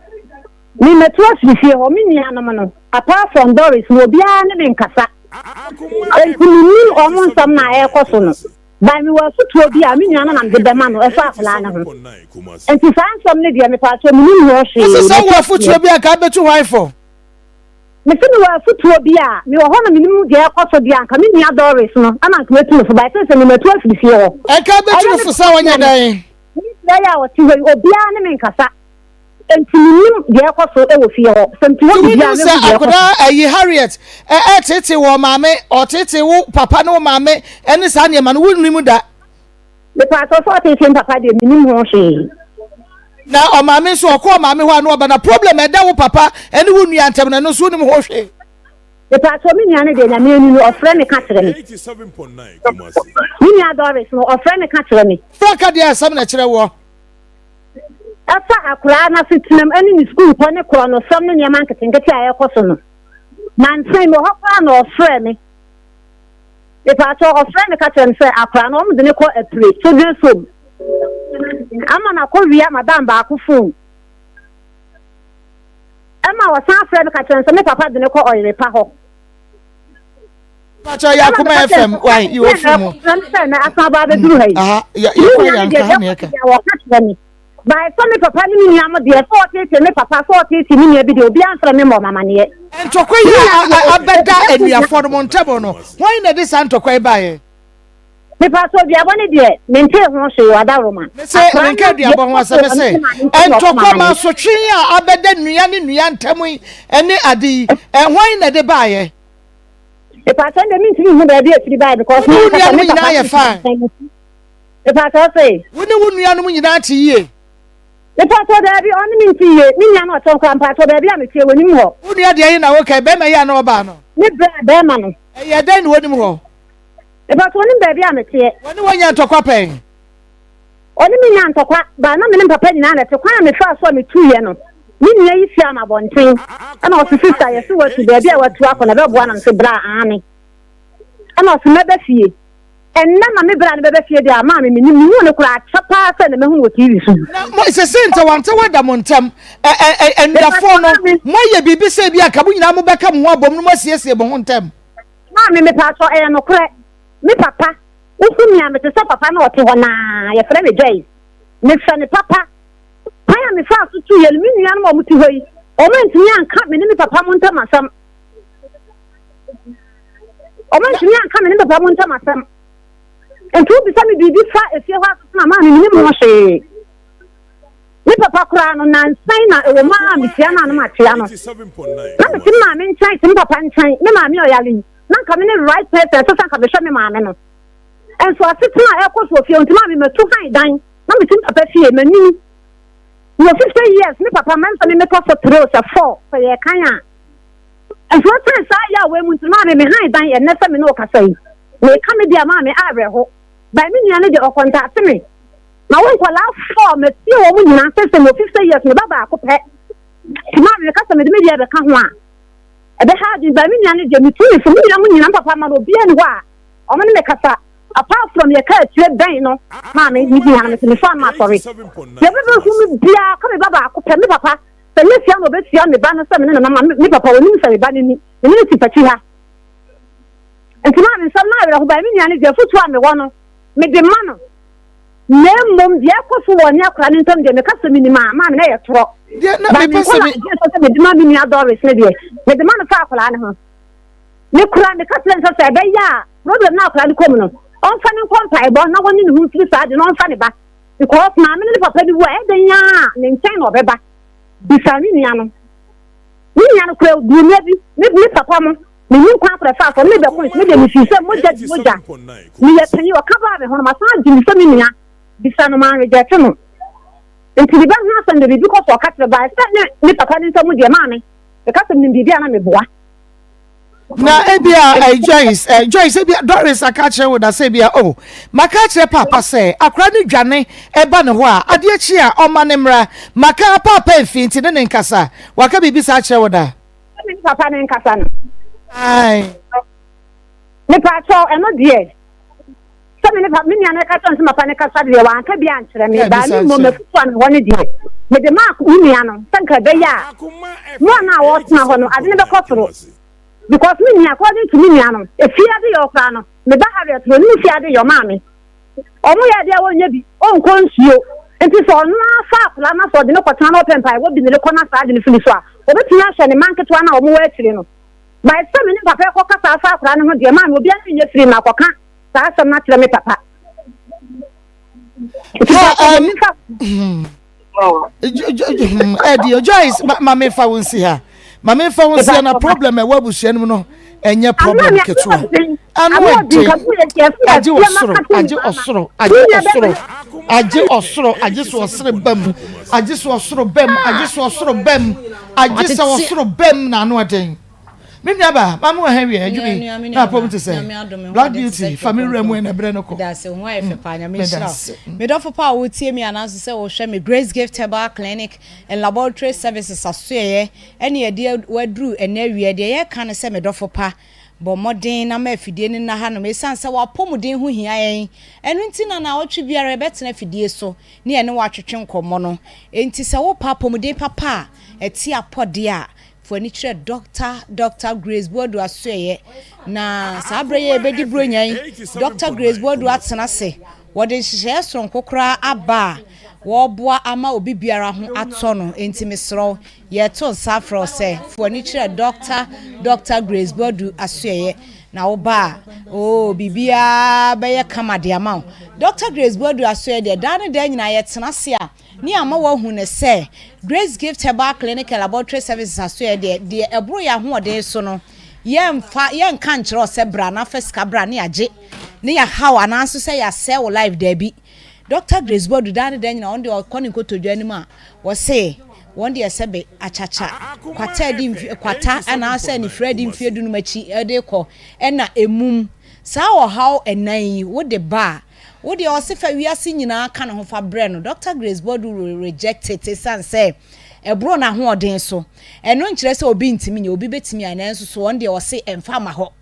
I: ni metwas fie ho mi nia no no apart from Doris wo bia ne nkasa ni omo nsam na ekoso no ba mi wo futu obi a mi nia no na de bema no efa afla na ho enti sansam ne de me pato mi ni ho hwe
A: se wo futu obi a ka betu wan for
I: me se mi wo futu obi a mi wo ho na mi ni de ekoso de anka mi nia Doris no ana nka metu fo ba se ni metwas fie ho
A: e ka betu fo sa wanya dan
I: ya wo ti obi a ne me nkasa entinim de ekoso e wo fie ho semti wo bia ne wo
A: akoda ayi Harriet tete wo maame o tete wo papa ne wo maame ene sa ne ma no wonnim da
I: me pato so tete papa de minim ho hwe
A: na o maame so ko maame ho anu oba na problem e da wo papa ene wo nua antem na no so nim ho hwe
I: me pato mi nya ne de na me ni o frɛ me ka kyerɛ me
B: 87.9 Kumasi
I: mi nya Doris no o frɛ me ka kyerɛ me
A: franka de asam na kyerɛ wo
I: afa akura na fitinam ani ni school ko ne kro no sam ne nyama nketenkete a ekoso no man sai mo hofa na o frɛ me e pato o frɛ me ka kyerɛ me sɛ akura no mo de ne ko apre so de so ama na ko wia madam ba ko phone ama wa san frɛ me ka kyerɛ me papa de ne ko oyire pa ho
A: pacho ya Akoma FM why you ofumu
I: na asa ba be duru hai
A: ya ko ya nka ne ka
I: wa ka kyerɛ me ba so me papa ni ni am de so tete me papa so tete ni ni bi de obi ansra me mo mama ne
A: entokwa ya abeda eniafo no montebo no why na this antokwa ba ye
I: me pa so bia bone de me nte ho hwe wada roma
A: me se nka de abo ho asebe se entokwa ma so twen ya abeda nua ne nua ntam ene ade why na de ba ye
I: me pa so de me ntimi hu da bi afiri ba because
A: me na ye fa
I: me pa so say
A: woni wonua no nyina ate ye
I: me pato da bi oni mi ntiye ni nya no ton kwa pato da bi a me tie woni ho
A: woni ade yi na wo kai be ma ya na oba no
I: ni be ma no
A: ye den woni ho
I: e pato ni be bi a me tie
A: woni wonya ntokwa pen
I: oni mi nya ntokwa ba na me ni papa nyina na te kwa me fa so me tuye no ni nya yi fia ma bonten ana o sister ye so watu da bi a watu akona be bo na nse bra ani ana o se me be fie enna ma me bra ne be fie de ama me ni mu ne kura chapa se ne me hu wo TV so
A: mo se sente wante wada montam endafo no mo ye bibi se bi aka mo nyina mo beka mo abom no mo siesie mo hontem
I: ma me pato no kure me papa ufu mi am te so papa na ote ho na ye fere me joy me fa ne papa aya me fa so tu ye mi nua no mo ti hoyi o me ntumi anka me ne papa mo ntam asam o me ntumi anka me ne papa mo ntam asam entu bi sa me bibi fa efie ho asoma ma me ni mo hwe ni papa kura no nan sai na e wo ma me tia na no ma tia no
B: 87.9
I: na me ti ma me nchai ti papa nchai me ma me oyale na nka me ne right person so sanka be hwe me ma me no enso asetena e ko so fie onti ma me metu han dan na me ti papa fie mani no 50 years ni papa man fa me me ko so 3 or 4 so ye kan a enso tan sa ya we mu ti ma me han dan e ne fa me no kasai me ka me dia ma me abre ho ba mi nya ne de okonta se me na won kwala fo me ti wo mu nyina se mo 50 years me baba akopɛ ma me ka se me de me dia be ka ho a e be ha di ba mi nya ne de me tu me so mu nyina papa ma no bia ni ho a o me ne kasa apart from your car tue ben no ma me ni bia na me fa ma sorry ye be hu me bia ka me baba akopɛ me papa se ne sia no be sia me ba no se me na ma me papa woni se me ba ni ni ti pachi ha entima me sam na ho ba mi nya ne de futu a me wo no me de ma no ne mom dia ko fu woni akra ni ntam de me kasa mi ni ma me na ye toro
A: na me pese
I: me de ma mi ni Doris ne de me de ma no fa akra ne ho ne kura ne kasa nsa se be ya problem na akra ni kom no on fa ni kom pa e bo na woni ni hu firi sa de no on fa ne ba because ma me ne papa bi wo e de nya ne nchen no be ba bisa mi ni ano kura du ne bi ne papa mo me ni kwa prefa so me be ko me de mi fi se moja mi ye tani o kaba be hono ma sa di mi so mi nia bisa no ma reject no enti bi ba na san de bi ko so ka tre ba sa ne papa ni so mu de ma me e ka so ni bi bia na me boa
A: na ebia Joyce ebia Doris akache wo da se bia oh maka kire papa se akra ni dwane eba ne ho a ade achi a oma ne mra maka papa mfinti ne nkasa waka bibi sa kire wo da
I: me papa ne nkasa no.
A: Ai.
I: Me pa cho e no de. So me papa me nya na kasa nso papa ne kasa de wa anka bi ankyere me ba ni mo me fufu an woni de. Me de mark unia no sanka be ya. No na wo tna ho no ade ne be koforo. Because me nya according to me nya no e fia de yo kra no me ba ha retro ni fia de yo ma me. Omo ya de wonya bi on konsuo. Enti so no afa akula na so de ne kwota na open pie wo bi ne kona sa de ne fini so a. Obetumi ahye ne manketo na omo wa akire no. By some me papa ko kasa afa akula no ho de ma me obi an nye free na koka. Sa asem na kire me papa.
A: Eddie Joyce mama fa won si ha. Mama fa won si na problem e wabusua no no enye problem ketua. Anu ade. Aje osoro, aje osoro, aje osoro. Aje osoro, aje so osoro bam. Aje so osoro bam, aje so osoro bam. Aje so osoro bam na anu ade. Me nyaba mama wa hewe adwumi na pom to say Black Beauty family remu na bre no ko
J: da se ho ayefe pa nya me shira me do for pa wo tie me ananso say wo hwe me Grace Gift Herbal Clinic and Laboratory Services asoye ene ye de wadru ene awie de ye kan say me do for pa bo modern na ma afidie ni na ha no me san say wa pomuden ho hia yen enu nti na otwe biara betena afidie so ne ene wa twetwe nkomo no enti say wo pa pomuden papa eti apode a for ni chere Dr. Grace Bodu asoye na sabre ye bedi bronyan Dr. Grace Bodu atena se wode hye so nkokora aba wo boa ama obi biara ho ato no enti mesro ye to safro se for ni chere Dr. Grace Bodu asoye na oba bibia be ye kamade ama Dr. Grace Bodu asoye de dan de nyina ye tena se a ni ama wo hu ne se Grace Gift Herbal Clinic and Laboratory Services asoye de ebro ya ho ode so no ye nka nkyere se bra na feska bra ne age ne ya hawa na so se ya sell live there bi Dr. Grace Bodu dan de nyina on de okoni kotodwa ni ma wo se won de sebe achacha kwata di kwata ana se ni Fred mfie du no machi ede ko na emum sa wo haw enan yi wo de ba wo de osifa wiase nyina aka ne ho fa bre no Dr. Grace Bodu reject it say ebro na ho oden so eno nkire se obi ntimi nya obi betimi ananso so won de ose emfa ma ho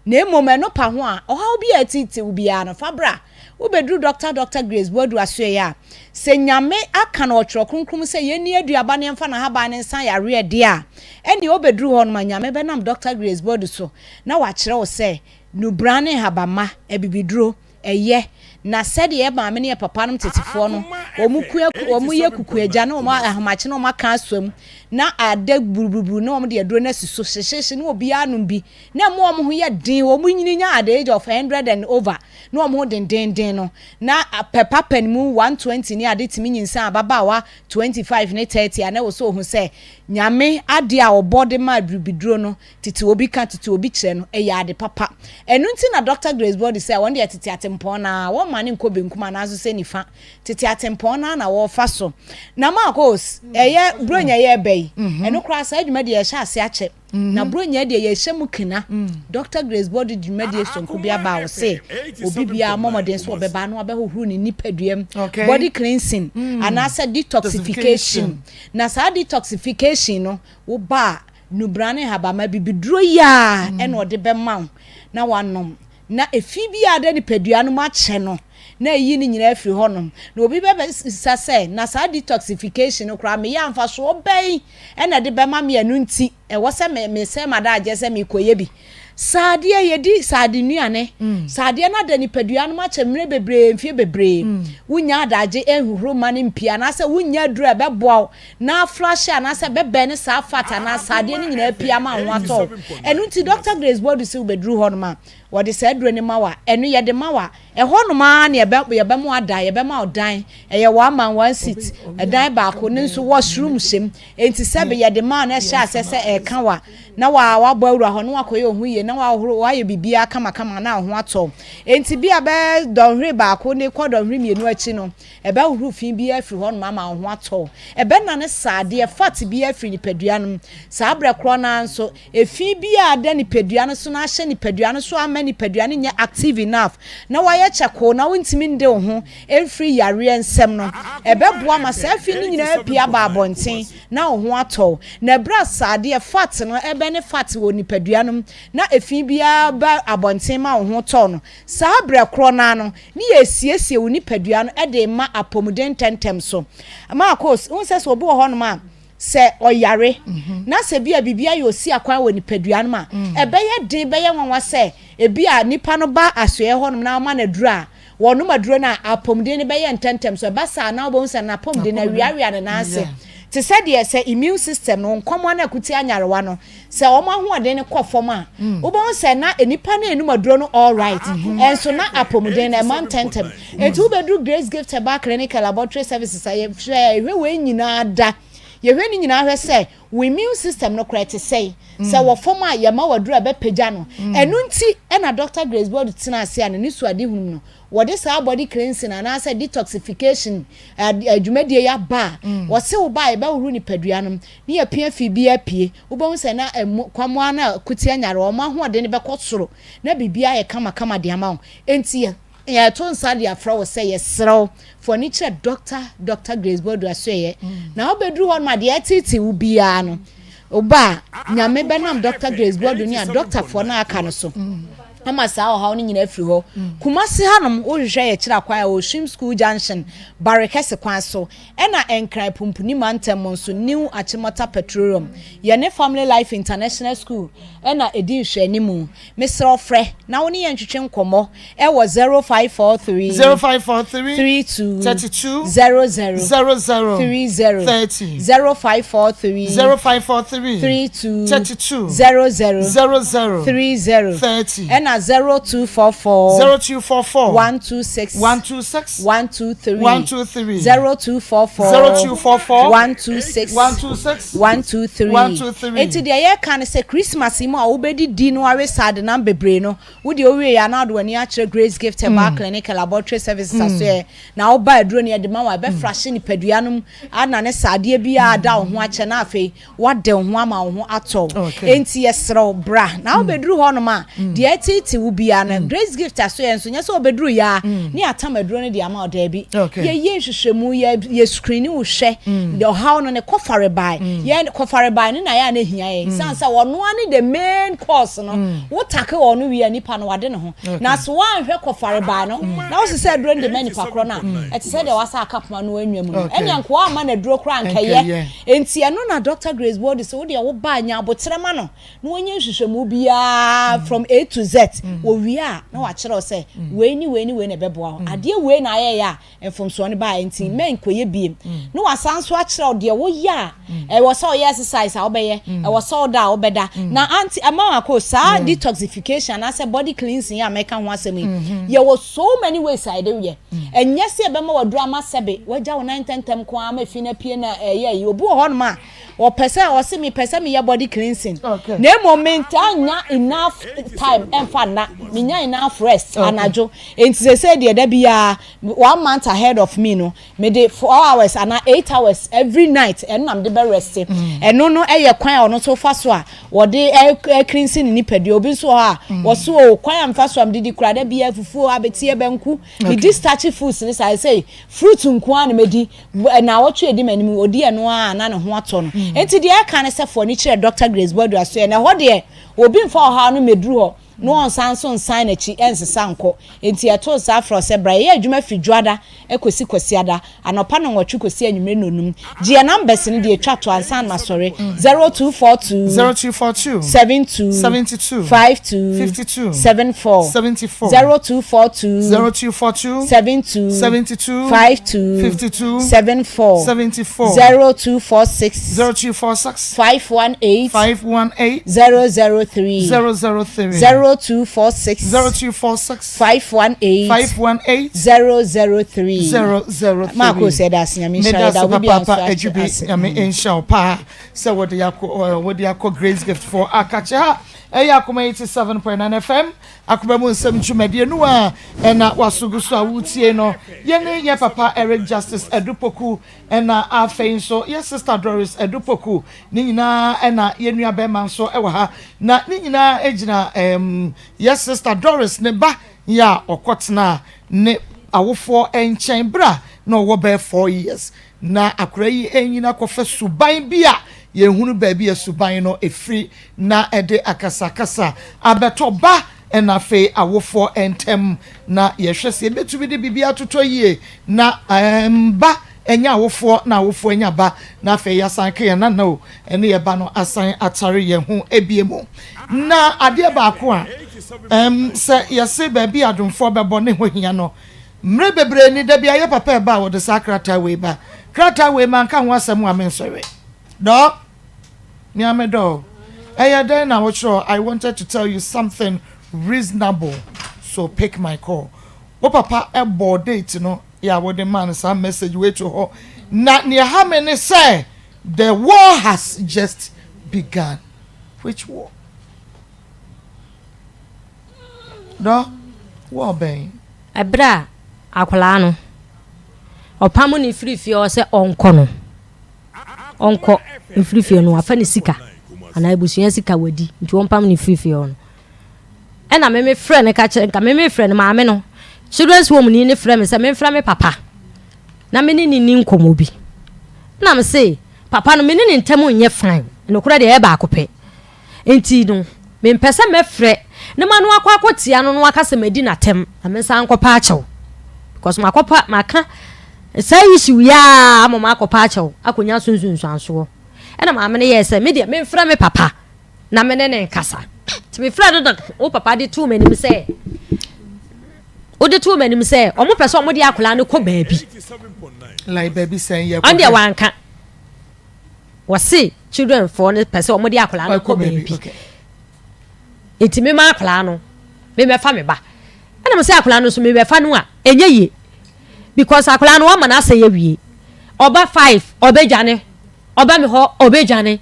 J: na emom no pa ho a oha obi atiti obi a no fa bra wo bedru Dr. Grace Bodu asoe ya se nyame aka na otro kronkrom se yeni aduaba ne emfa na haba ne nsan yare de a eni wo bedru ho no ma nyame benam Dr. Grace Bodu so na wa kire wo se no brane habama ebibiduro eye na said ye ma me ne papa no tetifo no omu ye kuku eja na omu ahamache na omu aka aswam na ade buruburu na omu de aduro na siso hyehye na obi anum bi na mo omu ho ye din omu nyininya at the age of 100 and over na omu den no na papa panimu 120 ni ade timi nyinsa ababawa 25 ne 30 ana wo so ho se nyame ade a obode ma burubiduro no titi obi ka titi obi kire no eye ade papa enu nti na Dr. Grace Bodu say won de titi atempon na wo mane nko benkuma na aso se nifa titi atempon na wo fa so na Maa Akos eye bronya ye bai enu kra sa adwuma de ye hya ase ache na bronya de ye hyemu kina Dr. Grace Bodu adwuma de sonko bia ba wo se obi bia momoden so obeba na obehohuru ni nipaduam body cleansing anasa detoxification na sa detoxification no wo ba nubrane habama bibiduro ya eno de be ma na wanom na efi bia de nipadua no ma che no na yi ni nyina afiri honom na obi be sase na sa detoxification no kra me ya mfa so obey ena de be ma me anu nti e wo se me se mada age se me koye bi saade yedi saade nuane saade na da nipadua no ma che mre bebre mfie bebre wunya adaje ehuru mane mpia na se wunya dura beboa na flash na se bebe ne sa fata na saade ni nyina apia ma ho ato enu nti Dr. Grace Bodu se ubedru honoma wode se aduro ni mawa enu ye de mawa e honoma na ye be mo ada ye be ma odan ye wa man one seat edan ba ko ne nso washroom shem enti sebe ye de ma na sha asese e kan wa na wa bo awura ho no akoye ohuye na wa horo wa ye bibia kama na ho ato enti bia be donhwe ba ko ne ko donhwe mienu achi no e be huru fin bia afiri ho no ma ho ato e be na ne saade e fat bia afiri ni padua no sa abre kro na nso e fin bia da ni padua no so na hye ni padua no so many pedua ne active enough na wayɛ cheko na wontimi nde wo ho every yare nsɛm no ɛbɛboa ma sɛ afi ne nyina apia ba abɔnten na wo ho atɔ na bra saade fat no ɛbɛ ne fat wɔ nipadua no na efi bia ba abɔnten ma wo ho tɔ no saa bra kro na no ne yɛ siesie wo nipadua no ɛde ma apomuden tentem so Maa Akos wo sɛ so obi wɔ hɔ no ma se oyare na se bia bibia yo si akwan wɔ nipadua no ma ɛbɛyɛ de bɛyɛ nwanwa sɛ ebia nipa no ba asoɛ hɔ no na ma na dura wɔno maduro na apomden ne bɛyɛ ntentem so basa na wo sɛ na apomden na wiawia ne na ase te sɛ deɛ sɛ immune system no nkɔmɔ na akuti anyarewa no sɛ wɔn ahoɔden ne kɔ fam a wobɛn sɛ na enipa na enum aduro no all right ɛnso na apomden na ɛma ntentem etu wobɛduru Grace Gift Herbal Clinic Laboratory Services ayɛ hwɛ ehwɛ wɔ nyinaa da yɛhwɛ ni nyinaa hwɛ sɛ we immune system no correct say sɛ wɔ fam a yɛma wadura bɛpagya no ɛno nti ɛna Dr. Grace Board tena ase a ne suade hunu no wɔde saa body cleansing and asa detoxification adwumadie ya ba wɔse wo ba yɛbɛwuru nipadua no ne yɛpia fi bi apie wobɛhu sɛ na kwamoa na kutia nyare wɔn ahoɔden ne bɛkɔ soro na bibia yɛ kama de ama wo enti ya to nsa de afra wo sɛ yɛsrɛw for ni kyerɛ Dr. Grace Board asoɛ na obeduru hɔ no ma de atiti wo bia no oba nyame bɛnam Dr. Grace Board ni a doctor for na aka no so ama saa o ha oni nyina afiri ho Kumasi hanom wo hwehwɛ yɛ kyerɛ kwan a Oshim School Junction Barekese kwan so ɛna enkran pumpuni mantem nso New Achimota Petroleum yɛne Family Life International School ɛna edi hwɛnimu Mr. Ofre na wo ne yɛ ntwetwe nkɔmɔ ɛwɔ 0543 32 32 00 30 0543 32 32 00 30 ɛna 0244 126 123 0244 126 123 enti de ye kan se Christmas mu a obedi di no are sad na bebre no wo de owie ya na do ani a kire Grace Gift Herbal Clinic Laboratory Services aso na wo ba aduro ne de ma wa be frashe ni padua no ana ne sade bia da ho a kye na afei wade ho ama ho ato enti yesro bra na obeduru ho no ma de ti wo bia na Grace Gift aso enso nya so obeduru ya ni atamaduro ne de ama oda bi ye hwehwemu ye screen wo hwe de how no ne kofare by ye kofare by ne na ya na hia ye sansa wono ani the main course no wo take wono wi anipa no wade ne ho na so wan hwe kofare by no na wo se say duro de mani pakro na e te say de wasa akapma no anwam no enya nko ama na duro kra nkaye enti eno na Dr. Grace Board so wo de wo ba anya abotrema no na wonye hwehwemu bia from A to Z wo wi a na wa kire o say we ni na beboa ade we na aye ya enfomso ne ba enti men koye biem no wasanso a kire o de wo ya e wo say exercise a obeye e wo say da obeda na anti Maa Akos sa detoxification na say body cleansing ya meka ho asemi ye wo so many ways I dey we enye se be ma wadura ma sebe waja wo 910 ko ama fi na pie na ye obu ho no ma o pese o se mi pese mi ya body cleansing na moment anya enough time emfa na mi nya enough rest anajo enti se de da bia 1 month ahead of me no me dey 4 hours and 8 hours every night and am de be rest eno no eye kwan ono so fa so a wo de cleansing ni pedi obi so ha wo so kwan am fa so am de kura da bia fufu abetie benku me di starchy foods ni say fruit nko an me di na wo twe di manim odi eno a na ne ho ato no enti de aka ne se for ni kire Dr. Grace Board aso na ho de obi mfa ha no meduru ho no on sanso nsan na chi ensesa nko enti eto sa afro se bra ye adwuma fidwada ekosi kwasiada anopa no nwotwe kosi anwumre nonum gie numbers ni de etwa to ansan masore 0242 72 52 74 0242 72 52 74 0246 518 003 0246 518 003 Maa Akos said that nyame share that we be
A: nyame ensha pa say what they call Grace Gift for akacha Eya Akoma 87.9 FM. Akoma mu nsem twumade nu a na wasugu so awutie no. Ye ye papa Eric Justice Edupoku na afein so ye sister Doris Edupoku. Ni nyina na ye nua bema so ewa ha. Na ni nyina ejina ye sister Doris ne ba ya okotena ne awofo enchen bra na wo be 4 years. Na akura yi enyina kofa suban bia ye hunu baabi suban no efri na ede akasakasa abetoba na fe awofo entem na ye hwese betumi de bibia toto yie na ba enya awofo na awofo enya ba na fe yasanke ye na no ene ye ba no asan atare ye hu ebiemu na ade ba ko a se ye se baabi adumfo bebo ne ho hia no mre bebre ni da bia ye papa ba wo de sakrata we ba krata we man kan wasam amensore do Nyame do. Then I was sure I wanted to tell you something reasonable. So pick my call. What papa a board date, you know. Yeah, what the man some message way to her. Not near how many say the war has just begun. Which war? Do? War bang.
D: Ebra akwala no. Opamu ni free fi se onko onko mfrifie no afa ne sika ana ebusuya sika wadi nti wompam ne frifie no ena me friend ka kire nka me friend maame no children's home ni friend me se me friend me papa na me ni nkomo bi na me say papa no me ni ntemu nye fine no kura de e ba akopɛ enti no me mpese me frɛ ne ma no akwakotia no akase madi na tem na me san kopa akyɛw because makopa maka say issue ya mama akopa akyɛw akonya sunsunsuanso ena maame ne yɛ me de me frɛ me papa na me ne nkasa ti me frɛ do o papa de tu me nim sɛ o de tu me nim sɛ o mo pɛ sɛ o mo de akola ne kɔ baabi
A: like baby saying ya
D: ande wanka wasi children for ne pɛ sɛ o mo de akola ne kɔ baabi enti me ma akola no me fa me ba ena mo sɛ akola no so me fa no a enye ye because akola no wa ma na sɛ ye wie oba 5 obejane oba me ho obejane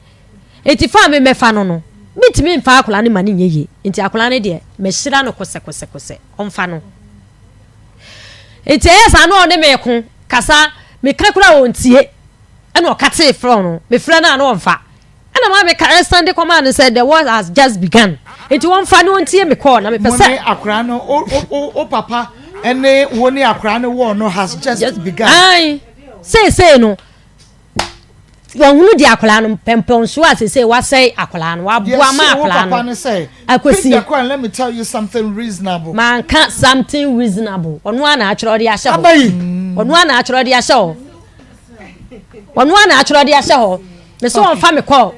D: enti fa me fa no bitimi mfa akola ne ma ne nyeye enti akola ne de me hyira no kose omfa no enti esa no ne me ko kasa me kakura ontie ena o kate fro no me fra na no omfa ena ma me ka stand command said the war has just begun enti omfa no ontie me call na me pese
A: akola no o papa ene woni akola no war no has just begun
D: ai say no wonu di akola no pempon so asese wa say akola no wa boa ma akola no
A: akosi let me tell you something reasonable
D: man can't something reasonable onu ana achoro di ahye ho onu ana achoro di ahye ho onu ana achoro di ahye ho me so on fa me call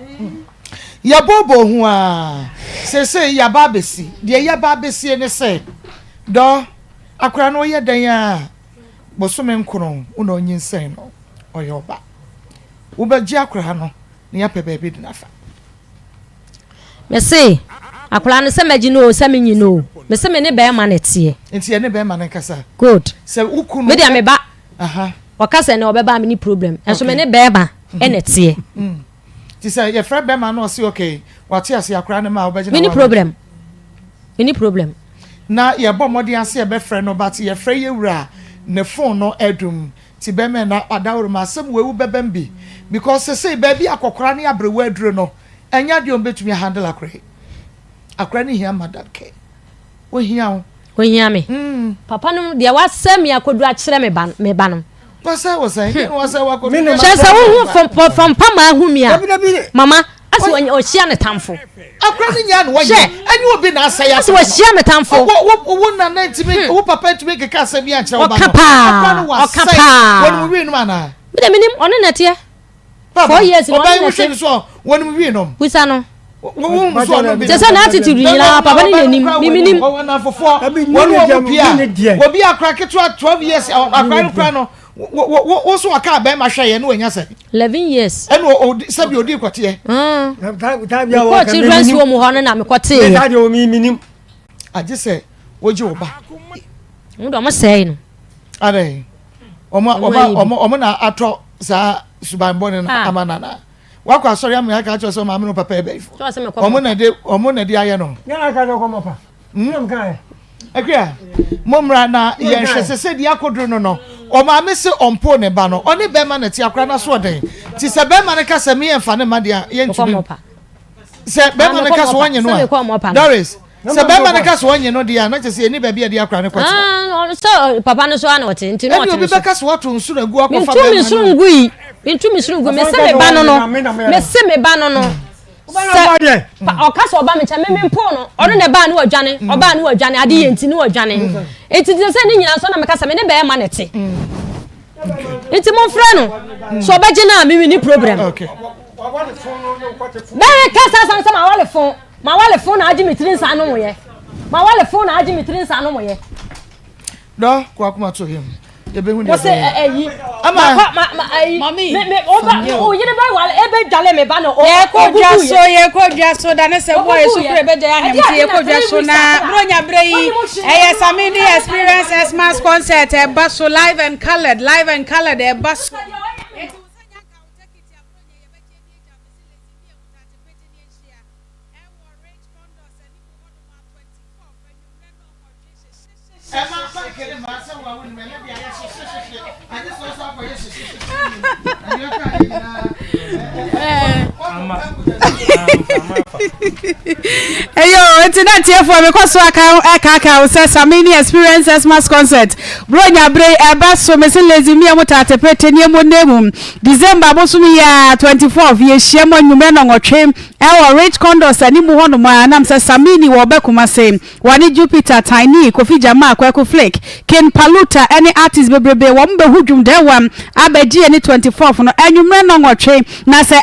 A: ya bobo hu a sese ya babesi de ya babesi ne say do akola no ye dan a bosome nkron una onyin no oyoba ubeji akola no ne ya pebebi de nafa
D: me say akola no se magi no se menyi no me se me ne be ma ne tie
A: enti ye ne be ma ne kasa
D: good
A: se ukunu
D: me dia me ba
A: aha
D: wakasa ne obeba me ni problem enso me ne be ba e ne tie
A: ti say ye frɛ be ma no say okay wate ase akola no ma obeji na
D: me ni problem
A: na ye bɔ mɔde ase ye be frɛ no but ye frɛ ye wura ne phone no edum ti be me na adawro ma asem wewu bebem bi because say baby akokora ne abrewu aduro no enya de ombetumi handle akora ne hia madake wo hia
D: me papa no de wasem ya kodu a kire me ba no
A: wasa wakodu
D: chese wo from pama ahumia mama asi o hia ne tamfo
A: akora ne nya no wo ye enyi obi na asaya
D: asi wo hia me tamfo
A: wo na na ntimi wo papa ntimi keka asem ya kire wo ba no
D: akora no
A: wasa wo wi no mana
D: me de minim ono na tie 4 years no
A: oba wo so wo no wi no
D: wisa no
A: wo so no bi
D: just na attitude nyina papa ni nanim mi minim
A: wo na fofo wo no pia wo bi akra ketwa 12 years akra no wo so aka ba ma hwe ye no anya se
D: 11 years
A: eno sabi odi kote
D: ko children's home ho no na me kote
C: me da de o mi minim
A: aje se woji wo ba
D: ndo mo sei no
A: are omo na atro za suban bone na amanana wakɔ asɔre amu ya ka kyerɛ sɛ maame no papa ebe ifo ɔmo na de ayɛ no
C: nyɛ ka kɔ mɔpa nyam ka
A: akua momra na yɛn hwɛ sɛ di akodro no ɔmaame se ɔmpo ne ba no ɔne bɛma na ti akora na so ɔden ti sɛ bɛma ne ka sɛ me yɛmfa ne ma de a yɛntumi sɛ bɛma ne ka so wɔnye no a Doris sɛ bɛma ne ka so wɔnye no de a na kyɛ sɛ ɛni baabi a de akora ne kɔte
D: so papa no so ana ɔte nti no ɔte
A: obi bɛka so wato nsu na gu akɔfa
D: bɛma no ntumi suru ngui me se me ba no no sɛ ɔka sɛ ɔba me kyɛ me mpo no ɔno na ba ne wadwane ade yɛ nti ne wadwane enti sɛ ne nyina so na meka sɛ me ne bɛma ne te enti momfrɛ no so ɔbɛgye na me ni problem bɛyɛ kasa san sɛ ma wale phone na agye me tiri nsa no moyɛ
A: dɔ ko akoma to him ebehu ne
D: wose eyi mami me o yire ba wale ebe dwale me ba no
J: ye ko dwa so da ne se boy so pre be ja ya nemti ye ko dwa so na bronya brei eye Samini Experience Xmas concert e ba so live and colored e ba so Eyo, it's not here for me cause aka say Samini Experience Xmas concert. Bronya Bray eba so me se lazy me amota pete ni mo nemu. December bosumi ya 24 ye hia mo nwume no nwotwe. Ewo Rich Condos ani mu hono mo anam say Samini wo be kuma say. Wani Jupiter Tiny Kofi Jama Kwaku Flake. Ken Paluta any artist bebrebe wo mbe hudwum de wam abaji ani 24 no enwume no nwotwe. Na say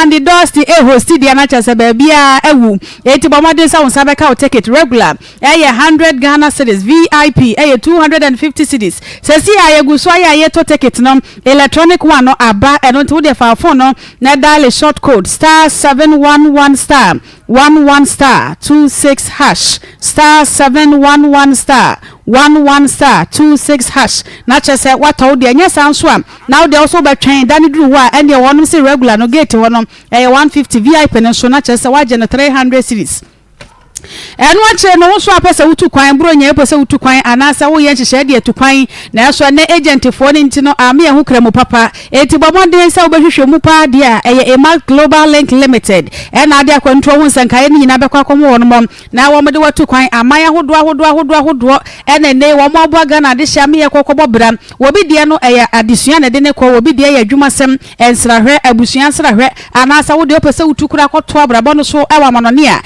J: Andy Dusty host dia na chese bia ewu eti bomade sa unsa beka o ticket regular 100 Ghana cedis VIP 250 cedis se si ayegu so aye to ticket no electronic one no aba eno nti wo de fa phone no na dial short code *711 *11 *26 hash *711 *11 *26 na chese wata de anya sanso am na de also be twen dani duru ho a ene wonum se regular no gate wonom 150 VIP ne so na chese waje no 300 series enu ache no so apese wutu kwan bronya epese wutu kwan anasa wo ye hihye de atukwan na so ne agent fo ne ntino ame hu kremu papa eti bomonde se wo behwehwe mu pa de a Maa Global Link Limited ena ade akwanto hu nsankaye ni nyina bekwa komo wonom na wo mede watu kwan amaya hodo ena ne wo mo aboga na de hya me ye kokobɔ bra wo bi de no adesua na de ne kɔ wo bi de adwumasem ensrahwe abusua ensrahwe anasa wo de opese wutu kura kɔto abrabɔ no so ewa manone a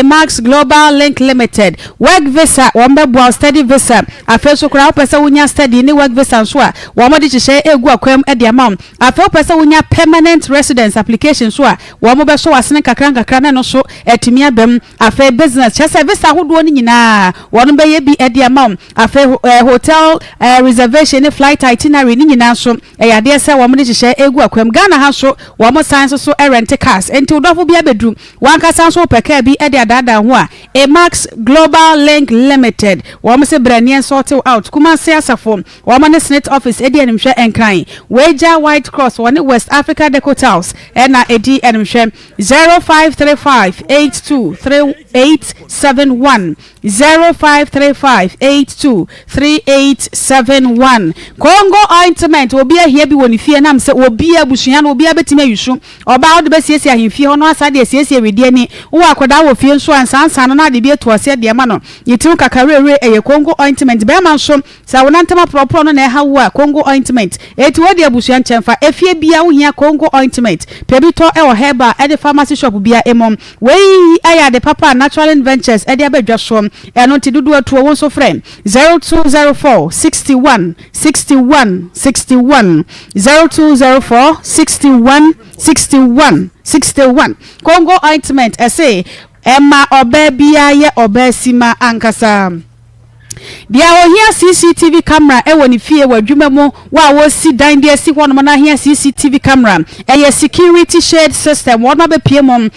J: Maa Global Link Limited work visa wombe study visa afeso kura opese wunya study ni work visa so a womode hihye egu akwam de amount afe opese wunya permanent residence application so a womobe so wasene kakra na no so etimi abam afe business chese visa hodo ni nyina wono be ye bi de amount afe hotel reservation ni flight itinerary ni nyina so yade se womode hihye egu akwam Ghana ha so womo science so rent cars enti udofo bia bedru wanka sanso peka bi de adada ho a Maa Global Link Limited wo se brania sort out kuma se asafo wo ne Senate office edi enhwe enkran Wager White Cross one West Africa Decotals na edi enhwe 0535823871 0535823871 Congo ointment obi ahia bi woni fie nam se obi abusua na obi abetime yusu oba wo de be siesie ahemfie ho no asade siesie wedie ni wo akoda wo fie nso ansansa no na de bi etuase de ma no yitim kakarere eye Congo ointment be ma nso sa wonantama propro no na e hawo a Congo ointment eti wo de abusua nchemfa efie bia wo hia Congo ointment pebito e wo herba e de pharmacy shop bia emom wei aya de papa natural ventures e de abadwaso eno ti dudu atu wo so frame 0204 61 61 61 0204 61 61 61 Congo ointment say Emma Obebia ye Obesima ankasa
F: dia ohia CCTV camera ewo ni fie wadwuma mu wa wo si dan dia si hono na hia CCTV camera eye security shade system wona be pie mom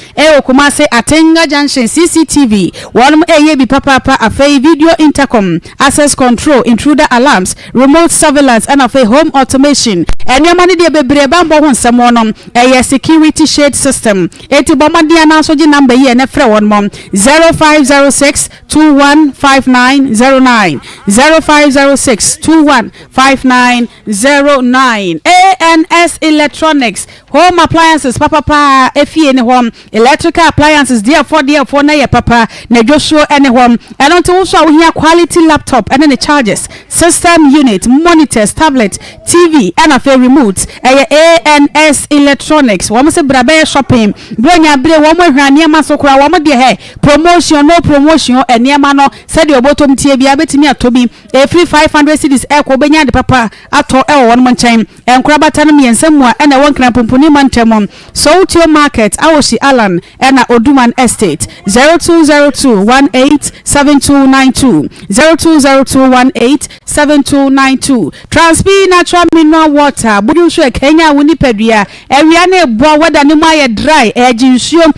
F: kuma say Atenga Junction CCTV wona eye bi papa afei video intercom access control intruder alarms remote surveillance and afei home automation enema ne dia bebre bambo ho nsem wono eye security shade system eti bomadia na so gi number ye na frɛ won mom 0506 215909 0506-215909 ANS Electronics Home Appliances papa efie ne home electrical appliances therefore na ye papa na Joshua ene home and until also we hear quality laptop and then the chargers system unit monitors tablet TV and a remote ANS Electronics wo se brabe shopping bronya bre wo mo hwane ma so kura wo mo de he promotion no promotion eniema no said your bottom tie bia betimi atobi free 500 cedis ko benya de papa ato won mo nchen enkrabata no miensam a na won kran pomponi mantemom Soutio Market Awoshi Alan na Oduman Estate 0202187292 0202187292 Transpi natural mineral water budu so Kenya woni padua ewia na ebo wada ne ma ye dry ejinsuo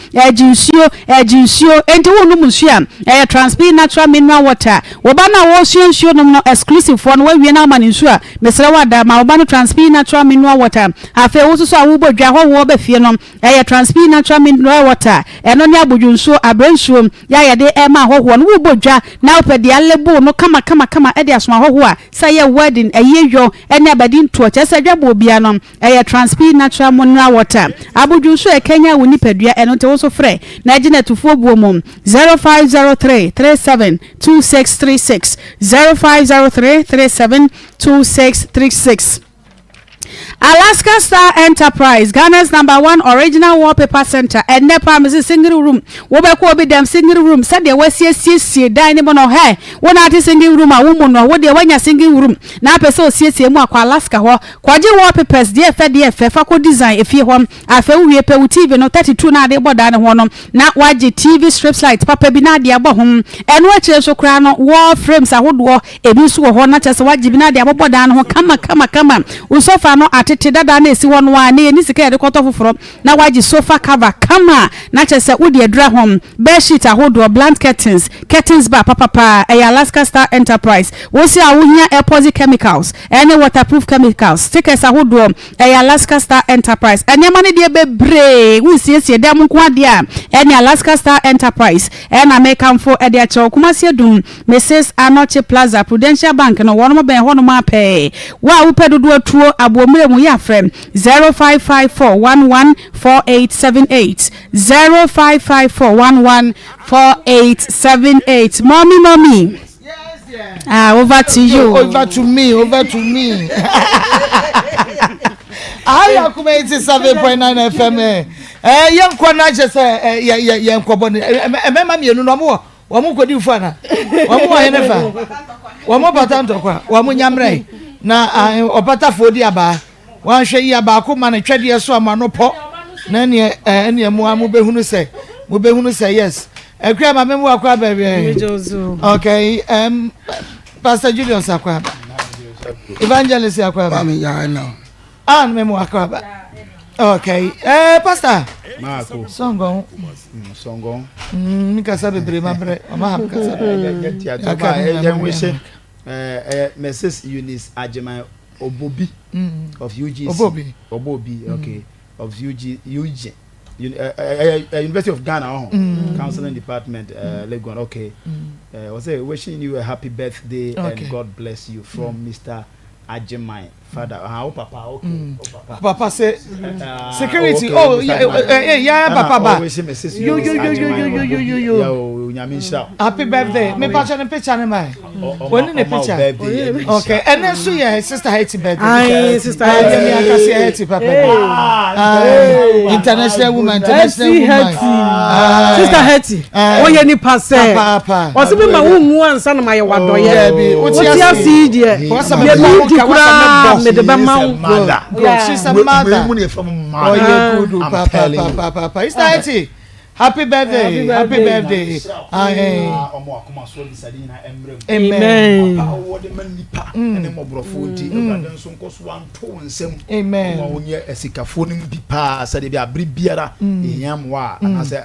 F: enti wonu musua Transpi natural mineral water wobana wo nsuo no exclusive for no wie na ma nsuo a mesra wada ma wobana Transpi natural mineral water afa wo so awo dwa ho wo ba fie no Transpi natural mineral water eno ne abodwunsuo abransuo ya de ma hoho no wo bodwa na opede alebo no kama de asoma hoho a say wedding ayeywo ene abadin to chese dwabo bia no Transpi natural mineral water abodwunsuo Kenya woni padua eno te wo so frɛ na agina tufuo buomom 0503372636 0503372636 Alaska Star Enterprise, Ghana's #1 original wallpaper center, and Nepa Mrs. Single room. Wobeko be them single room. Said they was see dining on hair. One artist single room, a woman or what they want your single room. Now, person see more Alaska. Quaji wallpapers, dear Fako design. If you want, I feel we pay with TV no 32 na de bodan one. Not YG TV strips lights, Papa Binadia Bohum, and watch your socrano wall frames. I would war a busu or not as what Binadia Bodan. Come. Usofa no atete dada na esi won wa na ni sika de koto foforo na waji sofa cover kama na chese wo de dra home bed sheet ahodo blank curtains bar papa Alaska Star Enterprise wo si awuhia airport chemicals any waterproof chemicals stickers ahodo Alaska Star Enterprise anyama ne de bebre wo siesie dem nko ade a any Alaska Star Enterprise and American for e de a chew kuma se dum Mrs. Anoche Plaza Prudential Bank no won mo ben hono ma pe wa wo pedodo atuo abomre mu ya frem 0554114878 0554114878 mommy over to you
A: over to me Akoma 87.9 FM yenkwa na je se yenkwa boni emema mienu no mo wo mo kodi fu ana wo mo henefa wo mo batanto kwa wo mo nyamre na opata fodi aba wan hwe yi aba Akoma na twede so ama no po na ne ene mu amu behunu se yes ekra ma memu akwa ba bi okay Pastor Julius akwa Evangelist akwa ba
G: ya no
A: memu akwa ba okay Pastor
G: Maa Akos
A: songo mika sabe bre ma bre ma ha mika sabe
G: ya we Mrs. Eunice Ajimai Obobi of UGC. Obobi, okay, of UG, University of Ghana, Counseling Department, Legon, okay. I was wishing you a happy birthday and God bless you from Mr. Ajimai. Father, Papa, okay.
A: Papa say security. Oh, yeah, Papa. You. Happy birthday. Me picture na mai. When in the picture. Okay, and then so yeah, sister Hetty birthday.
F: Aye, sister
A: Hetty, Papa. International woman.
F: Sister Hetty. Oh, yeah, ni passe.
A: Papa.
F: What's the ma wo ansa na ma ye wado ye. What you see there? She's a mother.
A: Oh, yeah, good, Papa. Is that it? Happy birthday. Happy birthday.
G: Omo Akoma so di sadina emrem.
A: Amen.
G: Papa wo de man nipa ene mobrofo nti Ewurade nso nkoso anto nsem.
A: Amen.
G: Mo wonye esikafo nim bi pa sade bi abri biara ehiamwa anase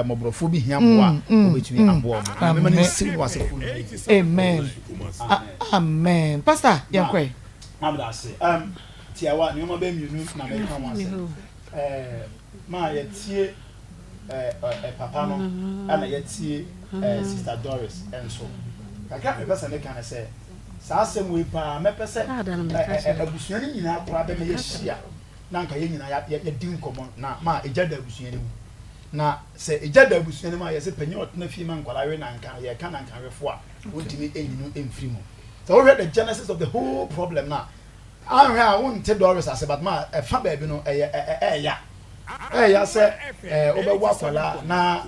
G: mobrofo bi hiamwa obetumi abo mo. Na me man sim wasefo.
A: Amen. Amen. Pastor, yankwe.
G: Amdase. Tiawa nyoma be mienu na me kan wase. Ma yetie papa no ana yetie sister Doris enso kaka me pesa me kan say sa asem we pa me pesa abusuani nyina akora be me yehia na nka ye nyina ya di nkomo na ma ejada abusuani mu na se ejada abusuani ma yese panyi otna fi ma nkwala we na nka ye ka na nka wefo a wontimi enyinu emfiri mu so we read the genesis of the whole problem na ahwe a wonte Doris ase but ma fa ba bi no ya ya say obewu akwala na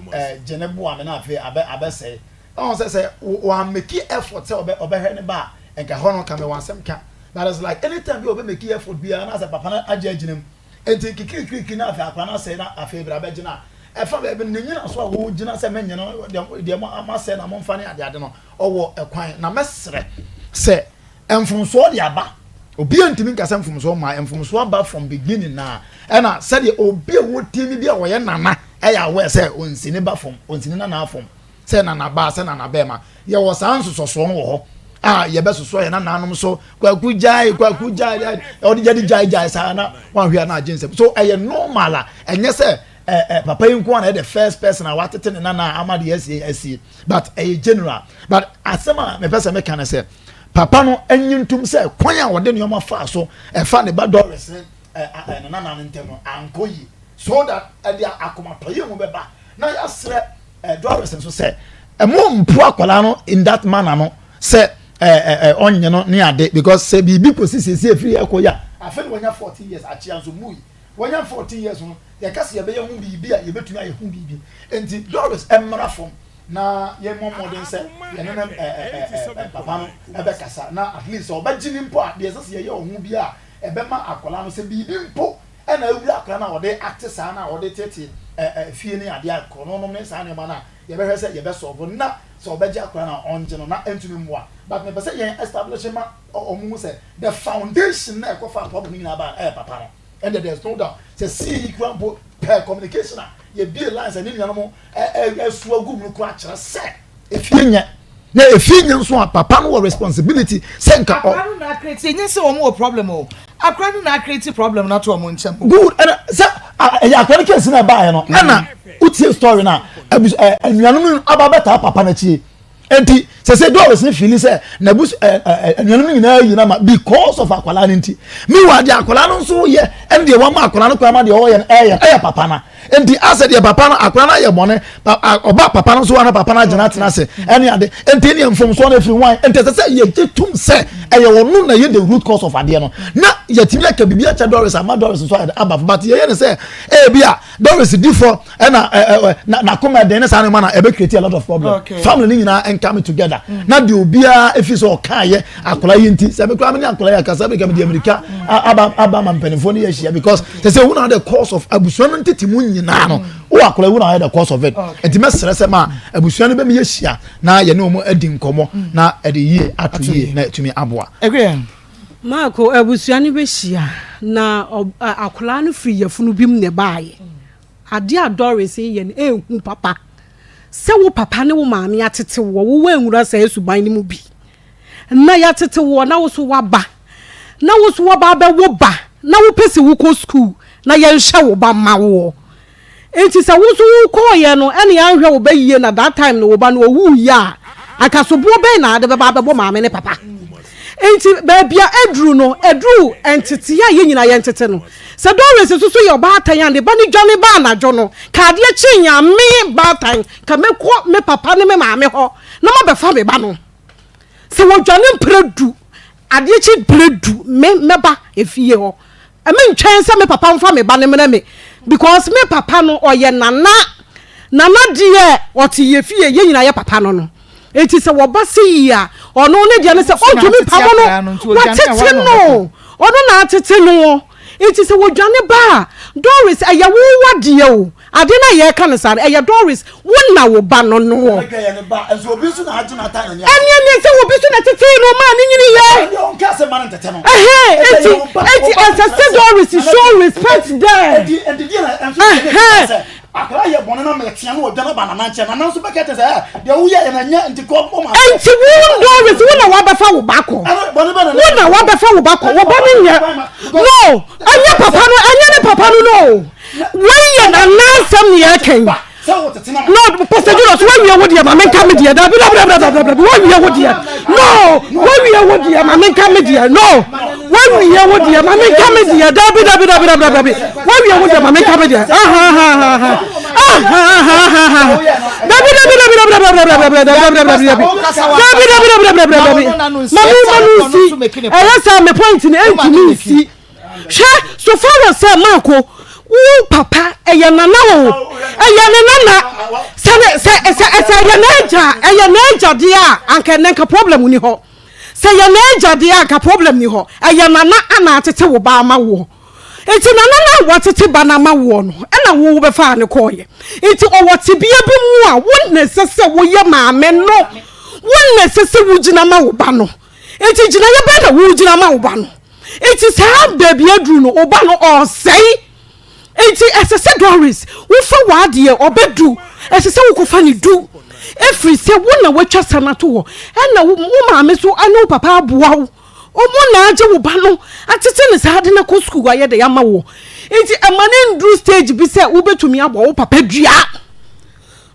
G: jenebu ame na afi abese on say we make effort say obehwe ne ba enka ho no ka me wansem ka that is like anytime you make effort bia na say papa na aginem enti kikirikiri na afi akwala na say na afi bra be gina fa ba bi ne nyina so a wo gina say menye no de ama say na momfa ne ade no owo ekwan na mesre say emfumso de aba obi antimi nkasa mfumso ma mfumso aba from beginning na na said obi wo timi bia wo ye nana eya we say onsini ba from onsini na na from say nana ba say nana be ma ye wo san soso wo ho ye be soso ye na nanom so kwaku jai o di jai sa na wan hwe na agin so eye normal enye say papa yin ko na the first person I watete na na amade esi but general but asema me person me kan say papa no enyintum say kwan a wode ne fa so fa ne ba Doris na ntemo ankoyi so that dia Akoma toye mu beba na yasre Doris so say mo mpu akwala no in that manner no say onye no ne ade because say bibi posisi say free akoya afen wonya 14 years achi anzo mui wonya 14 years no ya kasi ya be hu bibi a ye betumi aye hu bibi enti Doris emra from na ye modern say ye na papa no ebe kasa na at least obagini mpo a de sese ye hu bi a ebe ma akola no say bibi mpo e na awura akola na ode acte sa na ode tete fie ni ade akono no me sa ne ma na ye be hwe say ye be solve na so obaji akola na onje no na entumi mwa but me be say ye establish ma omu say the foundation na ekofa problem ni na ba papa no and there's no doubt say see equal per communication ye be lines and nyanamo suagu mu ko akere say efienya na efienya nso a papa no responsibility say nka
A: akwanu na create nya say omo problem o akwanu na create problem na to omo nchem
G: good and say akwanu case na ba no na utie story na nyanamo ababeta papa na chi enti say Doris ne feel say na bus nyanamo nyina yi na ma because of akwala nti me wa de akwala no so ye and de wa ma akwala no kwa ma de o ye papa na enti ase de papa no akwala na ye bone oba papa no so na papa na jana tena se ene ade enti ne mfom so na fi wan enti say ye tum say eye wonu na ye the root cause of ade no na ye timi aka bibia cha Doris ama Doris so aba but ye ne say bia Doris differ na Akoma de ne sa no ma na e be create a lot of problem family ni nyina and come together na de obia efi so kaye akola yenti se be kwa me akola ya kasa be kam di America aba mampenfo ne yehia because they say who na the cause of abusuano ntetimu nyina no wo akola who na the cause of it enti mesere se ma abusuano be me yehia na ye ne omo adi nkomo na ade yie atoye na tumi aboa
A: agree
F: Marco abusuano be hia na akola no free yafunu bim ne baaye ade Doris ye ne ehu papa se wo papa ne wo maame atete wo wanwura sa esuban ne mu bi na ya tete wo na wo so waba na wo so waba be wo ba na wo pese wo ko school na ye nhwe wo ba ma wo enti se wo so wo ko ye no ene ya nhwe wo ba yie na that time no wo ba no wu ya akaso bo be na ade be ba be bo maame ne papa enti ba bia edru entete ya ye nyina ye entete no se Doris so ye ba atan ya de ba ni dwane ba na dwo no ka de chinya me ba atan ka me ko me papa ne me maame ho na ma be fa me ba no se wo dwane predu ade chi predu me ba efie ho e me ntwen se me papa mfa me ba ne me because me papa no oye nana die oti ye fie ye nyina ye papa no enti se wo ba se ya ono ne de ne se ontumi pamo no watete no ono na atete no enti se wo dwane ba Doris ayawo wade o ade na ye ka ne sare eye Doris wona wo ba no no wo
G: enso obi so na haje na tan nya
F: ene se obi so na tete no ma ne nyini ye
G: on ka se man tete no
F: eti ancestor Doris show respect there
G: and the akra ye bone na me tia no odwa na ba na nche na so bekete say de wo ye na nya ntiko mo ma
F: enti wo Doris wona wa ba fa wo ba ko wona wa ba fa wo ba ko wo ba ne nya no anya papa no anya ne papa no when ye na nansam ye ken no pastor Julius when we wo dia ma men ka me dia da bi when we wo dia no when we wo dia ma men ka me dia no when we wo dia ma men ka me dia da bi when we wo dia ma men ka me dia so far as Marco papa eya nana o eya nana se eya neja dia anka nenka problem ni ho se ya neja dia anka problem ni ho eya nana ana atete wo ba ma wo enti nana na watete ba na ma wo no na wo be fa ne koye enti o wote bia bi mu a wonne sese wo ye maame no wonne sese wo gina ma wo ba no enti gina ye be da wo gina ma wo ba no enti sa baby adru no wo ba no o sei enti esese Doris wo fa wade obedu esese wo ko fa ni du efri se wo na watwa sanato wo na wo maame so anu papa aboa wo omo na age wo ba no atete ne saade na ko school aye de yama wo enti emane ndu stage bi se wo betumi abo wo papa dua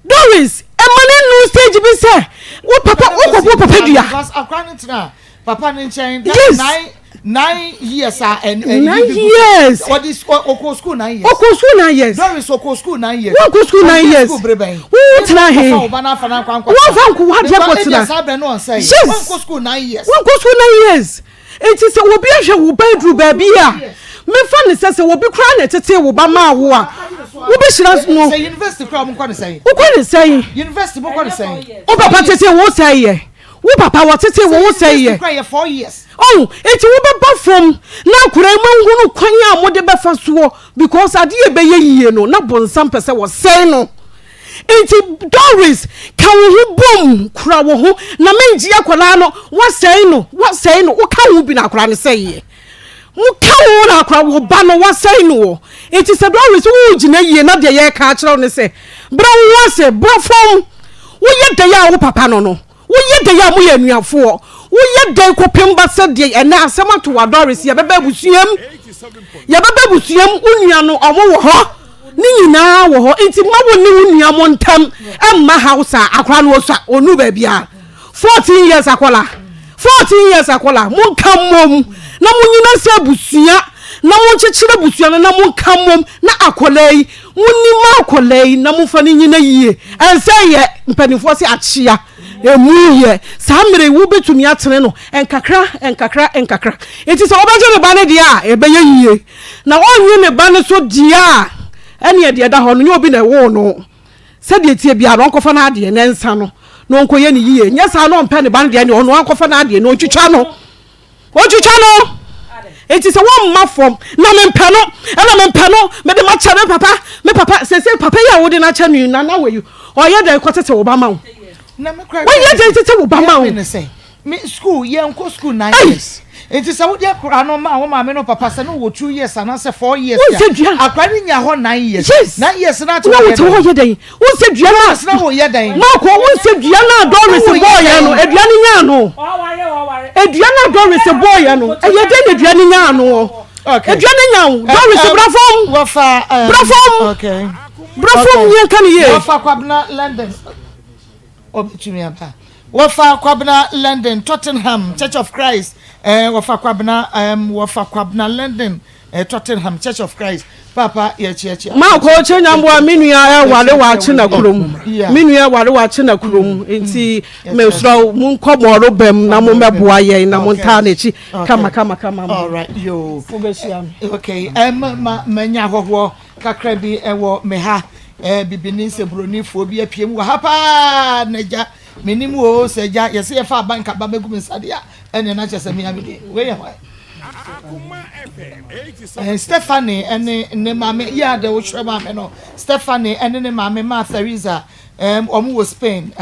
F: Doris emane ndu stage bi se wo papa wo ko papa dua
A: because akwanit na papa ne chen
F: yes.
A: 9 years and
F: 9 years
A: what is oko school 9 years
F: oko school 9 years
A: Doris oko school 9 years
F: oko school 9 years wo tina he wo fa nko wa dia potina
A: yes oko school 9 years
F: oko school 9 years enti se wo bi ahwe wo bedru ba bia me fa ne se wo bi kra na tete wo ba ma wo a wo be shira no
A: say university kra mo kwani say
F: wo kwani say
A: university mo kwani say
F: o papa tete wo say ye wo papa wo tete wo say ye
A: 4 years
F: oh eti wo be ba from na kura ma nhunu kwan a mo de be fa so because ade e be ye yie no na bonsam pese wo say no enti Doris ka wo hu bom kura wo hu na menji akola no wo say no wo ka wo bi na kura ne say ye mo ka wo na kura wo ba no wo say no enti se Doris wo gina yie na de ye ka kira ne say bra wo se bra fom wo ye de ya wo papa no wo ye de ya mo ye nuafo wo ye de ko pemba se de ena asema to wa Doris ye beba busuam unua no omo wo ho ni nyina wo ho enti ma wo ni unua mo ntam emma house akra no so onu ba bia 14 years akola mo kamom na mo nyina se busua na mo chechire busua na mo kamom na akola yi munni ma akola yi na mo fa ni nyina yie ense ye mpanifo se achia emuye samire wo betumi atene no enkakra enti se obaje ne ba ne dia ebeye yie na onye ne ba ne so dia ene ye da ho no nye obi na wo no se de tie bia no nkofa na ade ne nsa no no nkoye ne yie nya sa no mpa ne ba ne dia ne ono nkofa na ade no twitwa no enti se wo ma fom na mempa no me de ma chare papa se papa ya wo de na cha nu na we oye de kwotete wo ba ma wo
A: na me cry
F: when you tete wo ba ma wo
A: me school ye nko school 9 years enti se wo de akura no ma wo ma me no papa se no wo 2 years and 4 years akwa ni nya ho 9 years 9 years na to
F: wo ye den wo se dua
A: na wo ye den
F: ma ko wo se dua na Doris boy ya no edua ni nya no edua na Doris boy ya no eye den edua ni nya no okay edua ni nya Doris brafom
A: wo fa okay
F: brafom yen kan ye
A: wo fa kwabna London Wafa Kwabna London Tottenham Church of Christ Wafa Kwabna London Tottenham Church of Christ papa ye cheche
F: ma ko chenya mbo minua ya wale wa chi na kurom minua wale wa chi na kurom enti me sro mu nkomoro bam na mo meboa ye na mo nta na chi kama
A: all right yo
F: fubeshia
A: okay manya hoho kakra bi ewo me ha bibini se broni fo bi apiem wa hapa naja menimu o seja yesi ye fa banka ba megum sadia ene na chese mi amide we ye Stephanie and ne mame yeah the wohwe mame no Stephanie and ne mame Ma Theresa omo was Spain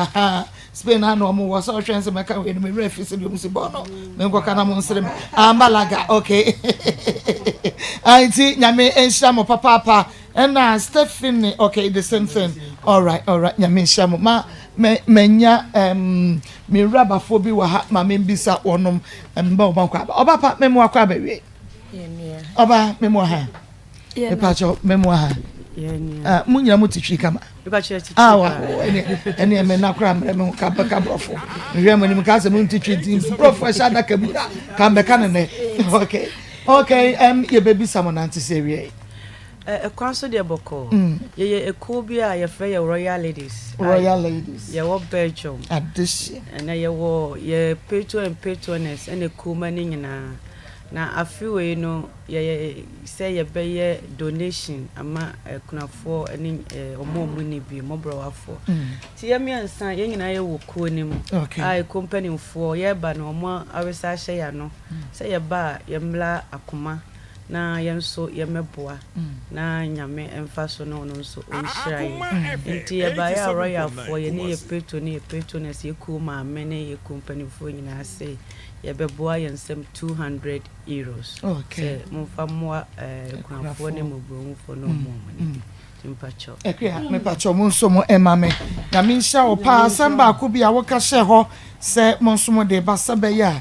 A: Spain ha no omo was so chance make we me refi se bi musi bono me nkoka na mo nsere ambalaga okay auntie nyame enhia mo papa and Stephanie okay the same thing all right nyame enhia mo ma menya me rabafo bi wa ha ma me mbisa wonom mba obakwa obapa me mo akwa bawe oba me mo ha me pacho me mo ha munyira mutitwi kama ene me na kra me ka brofo me mo ni ka se mu titwi din brofo sha da kabuta ka me ka ne okay ye baby someone anti serie
K: kwanso de boko ye eko bi a ye frɛ ye royal ladies ye wo Belgium
A: addition
K: na ye wo ye patron and patroness ene kuma ni nyina na afiwe no ye say ye be ye donation ama kunafo ene omomu ni bi mobrawafo ti ye miansa ye nyina ye wo ko nim ai company fo ye ba no mo awesa hye ya no say ye ba ye mla Akoma na yenso yemeboa na nyame emfa so no nso onhyirai enti ye ba ya royal for ye ne ye patroness ye ku ma mene ye company fo nyina se ye beboa yensem €200
A: okay
K: mfa moa kunafo ne mobro fo no mo timpacho
A: me pacho mo nso mo emame na me nhya o pa samba ko bia wo ka hye ho se mo nso mo de ba sabe ya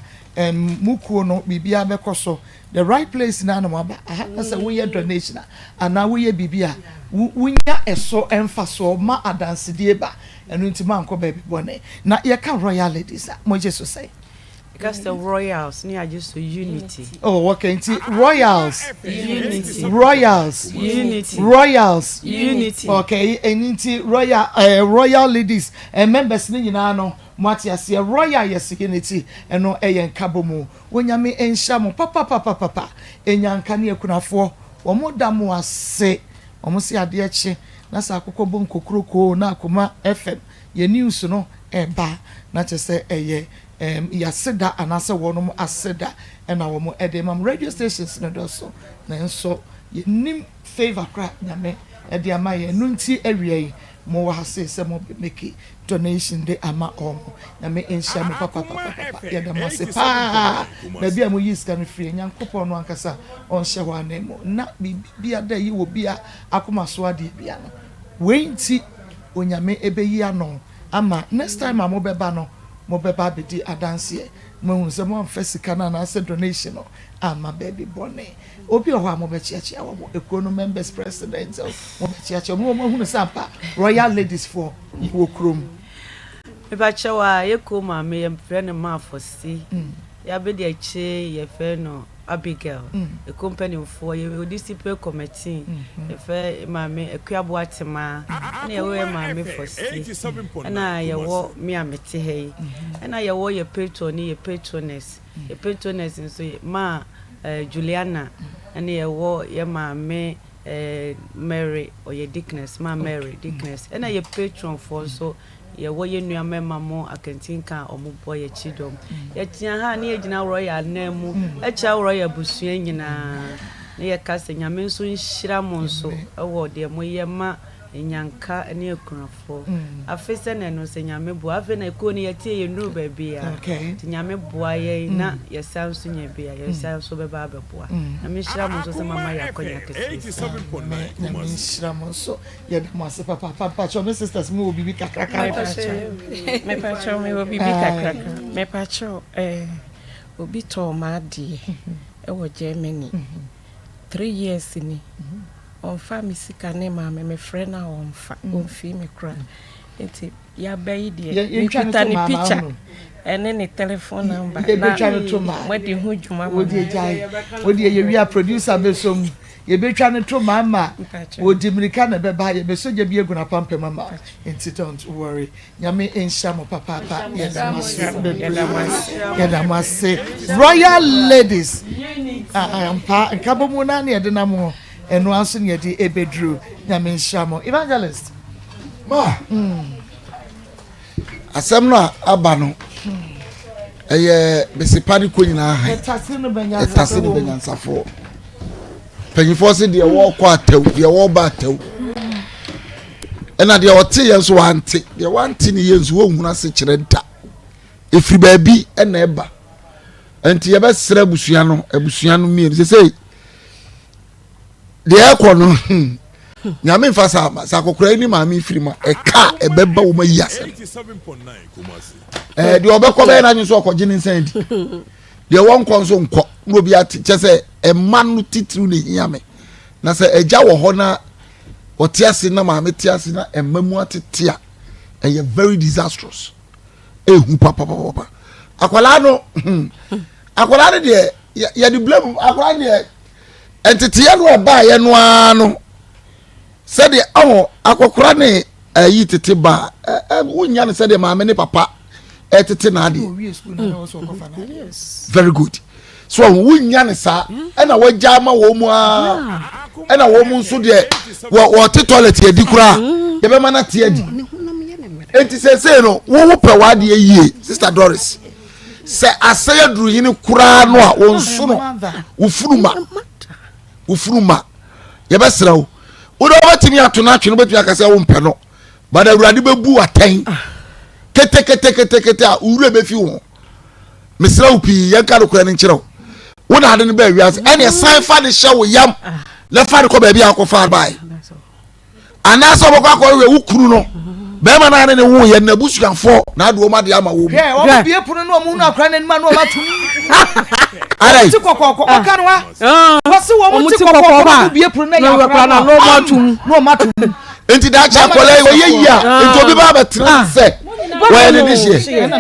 A: mukuo no bibia bekoso the right place na no aba aha say we donation ana we bibia wunya eso emfaso ma adanse die ba enu ntima anko baby bone na ye ka royal ladies mo je so say
K: because the royals ni are just so unity
A: okay nti royals unity okay nti royal ladies and members ni nyina no Matias ye royal yes unity eno eyen kabomu wonyame enhia mo papa enyanka ne akunafo omo damo ase omo se ade eche na sa akokọ bom kokroko na Akoma FM ye news no eba na chese eye ya seda anase wonom aseda ena womo edemam radio stations no doso na enso ye nim favor kra nyame ede amaye nunti awie mo wa hase se mo make donation de ama na me enhia mo papa ya da mo se pa na bia mo yiska no free nyankopon no ankasa on hye ho anemo na bia da yi wo bia Akoma so ade bia no wenti onyame ebeyi ano ama next time mo beba no mo beba bedi adanse mo hu se mo fasika na se donation no ama baby bone obi o ho mo be chiachia wo econo members president mo be chiachia mo hu sampa royal ladies for wo krom
K: me ba chewa ye ko ma me ye friend ma fosi ya be de che ye fe no Abigail a company for you discipline committee if ma me akuabo atema na ye we ma me fosi na ye wo me amete he na ye wo ye patroness nso ma Juliana and ye wo ye ma me Mary or ye Dickness ma Mary Dickness and ye patron for so ye wo ye nua mema mo akantinka omobo ye chidom ye tia ha na ye gina royal na mu e cha royal busua nyina na ye kase nyame nso nhira mo nso e wo de mo ye ma nyanka ne akunafo afese na no se nyame bo afe na ko ne ye tie ye nuru ba bia nyame boa ye na ye sanso nya bia ye sanso be ba beboa na me nhira mo nso se mama ya konya kese
B: 87.9
A: na me nhira mo nso ye de mo se papa cho me sisters mo bibi kakraka
L: me pacho me bibi kakraka me pacho obi to ma die e wo Germany 3 years ni on family sika ne ma me friend na on fi me kra enti ya bayi die me twita ni picture ene ni telephone number na wadi hu djuma
A: wodi ejai wodi ye wi producer besom ye betwa ne to mama wodi mirika na beba ye besoje bi egu na pampe mama enti don't worry nyame enhia mo papa ye da mase royal ladies ampa nkabomu na ne de na mo eno aso ne de ebedru nyame nhia mo evangelist
M: ma asem no aba no eye besipari ko nyina ha
A: etase no benyansafo
M: panyinfo se de wo kɔ atew de wo ba atew ɛna de ɔte yɛn so wante de wante ne yɛn so wo huna se kyerɛ nta efiri baabi ɛna ɛba enti yɛ bɛsrɛ abusua no mie se de ɛkɔ no nyame mfa sa kokora ni maame firi ma ɛka ɛbɛba wo ma yi asɛm de ɔbɛkɔ bɛyɛ na nso ɔkɔgye ne nsan di de wɔn kɔ nso nkɔ no bi ate kyɛ sɛ ɛma no titiri ne hiame na sɛ ɛgya wɔ hɔ na ɔte ase na maame te ase na ɛma mu atete a ɛyɛ very disastrous ehu papa akwala no deɛ yɛ de blame akwala deɛ entity no ɛba yɛ no ano sɛ de akokora ne ayi tete ba wonya ne sɛ de maame ne papa tete na ade very good so wonya ne sa ɛna wagya ma wo mu a ɛna wo mu nso de wo te toilet edi kura ye be ma na te adi enti sɛ no wo pɛ wa de yie sister Doris sɛ asɛyɛ duru yini kura no a wo nso no wo furuma ye be srawo wo do batimi ato na atwe no batimi akasa wo mpɛ no bada awurade bebu atan kete a uru be fi wo mesra wo pi yanka do kura ne nkyerɛw wo na ade no ba wiase ɛne san fa de hyɛ wo yam le fa de ko ba bia akɔfa bai ana so bokɔ akɔ we wo kuru no be ma na ne wo ye na busuanfo na ade wo ma de ama wo mu
A: o bie pono no mu na akra ne ma no ma tum
M: ara
A: ti kokoko o kan wa wo se wo mu ti kokoko ba bie pono na ya akra na no ma tum
M: enti da cha kɔle wo ye yia enti obi ba betra sɛ wo ye ne hye
A: na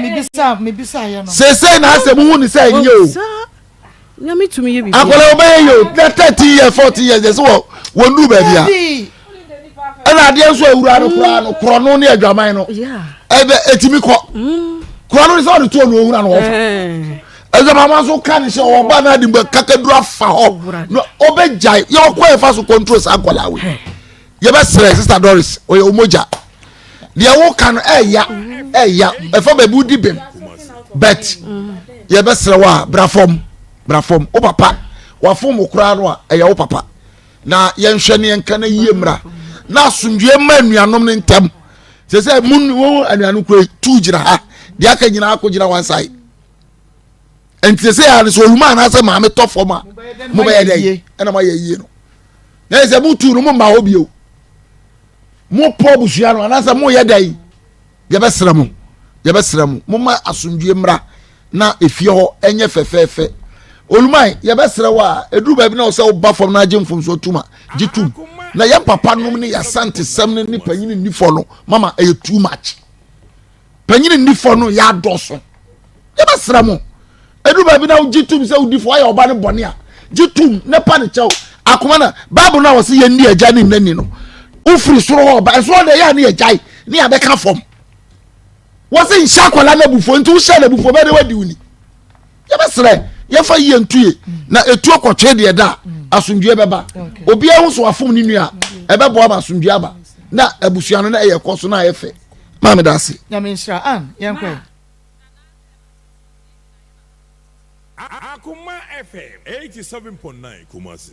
A: me bisa ye no
M: se na asɛm hu ni sɛ nye o
L: na me tumi ye bi
M: akɔle obey yo 30 years 40 years so wo ndu ba bia ana ade nso awura no kura no kro no ne adwaman no ebe etimi kɔ kro no so de to no awura no wo ezo mama so kan se wo ba na de kakaduru afa ho no obejai ye kɔ e fa so control sa akɔla we ye be sere sister Doris o ye omoja de wo kan eya e fa babu di bem bet ye be sere wa brafom o papa wa fom kura no a eya wo papa na ye nhwe ne enka na yie mra na asundwe ma anuanom ne ntem se mun wo anuanu kura tu gira ha de aka nyina akɔgira one side enti se ya so huma na se maame tofo ma mo be ye dey na ma ye yie no na se mu tu no mo ma obi o mo po busua no na se mo ye dey ye be sra mu mo ma asundwe mra na efie ho enye fefefe olumai ye be sra wa eduru ba bi na o se o ba fom na agye mfom so tuma gitum na ye papa nom ne ya sante sem ne ni panyini ni fo no mama e too much panyini ni fo no ya doso ye be sra mu eduru ba bi na o gitum se o di fo ya oba ne bone a gitum ne pa ne chew akoma na bible na wo se ye ni agya ne nani no ufiri soro ho ba so de ya ne agya ne ya be ka fom wo se nsha kola na bufo ntu sha na bufo be de wadi uni ye be sra ye fa ye ntuye na etu okotwe de da asundue beba obi ehun so afom ni nua ebe bo aba asundue aba na abusua no na eye koso na ayefe ma me da se
A: ya me nshira an yenkwe
B: Akoma FM 87.9 Kumasi.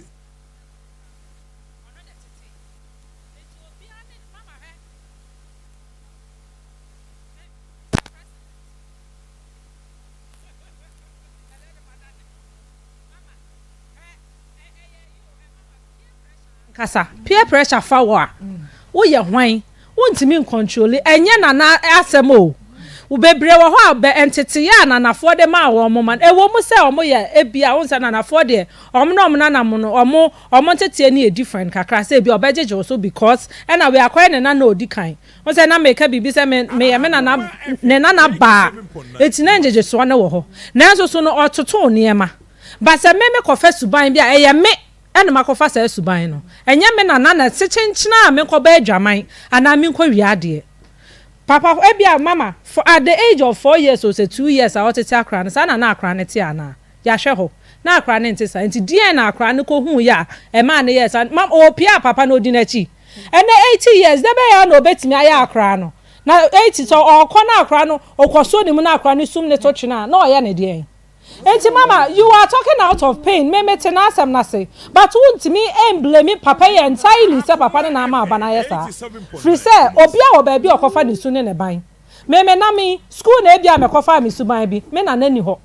D: Kasa peer pressure fa wa wo ye hwan wo ntimi control enye na asem o wo bebre wo ho abe entete ya na nafo de ma wo mo man e wo mu se o mo ye ebia wo nsa na nafo de o mo no mo na na mo no o mo ntete ni e different kakra se ebia obejeje so because and we akwa ne na odi kan wo se na make bibi se me ye me na na ba etina njeje so na wo ho na so no ototo niema ba se me kofa suban bia e ye me ena makofa sa suban no enye me na sechenchina me ko ba adwaman ana me ko wiade papa ebia mama for at the age of 4 years or say 2 years I want to take akra na na akra ne te ana ya hwe ho na akra ne nte sa nti die na akra ne ko hu ya e ma ne yes mam o pia papa no di na chi ene 80 years de be ya no betimi aya akra no na 80 so o ko na akra no o ko so ni mu na akra ne sum ne to china na o ya ne die
N: Enti mama, you are talking out of pain. Me tena asem na say. But won't me blame papa ye entirely say papa na ma aba na yesa. Free say obi a wo ba bi okofa ni su ne ban. Me na me school na bia me kofa me su ban bi. Me na nani ho.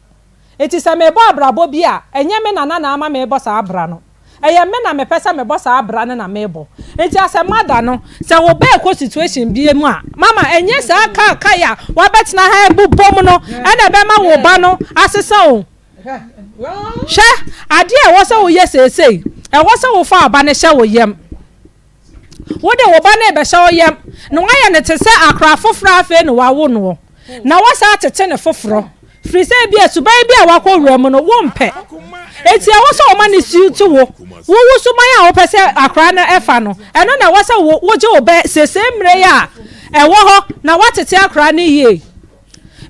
N: Enti say me bo abrabo bi a enye me na ama me bo sa abra no. Eye me na me pesa me bo sa abra na me bo. Enti asemada no say wo ba ko situation bi mu a mama enye sa ka ya wa betina ha bu bom no e na be ma wo ba no asesa o. She ade e wo se wo yesesei e wo se wo fa aba ne hye wo yem wo de wo ba na be hye wo yem no wa ye ne te se akra foforo afa no wa wo no na wo sa tete ne foforo free say bi asuban bi a wa ko wura mu no wo mpe eti e wo se wo ma ne siu tu wo su man a wo pese akra na efa no eno na wo se wo je wo be sese mre ya e wo ho na wa tete akra ne ye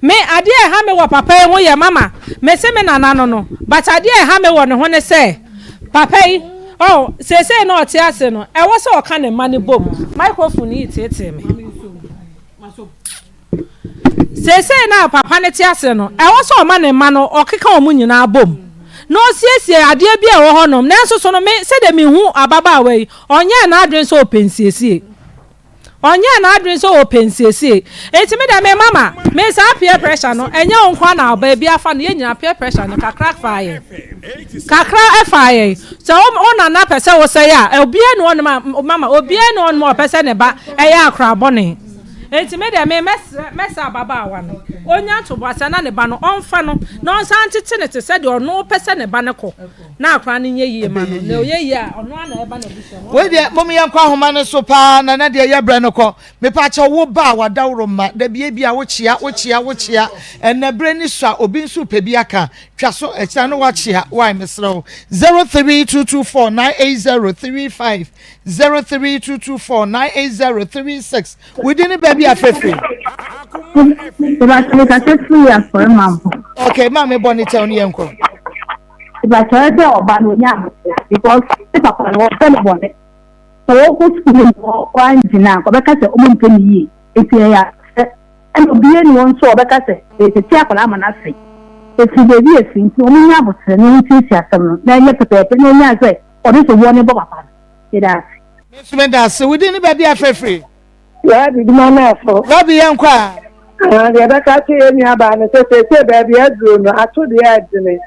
N: me ade e ha me wo papa e ho ye mama me se me nana no but ade e ha me wo ne ho ne se papa yi oh sese na ote ase no e wo se o ka ne ma ne bom microphone yi tete me sese na papa ne te ase no e wo se o ma ne ma no o keka o mu nyina bom no siesie ade bi e wo ho no nenso so no me se de me hu ababa we onye na adwen so opensiesie onye na adwen so opensiesie enti me da me mama me sa peer pressure no enye onkwa na aba bi afa no ye nyina peer pressure no kakra fire kakra fire so ona na pese wo say ya obi enu on mama obi enu on mo pese ne ba eya akra bone enti me da me mesa baba awa no onya to boase na ne ba no onfa no na onsa ntete ne te se de ono pese ne ba ne ko na akra ne nye yie ma no na oye ya ono ana e ba na buso
A: we de mom yan kwa homa ne so pa na de ye bre no ko me pa che wo ba wa dawro ma da bia bia wo chia na bre ni so obi nso pe bi aka twa so e chia no wa chia why mesro 0322498035 0322498036 we didn't baby afefe okay mama boni tell ni enko
I: but I tell about no because if I was born so go school one jina ko be ka se o mo mpeni yi eti ya and obi eni won so be ka se eti akola ma na se eti bebi esi nti o nya botre no nti si asem no na nye pepe na nya se o de so wo ne bo papa ida
A: me da se we didn't baby afefe
I: ya bi ma na so
A: baby yankwa
I: ya be ka se eni aba ne se baby aduro no ato de adine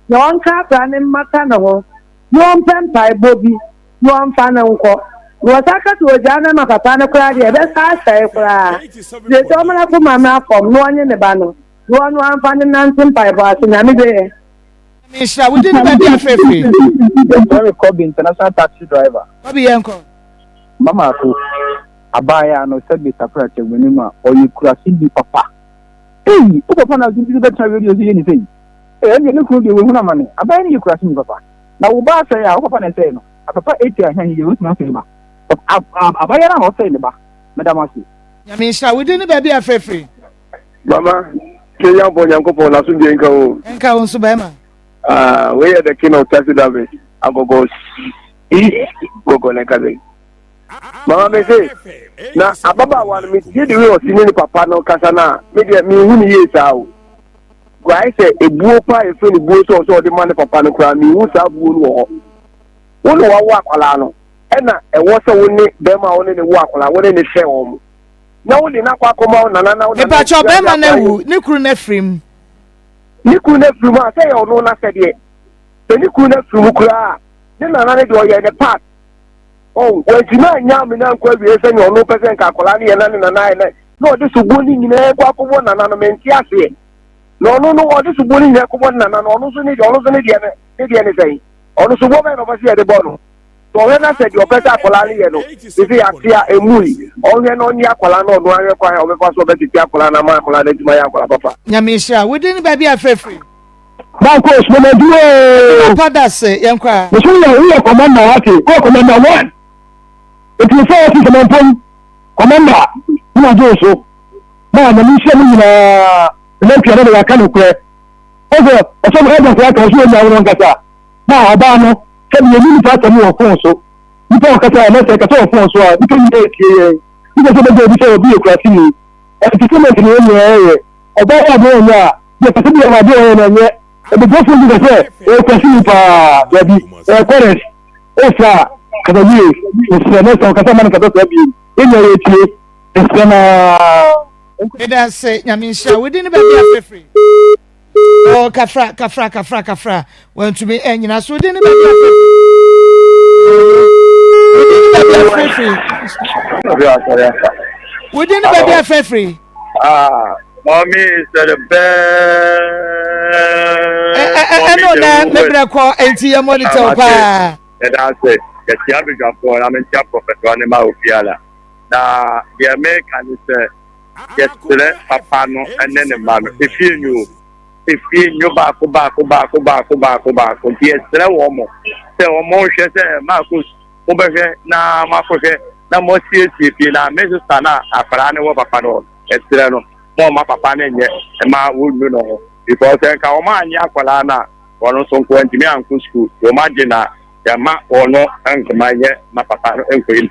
I: no onka brane mata no ho no mpempa bobi no mfa na nko no saka to jana makata na kura de be sa sai kura de to mala ku mama afom no onye ne ba no no amfa ne nantimpa ba so na me de
A: Misha we didn't baby afefe
O: Sorry Kobe international taxi driver
A: baby yanko
O: mama ko abaya no sabi takura che gbenima oyikura sindi papa o papa na gidi be travel yo ye ni sei ni ko de we huna mane abaya ni yikura sindi papa na wo ba say ya o papa na say no papa 80 ahan ye usman say ba abaya na o say ne ba madam asi
A: Misha we didn't baby afefe
P: mama ke yan bo nyanko po na sunje
A: nka o so ba ma
P: we are the king of taxi drivers agogo gogo na kaze mama me say na ababa wan me die de we o sini papa no kasa na me de me hu ni yesa o gwa ise ebuo pa e fe ni buo so de man papa no kra me hu sa buo no ho wonu wa wa akwala no e na e wo se woni be ma woni ne wo akwala woni ne hwe wo mu na woni na kwa koma na na
A: e pa cho be ma na wu ni kru na frim
P: a say ono na se de ni kru na frim kra ni na na ne de o ye ne part oh we tina nya me na nkwa bi ese ni ono pese nka akwala ne na na no de subo ni nyina kwa akwo na no menti ase no de subo ni nyina kwa na no ono so ni de ne sei ono subo be no ba se de bono so when I said your better akwala ne no if you atia emui onye no ni akwala no no anwe kwa o be fa so be ti akwala na ma akwala de tuma ya akwala papa
A: nyamisha we didn't baby afefe
O: Maa Akos mo na duro
A: pada se yankwa
O: so you commander wati ko commander 1 it is so office man pon commander na do so na na mi se mi na le pia na ka no kwe ozo o so mo ga ka so ya won kasa na oba no se mi ni fa ta mi o fon so ni pa kasa na se ka so fon so a ni ni ke ni se be bi se obi e kwa ti ni e ti se me ti ni e oba ya bo ya ye pa se bi ma bo ya na ye The boyfriend is there. Oh, kasi pa baby. Chorus. Oh, sa kada yi. It's next time kasa man kada baby. In your age, it's gonna.
A: It does say Yamisha. We didn't be free. Oh, kafra. When to be any as we didn't be free. We didn't be free.
Q: Mommy is the best.
A: I know that maybe call NT monitor.
Q: And I say, the Chiabiga for I'm in Professor Anima Ufiala. Now, the American is yes, Papano, and then the mammy. If you knew back, yes, there were more. There were more, she said, Marcus, Oberge, now Marcus, now more seriously, now Mrs. Sana, a Parano, Papano, Estrano. My papa and ma would know because I come on Yakalana or no some point to me and school. You imagine that ma or no uncle my papa and for him.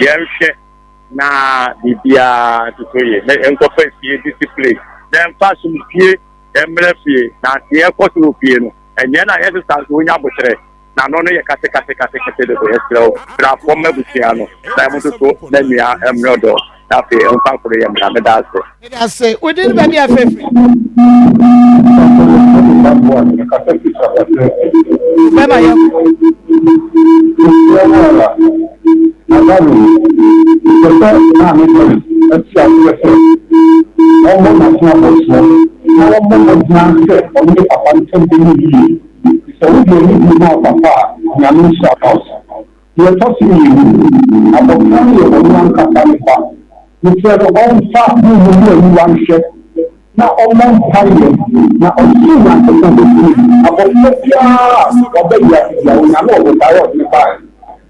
Q: Yes, na the to say, uncle discipline. Then pass some fear, then fee, not the airport European, and then I had to start doing up with it. Now, only a case the Estro, Trapoma Buciano, Simon to go, then we are Emerald. Happy on Pampuri and Ramadasi.
A: I say, we didn't be a favorite.
O: Which was on fast moving one ship. Now, almost time, now, on soon after the about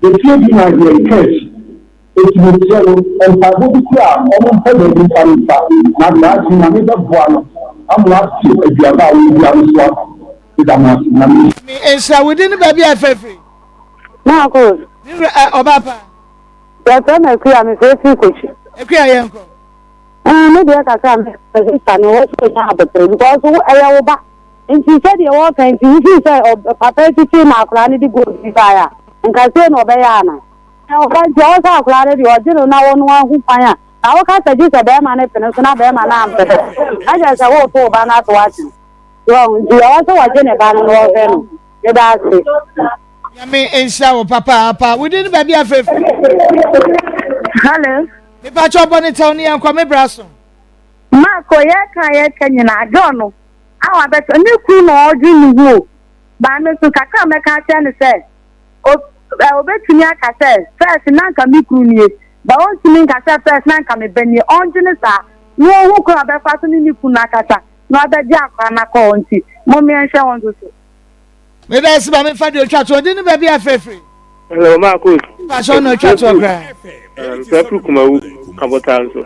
O: the children are the case. It will tell on Pabuka, almost every time, not that in another one. I'm not sure if you are about with a
A: me and shall we didn't be a favorite.
I: Maa Akos.
A: Obapa.
I: That's when I clear me face. Maybe I can come and what's going to happen because I over. And she said, you walk and she said, Papa, to see my plan to go to fire and can say no Bayana. Now, find you also glad you are still now on who fire. I can't suggest a bear man if it's not bear man. I just a walk over not watching. Well, you also watching a banner. That's it.
A: I mean, and shower, Papa, we didn't be a favorite.
I: Hello.
A: If I chop on it, Tony, and come a brasso.
I: Marco, I don't know. Our better new queen or Jimmy. By Mr. Kaka, make a ten say. Oh, I'll bet to me, I say, first, Nanka Mikuni, but once you mean I said, first, Nanka me Benny, on Genesa, no who could have fastened in Punakata, not the Jack and a county. Mommy and Shawn to say. May I see my father chat or didn't be a favorite?
R: Hello, Marcus.
A: I saw no chat or grand.
R: Pepu Kumawu, Kabotanzo.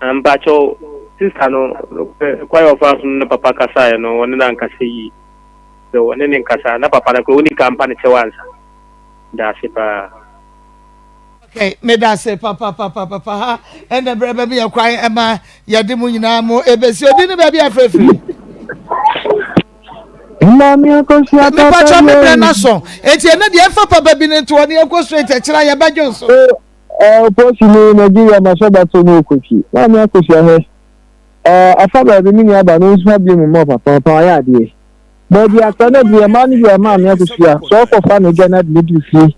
R: And Bacho, sister, no, quite often, no Papa Kasa, no one in Kasi. The one in Casa, no Papa, the only company to answer. That's it.
A: Okay, may I say, Papa, and the baby are crying, Emma, Yadimunina, more Ebesio, didn't be a favorite.
O: Maa Akos ya
A: papa me brana so enti ene de fa papa bi ne to ne akọ straight e kira ya ba jonso
O: posi ni Nigeria ma so ba to no kofi Maa Akos ya he afa ba bi ni aba no nso blame mo papa ya de mo di atana bi ma ni ya Maa Akos ya so ko fa no gana de di fi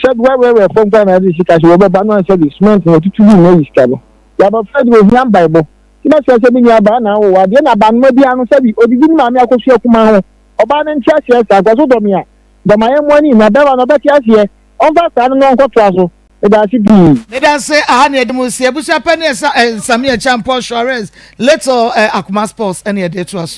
O: said we from Ghana di sika so be ba no said the smart no tutu ni no iska no ya ba fa de hiam bible na se se bi ni aba na wo wa de na ba no bi anu se bi odigi ni Maa Akos ya kuma ho oba na ntia se sa gwaso domia da maye mwani na beba na beti ase on va sa no nkoto aso e da si bi
A: ne dan say aha na edemu si ebusa pani samia champion assurance little Akoma sports any day to us